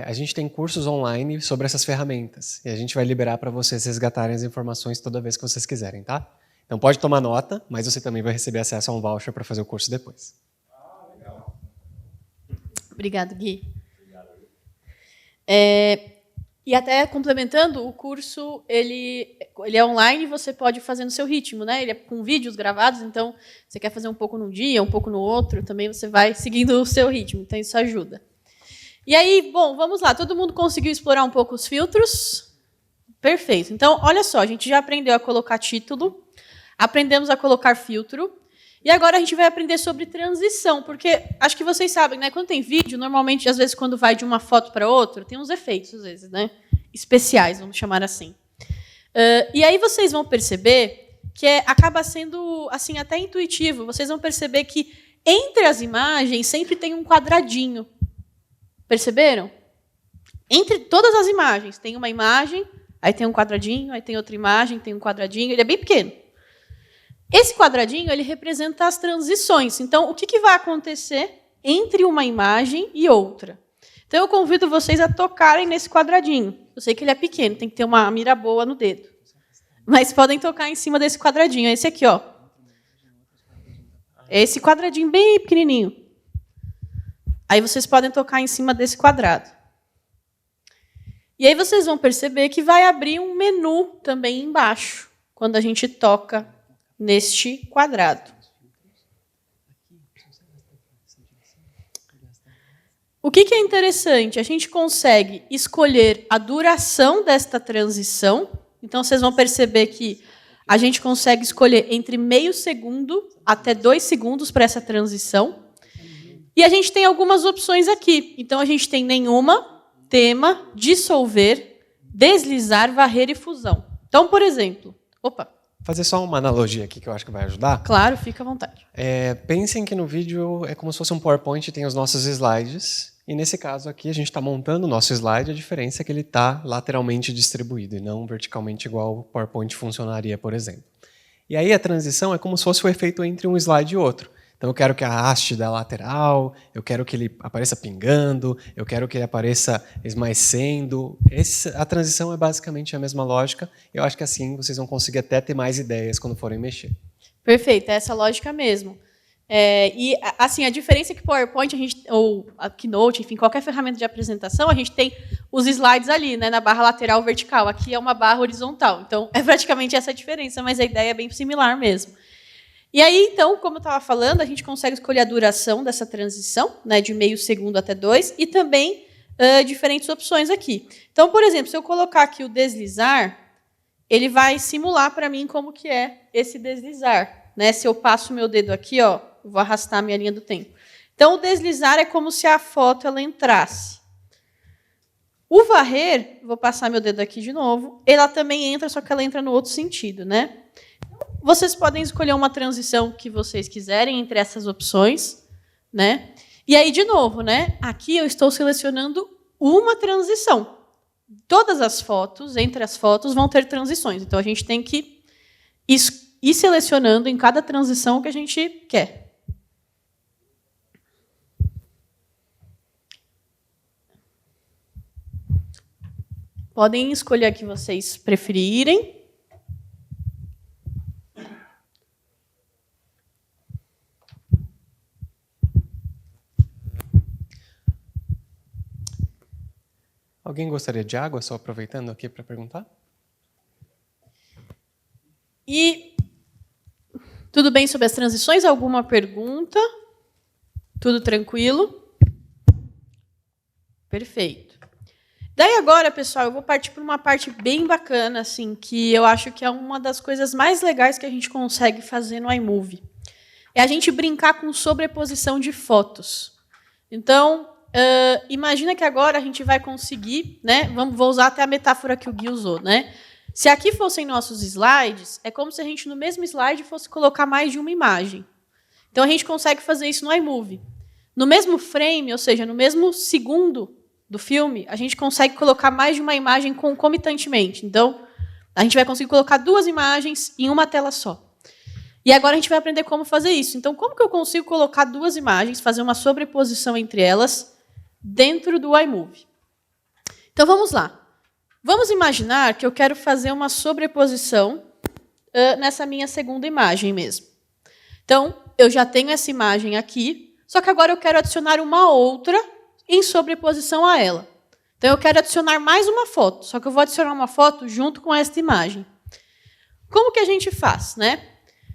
A gente tem cursos online sobre essas ferramentas. E a gente vai liberar para vocês resgatarem as informações toda vez que vocês quiserem, tá? Então pode tomar nota, mas você também vai receber acesso a um voucher para fazer o curso depois. Obrigado, Gui. E até complementando, o curso ele é online e você pode fazer no seu ritmo, né? Ele é com vídeos gravados, então você quer fazer um pouco num dia, um pouco no outro, também você vai seguindo o seu ritmo, então isso ajuda. E aí, bom, vamos lá, todo mundo conseguiu explorar um pouco os filtros? Perfeito. Então, olha só, a gente já aprendeu a colocar título, aprendemos a colocar filtro, e agora a gente vai aprender sobre transição, porque acho que vocês sabem, né? Quando tem vídeo, normalmente, às vezes, quando vai de uma foto para outra, tem uns efeitos, às vezes, né? Especiais, vamos chamar assim. E aí vocês vão perceber que acaba sendo assim até intuitivo. Vocês vão perceber que entre as imagens sempre tem um quadradinho. Perceberam? Entre todas as imagens tem uma imagem, aí tem um quadradinho, aí tem outra imagem, tem um quadradinho. Ele é bem pequeno. Esse quadradinho ele representa as transições. Então, o que vai acontecer entre uma imagem e outra? Então, eu convido vocês a tocarem nesse quadradinho. Eu sei que ele é pequeno, tem que ter uma mira boa no dedo. Mas podem tocar em cima desse quadradinho. Esse aqui, ó. Esse quadradinho bem pequenininho. Aí vocês podem tocar em cima desse quadrado. E aí vocês vão perceber que vai abrir um menu também embaixo, quando a gente toca neste quadrado. O que é interessante? A gente consegue escolher a duração desta transição. Então, vocês vão perceber que a gente consegue escolher entre meio segundo até 2 segundos para essa transição. E a gente tem algumas opções aqui. Então, a gente tem nenhuma, tema, dissolver, deslizar, varrer e fusão. Então, por exemplo... Opa! Fazer só uma analogia aqui que eu acho que vai ajudar. Claro, fica à vontade. Pensem que no vídeo é como se fosse um PowerPoint e tem os nossos slides. E nesse caso aqui, a gente está montando o nosso slide, a diferença é que ele está lateralmente distribuído e não verticalmente igual o PowerPoint funcionaria, por exemplo. E aí a transição é como se fosse o efeito entre um slide e outro. Então eu quero que a haste da lateral, eu quero que ele apareça pingando, eu quero que ele apareça esmaecendo. A transição é basicamente a mesma lógica. Eu acho que assim vocês vão conseguir até ter mais ideias quando forem mexer. Perfeito, é essa lógica mesmo. E assim, a diferença é que PowerPoint, ou a Keynote, enfim, qualquer ferramenta de apresentação, a gente tem os slides ali, né, na barra lateral vertical. Aqui é uma barra horizontal. Então, é praticamente essa a diferença, mas a ideia é bem similar mesmo. E aí, então, como eu estava falando, a gente consegue escolher a duração dessa transição, né, de meio segundo até 2, e também diferentes opções aqui. Então, por exemplo, se eu colocar aqui o deslizar, ele vai simular para mim como que é esse deslizar. Né? Se eu passo o meu dedo aqui, ó, eu vou arrastar a minha linha do tempo. Então, o deslizar é como se a foto ela entrasse. O varrer, vou passar meu dedo aqui de novo, ela também entra, só que ela entra no outro sentido. Né? Vocês podem escolher uma transição que vocês quiserem entre essas opções. Né? E aí, de novo, né? Aqui eu estou selecionando uma transição. Todas as fotos, entre as fotos, vão ter transições. Então, a gente tem que ir selecionando em cada transição o que a gente quer. Podem escolher a que vocês preferirem. Alguém gostaria de água, só aproveitando aqui para perguntar? E tudo bem sobre as transições? Alguma pergunta? Tudo tranquilo? Perfeito. Daí agora, pessoal, eu vou partir para uma parte bem bacana, assim, que eu acho que é uma das coisas mais legais que a gente consegue fazer no iMovie. É a gente brincar com sobreposição de fotos. Então, imagina que agora a gente vai conseguir, né? Vou usar até a metáfora que o Gui usou, né? Se aqui fossem nossos slides, é como se a gente, no mesmo slide, fosse colocar mais de uma imagem. Então, a gente consegue fazer isso no iMovie. No mesmo frame, ou seja, no mesmo segundo do filme, a gente consegue colocar mais de uma imagem concomitantemente. Então, A gente vai conseguir colocar 2 imagens em uma tela só. E agora a gente vai aprender como fazer isso. Então, como que eu consigo colocar 2 imagens, fazer uma sobreposição entre elas dentro do iMovie? Então, vamos lá. Vamos imaginar que eu quero fazer uma sobreposição nessa minha segunda imagem mesmo. Então, eu já tenho essa imagem aqui, só que agora eu quero adicionar uma outra em sobreposição a ela. Então, eu quero adicionar mais uma foto, só que eu vou adicionar uma foto junto com esta imagem. Como que a gente faz, né?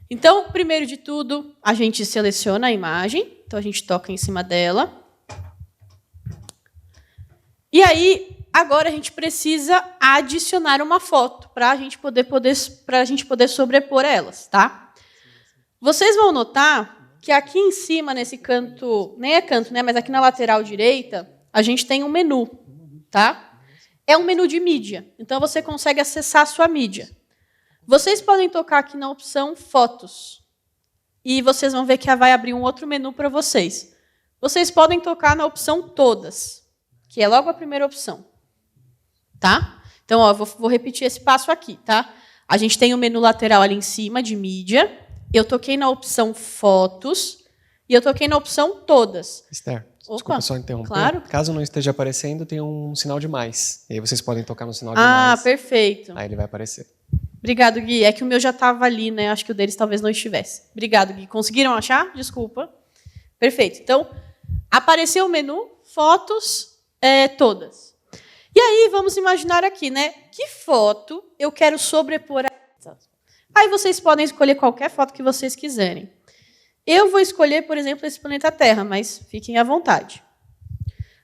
Então, primeiro de tudo, a gente seleciona a imagem, então a gente toca em cima dela. E aí, agora a gente precisa adicionar uma foto para a gente poder sobrepor elas, tá? Vocês vão notar que aqui em cima, nesse canto, nem é canto, né, mas aqui na lateral direita, a gente tem um menu, tá? É um menu de mídia, então você consegue acessar a sua mídia. Vocês podem tocar aqui na opção Fotos, e vocês vão ver que vai abrir um outro menu para vocês. Vocês podem tocar na opção Todas, que é logo a primeira opção. Tá? Então, ó, vou repetir esse passo aqui. Tá? A gente tem o menu lateral ali em cima, de mídia. Eu toquei na opção Fotos e eu toquei na opção Todas. Esther, Opa, desculpa só interromper. claro. Caso não esteja aparecendo, tem um sinal de mais. E aí vocês podem tocar no sinal de mais. Ah, perfeito. Aí ele vai aparecer. Obrigado, Gui. É que o meu já estava ali, né? Acho que o deles talvez não estivesse. Obrigado, Gui. Conseguiram achar? Desculpa. Perfeito. Então, apareceu o menu, Fotos, Todas. E aí, vamos imaginar aqui, né? Que foto eu quero sobrepor a essa? Aí vocês podem escolher qualquer foto que vocês quiserem. Eu vou escolher, por exemplo, esse planeta Terra, mas fiquem à vontade.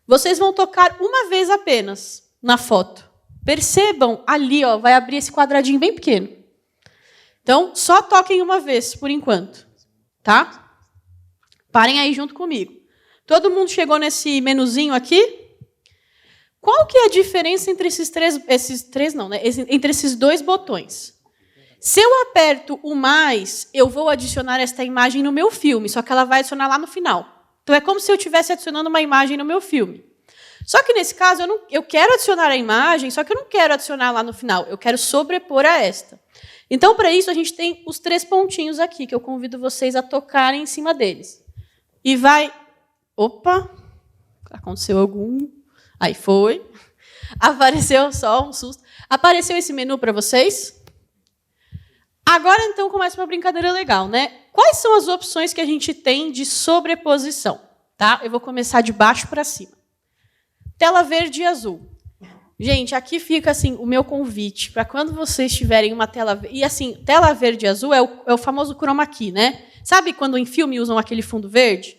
Vocês vão tocar uma vez apenas na foto. Percebam ali, ó, vai abrir esse quadradinho bem pequeno. Então, só toquem uma vez, por enquanto. Tá? Parem aí junto comigo. Todo mundo chegou nesse menuzinho aqui? Qual que é a diferença entre entre esses 2 botões? Se eu aperto o mais, eu vou adicionar esta imagem no meu filme, só que ela vai adicionar lá no final. Então, é como se eu estivesse adicionando uma imagem no meu filme. Só que, nesse caso, eu quero adicionar a imagem, só que eu não quero adicionar lá no final, eu quero sobrepor a esta. Então, para isso, a gente tem os 3 pontinhos aqui, que eu convido vocês a tocarem em cima deles. E vai... Opa! Aconteceu algum... Aí foi. Apareceu só um susto. Apareceu esse menu para vocês? Agora, então, começa uma brincadeira legal, né? Quais são as opções que a gente tem de sobreposição? Tá? Eu vou começar de baixo para cima. Tela verde e azul. Gente, aqui fica assim o meu convite para quando vocês tiverem uma tela... E assim, tela verde e azul é o famoso chroma key, né? Sabe quando em filme usam aquele fundo verde?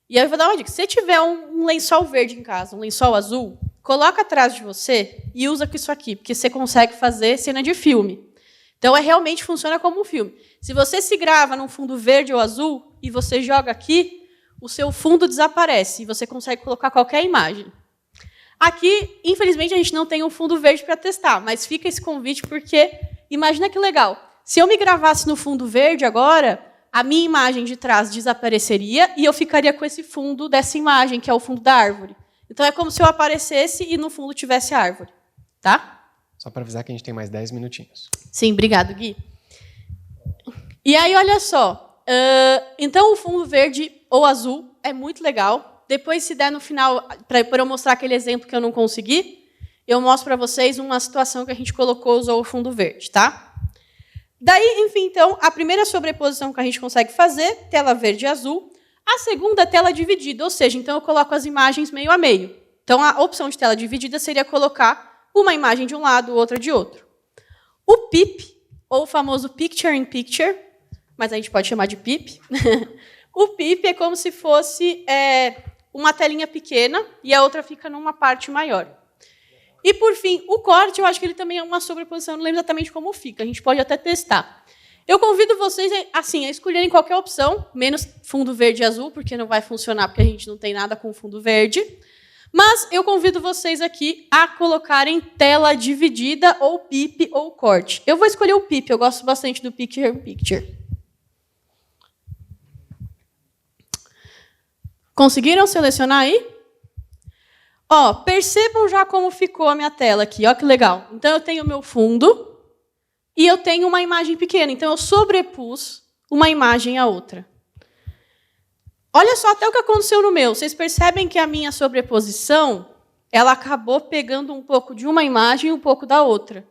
E aí eu vou dar uma dica. Se você tiver um lençol verde em casa, um lençol azul, coloca atrás de você e usa com isso aqui, porque você consegue fazer cena de filme. Então, realmente funciona como um filme. Se você se grava num fundo verde ou azul e você joga aqui, o seu fundo desaparece e você consegue colocar qualquer imagem. Aqui, infelizmente, a gente não tem um fundo verde para testar, mas fica esse convite porque, imagina que legal, se eu me gravasse no fundo verde agora, a minha imagem de trás desapareceria e eu ficaria com esse fundo dessa imagem, que é o fundo da árvore. Então, é como se eu aparecesse e no fundo tivesse a árvore. Tá? Só para avisar que a gente tem mais 10 minutinhos. Sim, obrigado, Gui. E aí, olha só. Então, o fundo verde ou azul é muito legal. Depois, se der no final, para eu mostrar aquele exemplo que eu não consegui, eu mostro para vocês uma situação que a gente colocou, usou o fundo verde. Tá? Daí, enfim, então, a primeira sobreposição que a gente consegue fazer, tela verde e azul. A segunda é tela dividida, ou seja, então eu coloco as imagens meio a meio. Então, a opção de tela dividida seria colocar uma imagem de um lado, outra de outro. O PIP, ou o famoso Picture in Picture, mas a gente pode chamar de PIP. O PIP é como se fosse uma telinha pequena e a outra fica numa parte maior. E, por fim, o corte, eu acho que ele também é uma sobreposição, não lembro exatamente como fica, a gente pode até testar. Eu convido vocês assim, a escolherem qualquer opção, menos fundo verde e azul, porque não vai funcionar, porque a gente não tem nada com fundo verde. Mas eu convido vocês aqui a colocarem tela dividida, ou PIP, ou corte. Eu vou escolher o PIP, eu gosto bastante do Picture in Picture. Conseguiram selecionar aí? Ó, percebam já como ficou a minha tela aqui, ó que legal. Então, eu tenho o meu fundo, e eu tenho uma imagem pequena. Então, eu sobrepus uma imagem à outra. Olha só até o que aconteceu no meu. Vocês percebem que a minha sobreposição ela acabou pegando um pouco de uma imagem e um pouco da outra.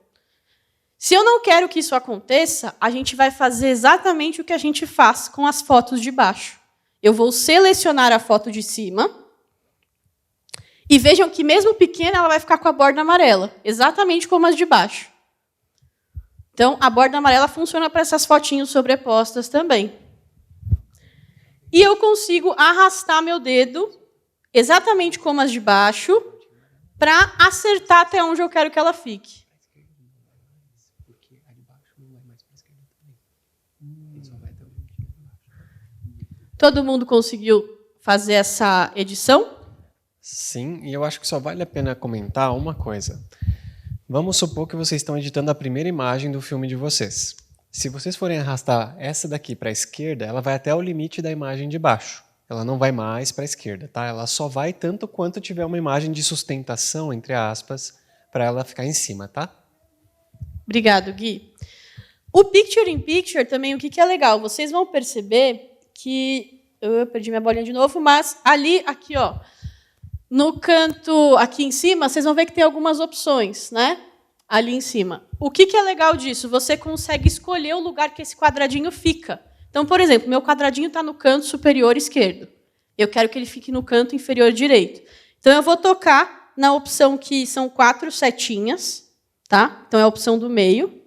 Se eu não quero que isso aconteça, a gente vai fazer exatamente o que a gente faz com as fotos de baixo. Eu vou selecionar a foto de cima. E vejam que, mesmo pequena, ela vai ficar com a borda amarela, exatamente como as de baixo. Então, a borda amarela funciona para essas fotinhos sobrepostas também. E eu consigo arrastar meu dedo, exatamente como as de baixo, para acertar até onde eu quero que ela fique. Todo mundo conseguiu fazer essa edição? Sim, e eu acho que só vale a pena comentar uma coisa. Vamos supor que vocês estão editando a primeira imagem do filme de vocês. Se vocês forem arrastar essa daqui para a esquerda, ela vai até o limite da imagem de baixo. Ela não vai mais para a esquerda, tá? Ela só vai tanto quanto tiver uma imagem de sustentação, entre aspas, para ela ficar em cima, tá? Obrigado, Gui. O Picture in Picture também, o que é legal? Vocês vão perceber que... Eu perdi minha bolinha de novo, mas ali, aqui, ó, no canto aqui em cima, vocês vão ver que tem algumas opções, né? Ali em cima. O que é legal disso? Você consegue escolher o lugar que esse quadradinho fica. Então, por exemplo, meu quadradinho está no canto superior esquerdo. Eu quero que ele fique no canto inferior direito. Então, eu vou tocar na opção que são 4 setinhas. Tá? Então, é a opção do meio.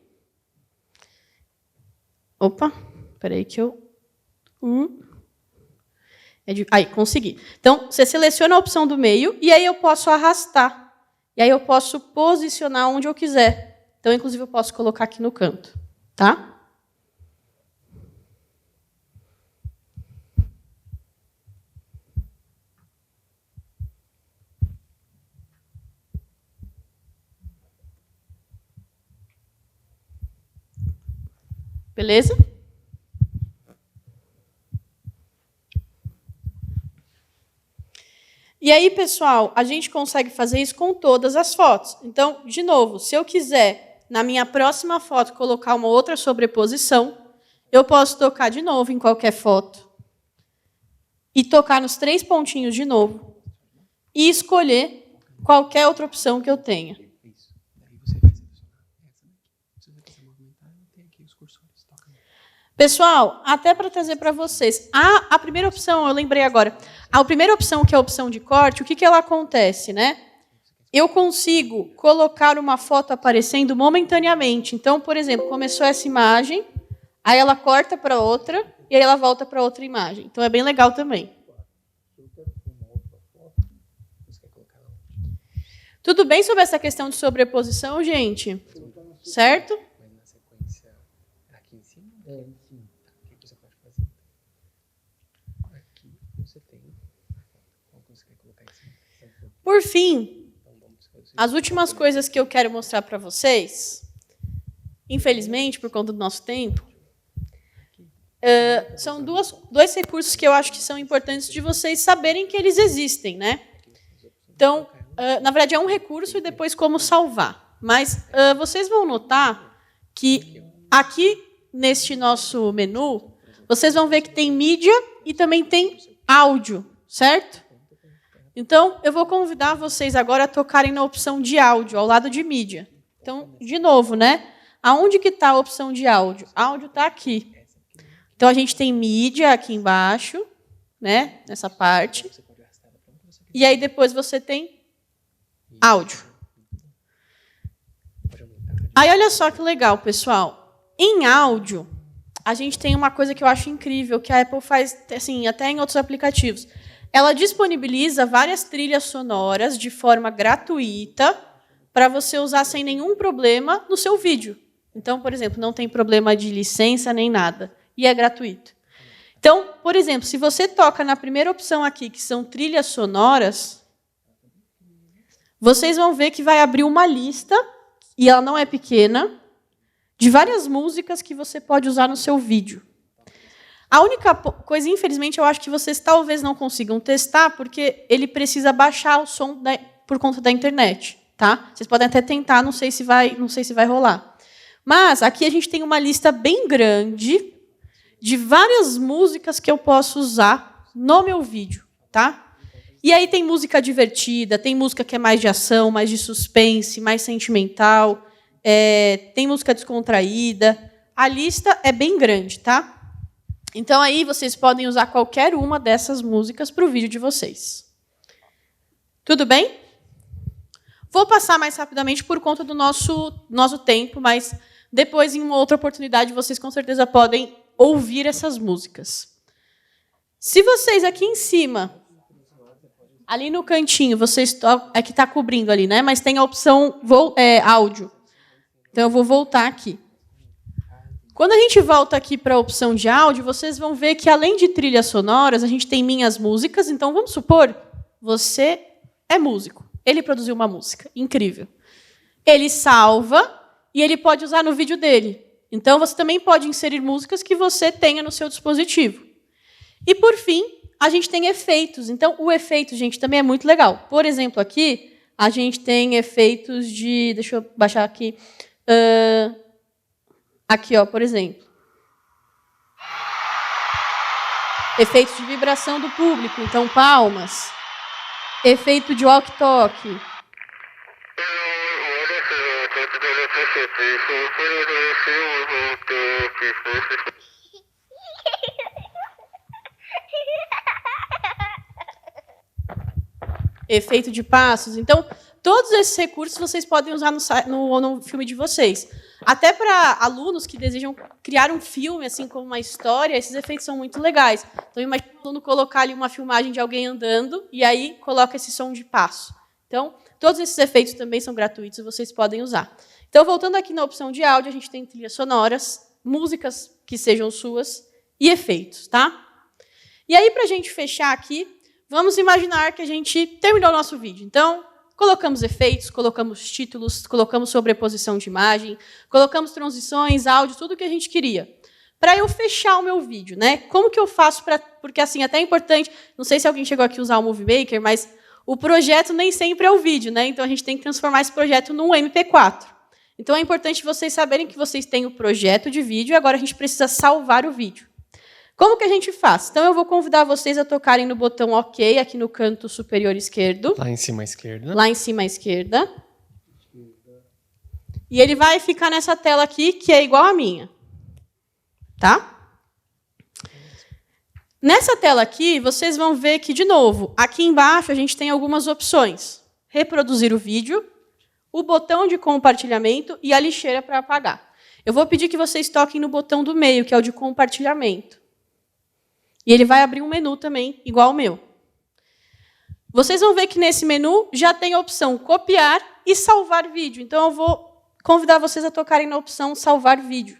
Opa, espera aí que eu... Aí, consegui. Então, você seleciona a opção do meio e aí eu posso arrastar. E aí eu posso posicionar onde eu quiser. Então, inclusive, eu posso colocar aqui no canto. Tá? Beleza? E aí, pessoal, a gente consegue fazer isso com todas as fotos. Então, de novo, se eu quiser, na minha próxima foto, colocar uma outra sobreposição, eu posso tocar de novo em qualquer foto e tocar nos 3 pontinhos de novo e escolher qualquer outra opção que eu tenha. Pessoal, até para trazer para vocês, a primeira opção, eu lembrei agora, a primeira opção, que é a opção de corte, o que ela acontece, né? Eu consigo colocar uma foto aparecendo momentaneamente. Então, por exemplo, começou essa imagem, aí ela corta para outra, e aí ela volta para outra imagem. Então, é bem legal também. Tudo bem sobre essa questão de sobreposição, gente? Certo? Por fim, as últimas coisas que eu quero mostrar para vocês, infelizmente, por conta do nosso tempo, são dois recursos que eu acho que são importantes de vocês saberem que eles existem, né? Então, na verdade, é um recurso e depois como salvar. Mas vocês vão notar que aqui, neste nosso menu, vocês vão ver que tem mídia e também tem áudio, certo? Então, eu vou convidar vocês agora a tocarem na opção de áudio, ao lado de mídia. Então, de novo, né? Aonde que está a opção de áudio? Áudio está aqui. Então, a gente tem mídia aqui embaixo, né? Nessa parte. E aí, depois, você tem áudio. Aí, olha só que legal, pessoal. Em áudio, a gente tem uma coisa que eu acho incrível, que a Apple faz assim, até em outros aplicativos. Ela disponibiliza várias trilhas sonoras de forma gratuita para você usar sem nenhum problema no seu vídeo. Então, por exemplo, não tem problema de licença nem nada. E é gratuito. Então, por exemplo, se você toca na primeira opção aqui, que são trilhas sonoras, vocês vão ver que vai abrir uma lista, e ela não é pequena, de várias músicas que você pode usar no seu vídeo. A única coisa, infelizmente, eu acho que vocês talvez não consigam testar, porque ele precisa baixar o som por conta da internet. Tá? Vocês podem até tentar, não sei se vai rolar. Mas aqui a gente tem uma lista bem grande de várias músicas que eu posso usar no meu vídeo, tá? E aí tem música divertida, tem música que é mais de ação, mais de suspense, mais sentimental, tem música descontraída. A lista é bem grande, tá? Então, aí vocês podem usar qualquer uma dessas músicas para o vídeo de vocês. Tudo bem? Vou passar mais rapidamente por conta do nosso tempo, mas depois, em uma outra oportunidade, vocês com certeza podem ouvir essas músicas. Se vocês aqui em cima, ali no cantinho, vocês é que está cobrindo ali, né? Mas tem a opção áudio. Então, eu vou voltar aqui. Quando a gente volta aqui para a opção de áudio, vocês vão ver que, além de trilhas sonoras, a gente tem minhas músicas. Então, vamos supor, você é músico. Ele produziu uma música. Incrível. Ele salva e ele pode usar no vídeo dele. Então, você também pode inserir músicas que você tenha no seu dispositivo. E, por fim, a gente tem efeitos. Então, o efeito, gente, também é muito legal. Por exemplo, aqui, a gente tem efeitos de... Deixa eu baixar aqui... Aqui, ó, por exemplo. Efeitos de vibração do público, então palmas. Efeito de walk-talk. Efeito de passos. Então, todos esses recursos vocês podem usar no filme de vocês. Até para alunos que desejam criar um filme, assim como uma história, esses efeitos são muito legais. Então, imagina o aluno colocar ali uma filmagem de alguém andando e aí coloca esse som de passo. Então, todos esses efeitos também são gratuitos e vocês podem usar. Então, voltando aqui na opção de áudio, a gente tem trilhas sonoras, músicas que sejam suas e efeitos, tá? E aí, para a gente fechar aqui, vamos imaginar que a gente terminou o nosso vídeo. Então, colocamos efeitos, colocamos títulos, colocamos sobreposição de imagem, colocamos transições, áudio, tudo o que a gente queria. Para eu fechar o meu vídeo, né? Como que eu faço para... Porque, assim, até é importante... Não sei se alguém chegou aqui a usar o Movie Maker, mas o projeto nem sempre é o vídeo, né? Então, a gente tem que transformar esse projeto num MP4. Então, é importante vocês saberem que vocês têm o projeto de vídeo e agora a gente precisa salvar o vídeo. Como que a gente faz? Então, eu vou convidar vocês a tocarem no botão OK, aqui no canto superior esquerdo. Lá em cima à esquerda. Lá em cima à esquerda. E ele vai ficar nessa tela aqui, que é igual à minha. Tá? Nessa tela aqui, vocês vão ver que, de novo, aqui embaixo a gente tem algumas opções. Reproduzir o vídeo, o botão de compartilhamento e a lixeira para apagar. Eu vou pedir que vocês toquem no botão do meio, que é o de compartilhamento. E ele vai abrir um menu também, igual ao meu. Vocês vão ver que nesse menu já tem a opção copiar e salvar vídeo. Então, eu vou convidar vocês a tocarem na opção salvar vídeo.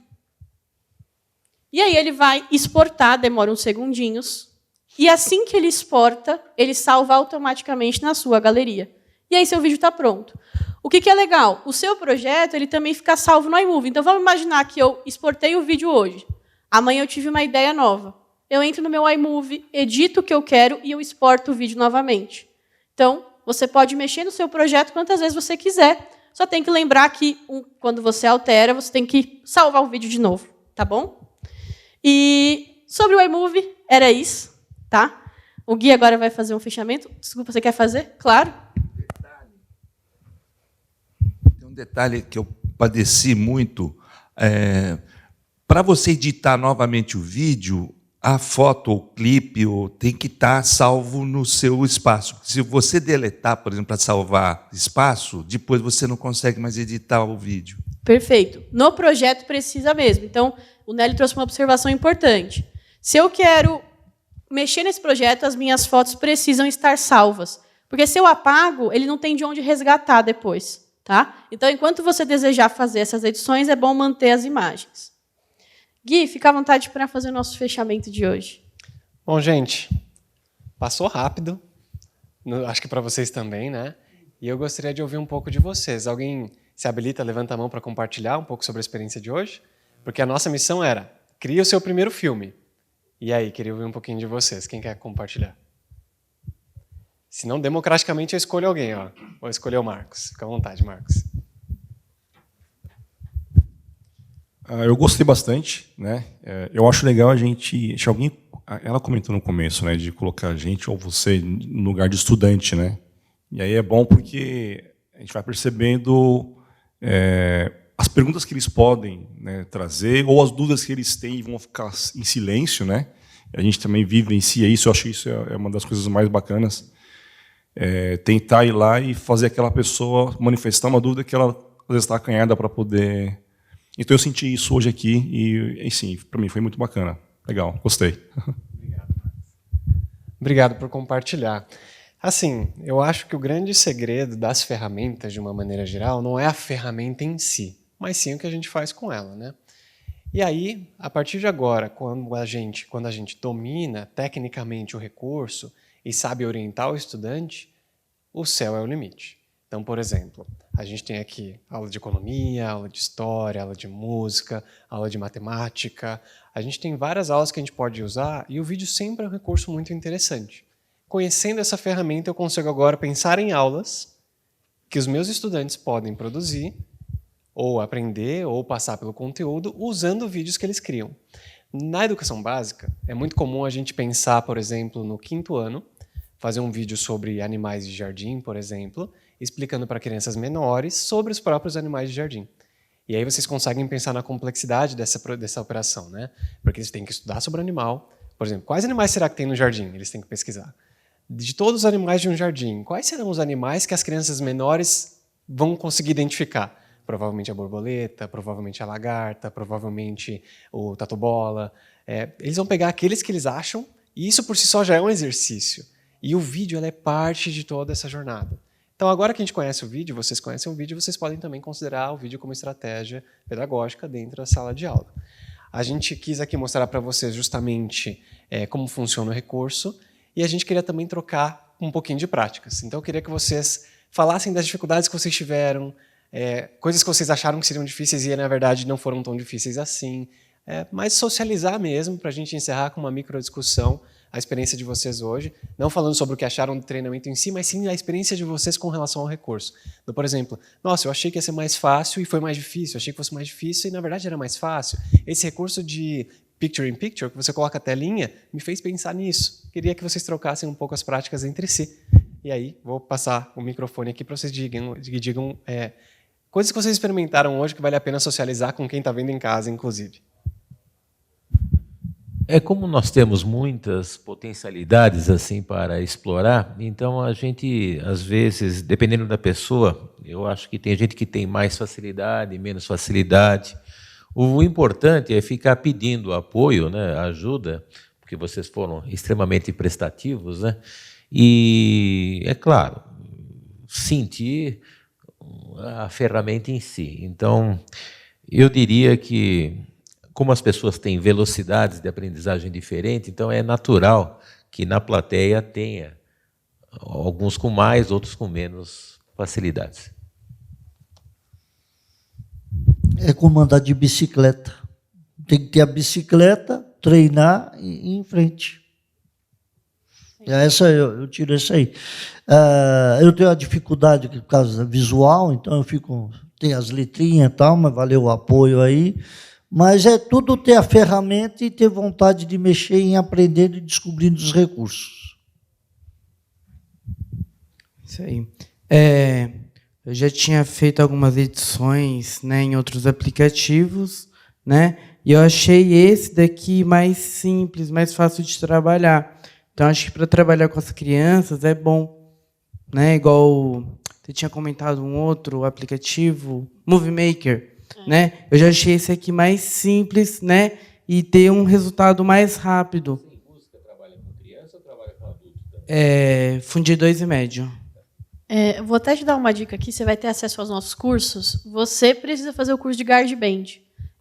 E aí ele vai exportar, demora uns segundinhos. E assim que ele exporta, ele salva automaticamente na sua galeria. E aí seu vídeo está pronto. O que é legal? O seu projeto ele também fica salvo no iMovie. Então, vamos imaginar que eu exportei o vídeo hoje. Amanhã eu tive uma ideia nova. Eu entro no meu iMovie, edito o que eu quero e eu exporto o vídeo novamente. Então, você pode mexer no seu projeto quantas vezes você quiser. Só tem que lembrar que, quando você altera, você tem que salvar o vídeo de novo. Tá bom? E sobre o iMovie, era isso. Tá? O Gui agora vai fazer um fechamento. Desculpa, você quer fazer? Claro. Tem um detalhe que eu padeci muito. Para você editar novamente o vídeo, a foto ou clipe tem que estar salvo no seu espaço. Se você deletar, por exemplo, para salvar espaço, depois você não consegue mais editar o vídeo. Perfeito. No projeto precisa mesmo. Então, o Nélio trouxe uma observação importante. Se eu quero mexer nesse projeto, as minhas fotos precisam estar salvas. Porque se eu apago, ele não tem de onde resgatar depois. Tá? Então, enquanto você desejar fazer essas edições, é bom manter as imagens. Gui, fica à vontade para fazer o nosso fechamento de hoje. Bom, gente, passou rápido. Acho que para vocês também, né? E eu gostaria de ouvir um pouco de vocês. Alguém se habilita, levanta a mão para compartilhar um pouco sobre a experiência de hoje? Porque a nossa missão era, crie o seu primeiro filme. E aí, queria ouvir um pouquinho de vocês. Quem quer compartilhar? Se não, democraticamente eu escolho alguém. Ó. Vou escolher o Marcos. Fica à vontade, Marcos. Eu gostei bastante, né? Eu acho legal a gente, ela comentou no começo, né, de colocar a gente ou você no lugar de estudante, né? E aí é bom porque a gente vai percebendo as perguntas que eles podem, né, trazer ou as dúvidas que eles têm e vão ficar em silêncio, né? A gente também vivencia isso. Eu acho que isso é uma das coisas mais bacanas. Tentar ir lá e fazer aquela pessoa manifestar uma dúvida que ela às vezes está acanhada para poder. Então eu senti isso hoje aqui e sim, para mim foi muito bacana. Legal, gostei. Obrigado por compartilhar. Assim, eu acho que o grande segredo das ferramentas, de uma maneira geral, não é a ferramenta em si, mas sim o que a gente faz com ela, né? E aí, a partir de agora, quando a gente domina tecnicamente o recurso e sabe orientar o estudante, o céu é o limite. Então, por exemplo, a gente tem aqui aula de economia, aula de história, aula de música, aula de matemática. A gente tem várias aulas que a gente pode usar e o vídeo sempre é um recurso muito interessante. Conhecendo essa ferramenta, eu consigo agora pensar em aulas que os meus estudantes podem produzir, ou aprender, ou passar pelo conteúdo, usando vídeos que eles criam. Na educação básica, é muito comum a gente pensar, por exemplo, no 5º ano, fazer um vídeo sobre animais de jardim, por exemplo, explicando para crianças menores sobre os próprios animais de jardim. E aí vocês conseguem pensar na complexidade dessa operação, né? Porque eles têm que estudar sobre o animal. Por exemplo, quais animais será que tem no jardim? Eles têm que pesquisar. De todos os animais de um jardim, quais serão os animais que as crianças menores vão conseguir identificar? Provavelmente a borboleta, provavelmente a lagarta, provavelmente o tatu-bola. Eles vão pegar aqueles que eles acham, e isso por si só já é um exercício. E o vídeo é parte de toda essa jornada. Então, agora que a gente conhece o vídeo, vocês conhecem o vídeo, vocês podem também considerar o vídeo como estratégia pedagógica dentro da sala de aula. A gente quis aqui mostrar para vocês justamente como funciona o recurso, e a gente queria também trocar um pouquinho de práticas. Então, eu queria que vocês falassem das dificuldades que vocês tiveram, coisas que vocês acharam que seriam difíceis e, na verdade, não foram tão difíceis assim. Mas socializar mesmo, para a gente encerrar com uma microdiscussão a experiência de vocês hoje, não falando sobre o que acharam do treinamento em si, mas sim a experiência de vocês com relação ao recurso. Então, por exemplo, nossa, eu achei que ia ser mais fácil e foi mais difícil, eu achei que fosse mais difícil e, na verdade, era mais fácil. Esse recurso de Picture-in-Picture, que você coloca a telinha, me fez pensar nisso. Queria que vocês trocassem um pouco as práticas entre si. E aí, vou passar o microfone aqui para vocês digam coisas que vocês experimentaram hoje que vale a pena socializar com quem está vendo em casa, inclusive. Como nós temos muitas potencialidades assim para explorar, então a gente, às vezes, dependendo da pessoa, eu acho que tem gente que tem mais facilidade, menos facilidade. O importante é ficar pedindo apoio, né, ajuda, porque vocês foram extremamente prestativos, né? E, é claro, sentir a ferramenta em si. Então, eu diria que, como as pessoas têm velocidades de aprendizagem diferentes, então é natural que na plateia tenha alguns com mais, outros com menos facilidades. É como andar de bicicleta. Tem que ter a bicicleta, treinar e ir em frente. Eu tiro essa aí. Eu tenho a dificuldade por causa visual, então tem as letrinhas e tal, mas valeu o apoio aí. Mas é tudo ter a ferramenta e ter vontade de mexer em aprendendo e descobrindo os recursos. Isso aí. Eu já tinha feito algumas edições, né, em outros aplicativos, né, e eu achei esse daqui mais simples, mais fácil de trabalhar. Então, acho que para trabalhar com as crianças é bom, né, igual você tinha comentado um outro aplicativo, Movie Maker. Né? Eu já achei esse aqui mais simples, né? E ter um resultado mais rápido. Você em música trabalha com criança ou trabalha com adulto também? Fundir 2 e médio. Vou até te dar uma dica aqui, você vai ter acesso aos nossos cursos. Você precisa fazer o curso de GarageBand.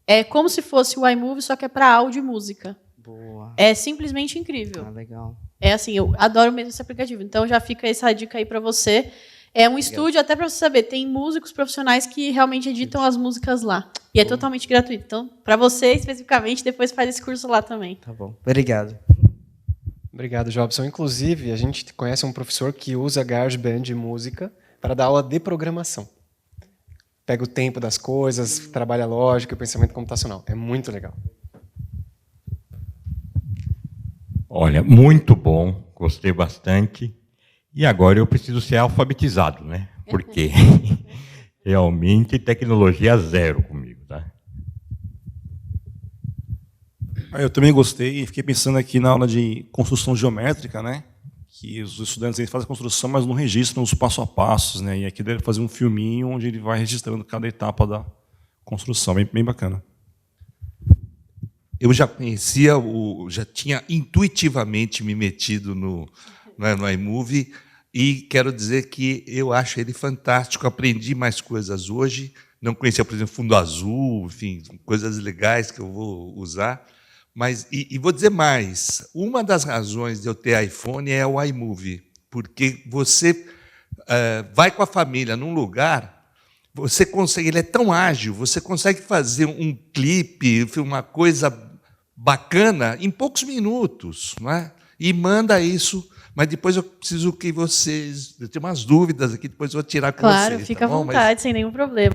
É como se fosse o iMovie, só que é para áudio e música. Boa. É simplesmente incrível. Legal. Assim, eu adoro mesmo esse aplicativo. Então, já fica essa dica aí para você. É um estúdio, até para você saber, tem músicos profissionais que realmente editam as músicas lá. E é totalmente gratuito. Então, para você, especificamente, depois faz esse curso lá também. Tá bom. Obrigado. Obrigado, Jobson. Inclusive, a gente conhece um professor que usa GarageBand de música para dar aula de programação. pega o tempo das coisas, trabalha a lógica e o pensamento computacional. É muito legal. Olha, muito bom, gostei bastante. E agora eu preciso ser alfabetizado, né? Porque realmente tecnologia zero comigo, tá? Eu também gostei e fiquei pensando aqui na aula de construção geométrica, né? Que os estudantes eles fazem a construção, mas não registram os passo a passos, né? E aqui deve fazer um filminho onde ele vai registrando cada etapa da construção, bem bacana. Eu já conhecia, já tinha intuitivamente me metido no iMovie e quero dizer que eu acho ele fantástico, aprendi mais coisas hoje, não conhecia, por exemplo, fundo azul, enfim, coisas legais que eu vou usar. Mas, e vou dizer mais, uma das razões de eu ter iPhone é o iMovie, porque você vai com a família num lugar, você consegue, ele é tão ágil, você consegue fazer um clipe, uma coisa bacana em poucos minutos, não é? E manda isso, mas depois eu preciso que vocês... Eu tenho umas dúvidas aqui, depois eu vou tirar com vocês. Claro, fica à vontade, sem nenhum problema.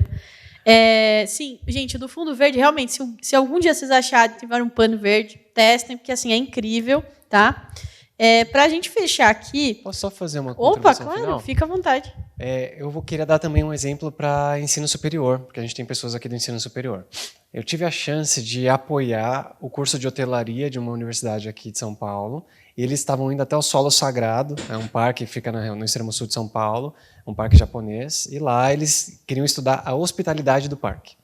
Sim, gente, do fundo verde, realmente, se algum dia vocês acharem que tiver um pano verde, testem, porque assim, é incrível, tá? Para a gente fechar aqui... Posso só fazer uma Opa, contribuição claro, final? fica à vontade. Eu vou querer dar também um exemplo para ensino superior, porque a gente tem pessoas aqui do ensino superior. Eu tive a chance de apoiar o curso de hotelaria de uma universidade aqui de São Paulo, e eles estavam indo até o Solo Sagrado, é um parque que fica no extremo sul de São Paulo, um parque japonês, e lá eles queriam estudar a hospitalidade do parque.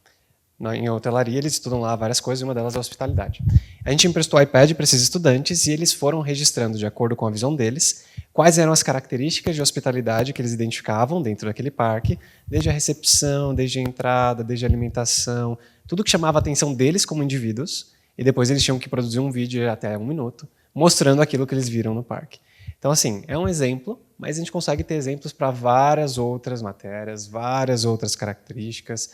Em hotelaria, eles estudam lá várias coisas, e uma delas é a hospitalidade. A gente emprestou o iPad para esses estudantes e eles foram registrando, de acordo com a visão deles, quais eram as características de hospitalidade que eles identificavam dentro daquele parque, desde a recepção, desde a entrada, desde a alimentação, tudo que chamava a atenção deles como indivíduos, e depois eles tinham que produzir um vídeo de até 1 minuto, mostrando aquilo que eles viram no parque. Então, assim, é um exemplo, mas a gente consegue ter exemplos para várias outras matérias, várias outras características,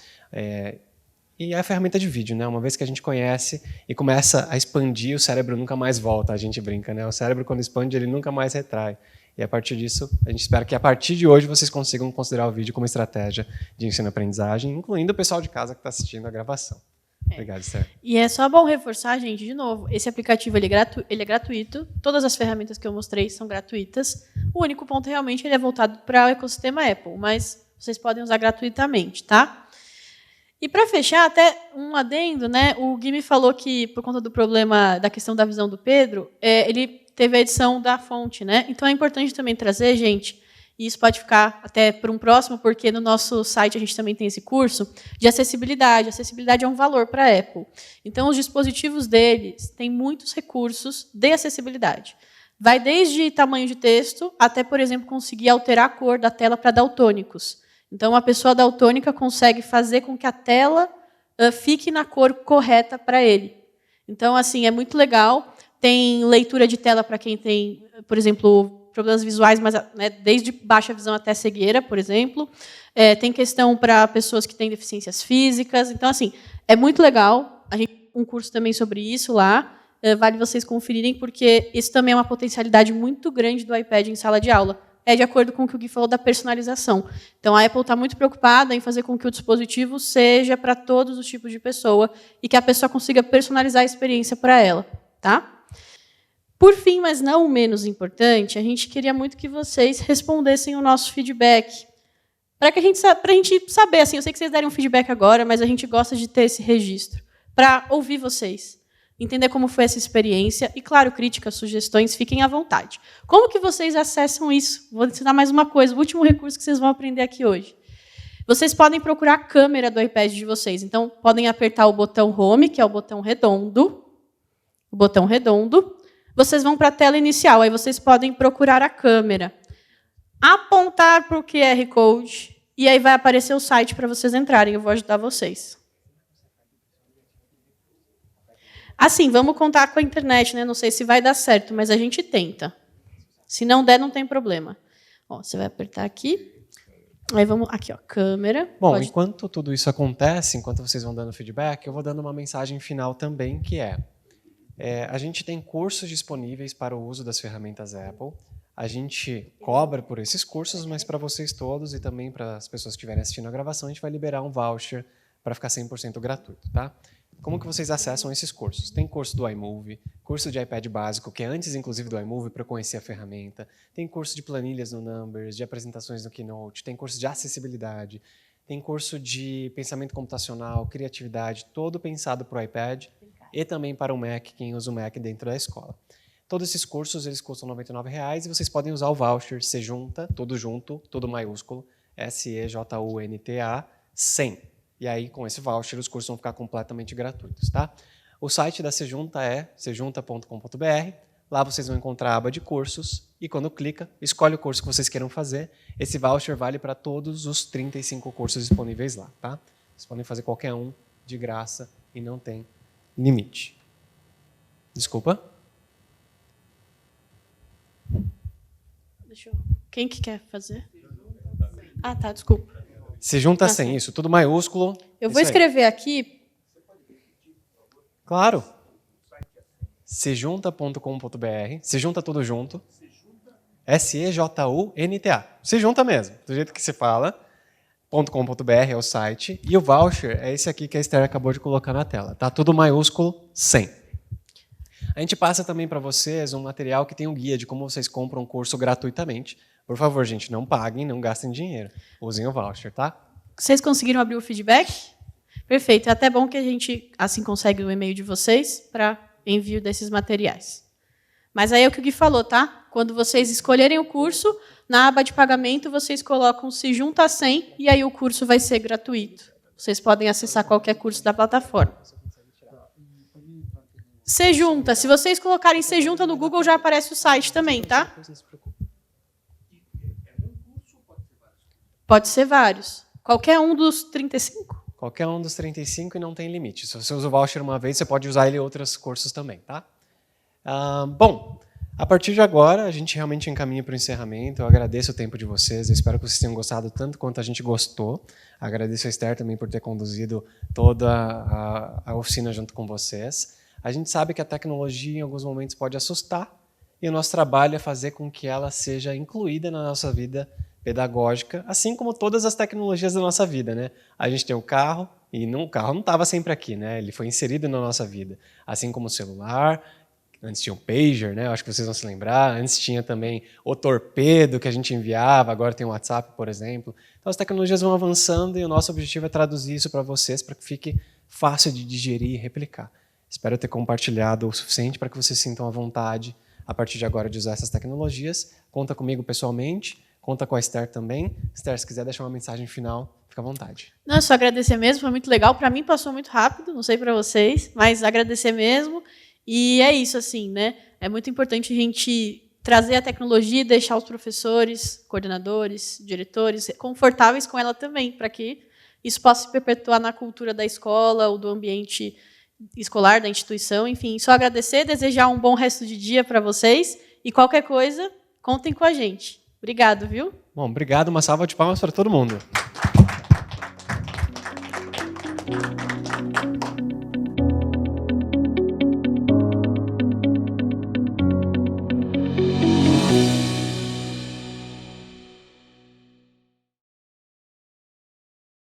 e é a ferramenta de vídeo, né? Uma vez que a gente conhece e começa a expandir, o cérebro nunca mais volta, a gente brinca, né? O cérebro, quando expande, ele nunca mais retrai. E a partir disso, a gente espera que a partir de hoje vocês consigam considerar o vídeo como estratégia de ensino-aprendizagem, incluindo o pessoal de casa que está assistindo a gravação. Obrigado, Esther. E é só bom reforçar, gente, de novo, esse aplicativo ele é gratuito, todas as ferramentas que eu mostrei são gratuitas, o único ponto realmente ele é voltado para o ecossistema Apple, mas vocês podem usar gratuitamente, tá? E para fechar, até um adendo, né? O Gui me falou que, por conta do problema da questão da visão do Pedro, ele teve a edição da fonte, né? Então é importante também trazer, gente, e isso pode ficar até para um próximo, porque no nosso site a gente também tem esse curso de acessibilidade. Acessibilidade é um valor para a Apple. Então, os dispositivos deles têm muitos recursos de acessibilidade. Vai desde tamanho de texto até, por exemplo, conseguir alterar a cor da tela para daltônicos. Então, uma pessoa daltônica consegue fazer com que a tela fique na cor correta para ele. Então, assim, é muito legal. Tem leitura de tela para quem tem, por exemplo, problemas visuais, mas desde baixa visão até cegueira, por exemplo. Tem questão para pessoas que têm deficiências físicas. Então, assim, é muito legal. A gente tem um curso também sobre isso lá. Vale vocês conferirem, porque isso também é uma potencialidade muito grande do iPad em sala de aula. É de acordo com o que o Gui falou da personalização. Então, a Apple está muito preocupada em fazer com que o dispositivo seja para todos os tipos de pessoa e que a pessoa consiga personalizar a experiência para ela. Tá? Por fim, mas não o menos importante, a gente queria muito que vocês respondessem o nosso feedback. Para a gente saber, assim, eu sei que vocês deram um feedback agora, mas a gente gosta de ter esse registro, para ouvir vocês, entender como foi essa experiência e, claro, críticas, sugestões, fiquem à vontade. Como que vocês acessam isso? Vou ensinar mais uma coisa, o último recurso que vocês vão aprender aqui hoje. Vocês podem procurar a câmera do iPad de vocês. Então, podem apertar o botão Home, que é o botão redondo. O botão redondo. Vocês vão para a tela inicial, aí vocês podem procurar a câmera. Apontar para o QR Code, e aí vai aparecer o site para vocês entrarem. Eu vou ajudar vocês. Assim, vamos contar com a internet, né? Não sei se vai dar certo, mas a gente tenta. Se não der, não tem problema. Ó, você vai apertar aqui. Aí vamos aqui, ó, câmera. Bom, enquanto tudo isso acontece, enquanto vocês vão dando feedback, eu vou dando uma mensagem final também, que a gente tem cursos disponíveis para o uso das ferramentas Apple. a gente cobra por esses cursos, mas para vocês todos e também para as pessoas que estiverem assistindo a gravação, a gente vai liberar um voucher para ficar 100% gratuito, tá? Como que vocês acessam esses cursos? Tem curso do iMovie, curso de iPad básico, que é antes, inclusive, do iMovie, para conhecer a ferramenta. Tem curso de planilhas no Numbers, de apresentações no Keynote, tem curso de acessibilidade, tem curso de pensamento computacional, criatividade, todo pensado para o iPad e também para o Mac, quem usa o Mac dentro da escola. Todos esses cursos, eles custam R$ 99,00 e vocês podem usar o voucher Sejunta, tudo junto, tudo maiúsculo, SEJUNTA 100. E aí, com esse voucher, os cursos vão ficar completamente gratuitos, tá? O site da Sejunta é sejunta.com.br. Lá vocês vão encontrar a aba de cursos e quando clica, escolhe o curso que vocês queiram fazer. Esse voucher vale para todos os 35 cursos disponíveis lá, tá? Vocês podem fazer qualquer um de graça e não tem limite. Desculpa? Quem que quer fazer? Ah, tá, desculpa. Sejunta 100, isso, tudo maiúsculo. Eu vou escrever aqui. Claro. Sejunta.com.br, Sejunta tudo junto. SEJUNTA. Sejunta mesmo, do jeito que se fala. .com.br é o site. E o voucher é esse aqui que a Esther acabou de colocar na tela. Tá tudo maiúsculo, 100. A gente passa também para vocês um material que tem um guia de como vocês compram um curso gratuitamente. Por favor, gente, não paguem, não gastem dinheiro. Usem o voucher, tá? Vocês conseguiram abrir o feedback? Perfeito. É até bom que a gente assim consegue o e-mail de vocês para envio desses materiais. Mas aí é o que o Gui falou, tá? Quando vocês escolherem o curso, na aba de pagamento, vocês colocam Sejunta 100 e aí o curso vai ser gratuito. Vocês podem acessar qualquer curso da plataforma. Sejunta. Se vocês colocarem Sejunta no Google, já aparece o site também, tá? Pode ser vários. Qualquer um dos 35? Qualquer um dos 35 e não tem limite. Se você usa o voucher uma vez, você pode usar ele em outros cursos também, tá? Bom, a partir de agora, a gente realmente encaminha para o encerramento. Eu agradeço o tempo de vocês. Eu espero que vocês tenham gostado tanto quanto a gente gostou. Agradeço a Esther também por ter conduzido toda a oficina junto com vocês. A gente sabe que a tecnologia, em alguns momentos, pode assustar. E o nosso trabalho é fazer com que ela seja incluída na nossa vida pedagógica, assim como todas as tecnologias da nossa vida, né? A gente tem o carro, e o carro não estava sempre aqui, né? Ele foi inserido na nossa vida. Assim como o celular, antes tinha o pager, né? Eu acho que vocês vão se lembrar. Antes tinha também o torpedo que a gente enviava, agora tem o WhatsApp, por exemplo. Então as tecnologias vão avançando e o nosso objetivo é traduzir isso para vocês, para que fique fácil de digerir e replicar. Espero ter compartilhado o suficiente para que vocês sintam a vontade, a partir de agora, de usar essas tecnologias. Conta comigo pessoalmente. Conta com a Esther também. Esther, se quiser deixar uma mensagem final, fica à vontade. Não, é só agradecer mesmo, foi muito legal. Para mim passou muito rápido, não sei para vocês, mas agradecer mesmo. E é isso, assim, né? É muito importante a gente trazer a tecnologia e deixar os professores, coordenadores, diretores confortáveis com ela também, para que isso possa se perpetuar na cultura da escola ou do ambiente escolar, da instituição. Enfim, só agradecer, desejar um bom resto de dia para vocês e qualquer coisa, contem com a gente. Obrigado, viu? Bom, obrigado. Uma salva de palmas para todo mundo.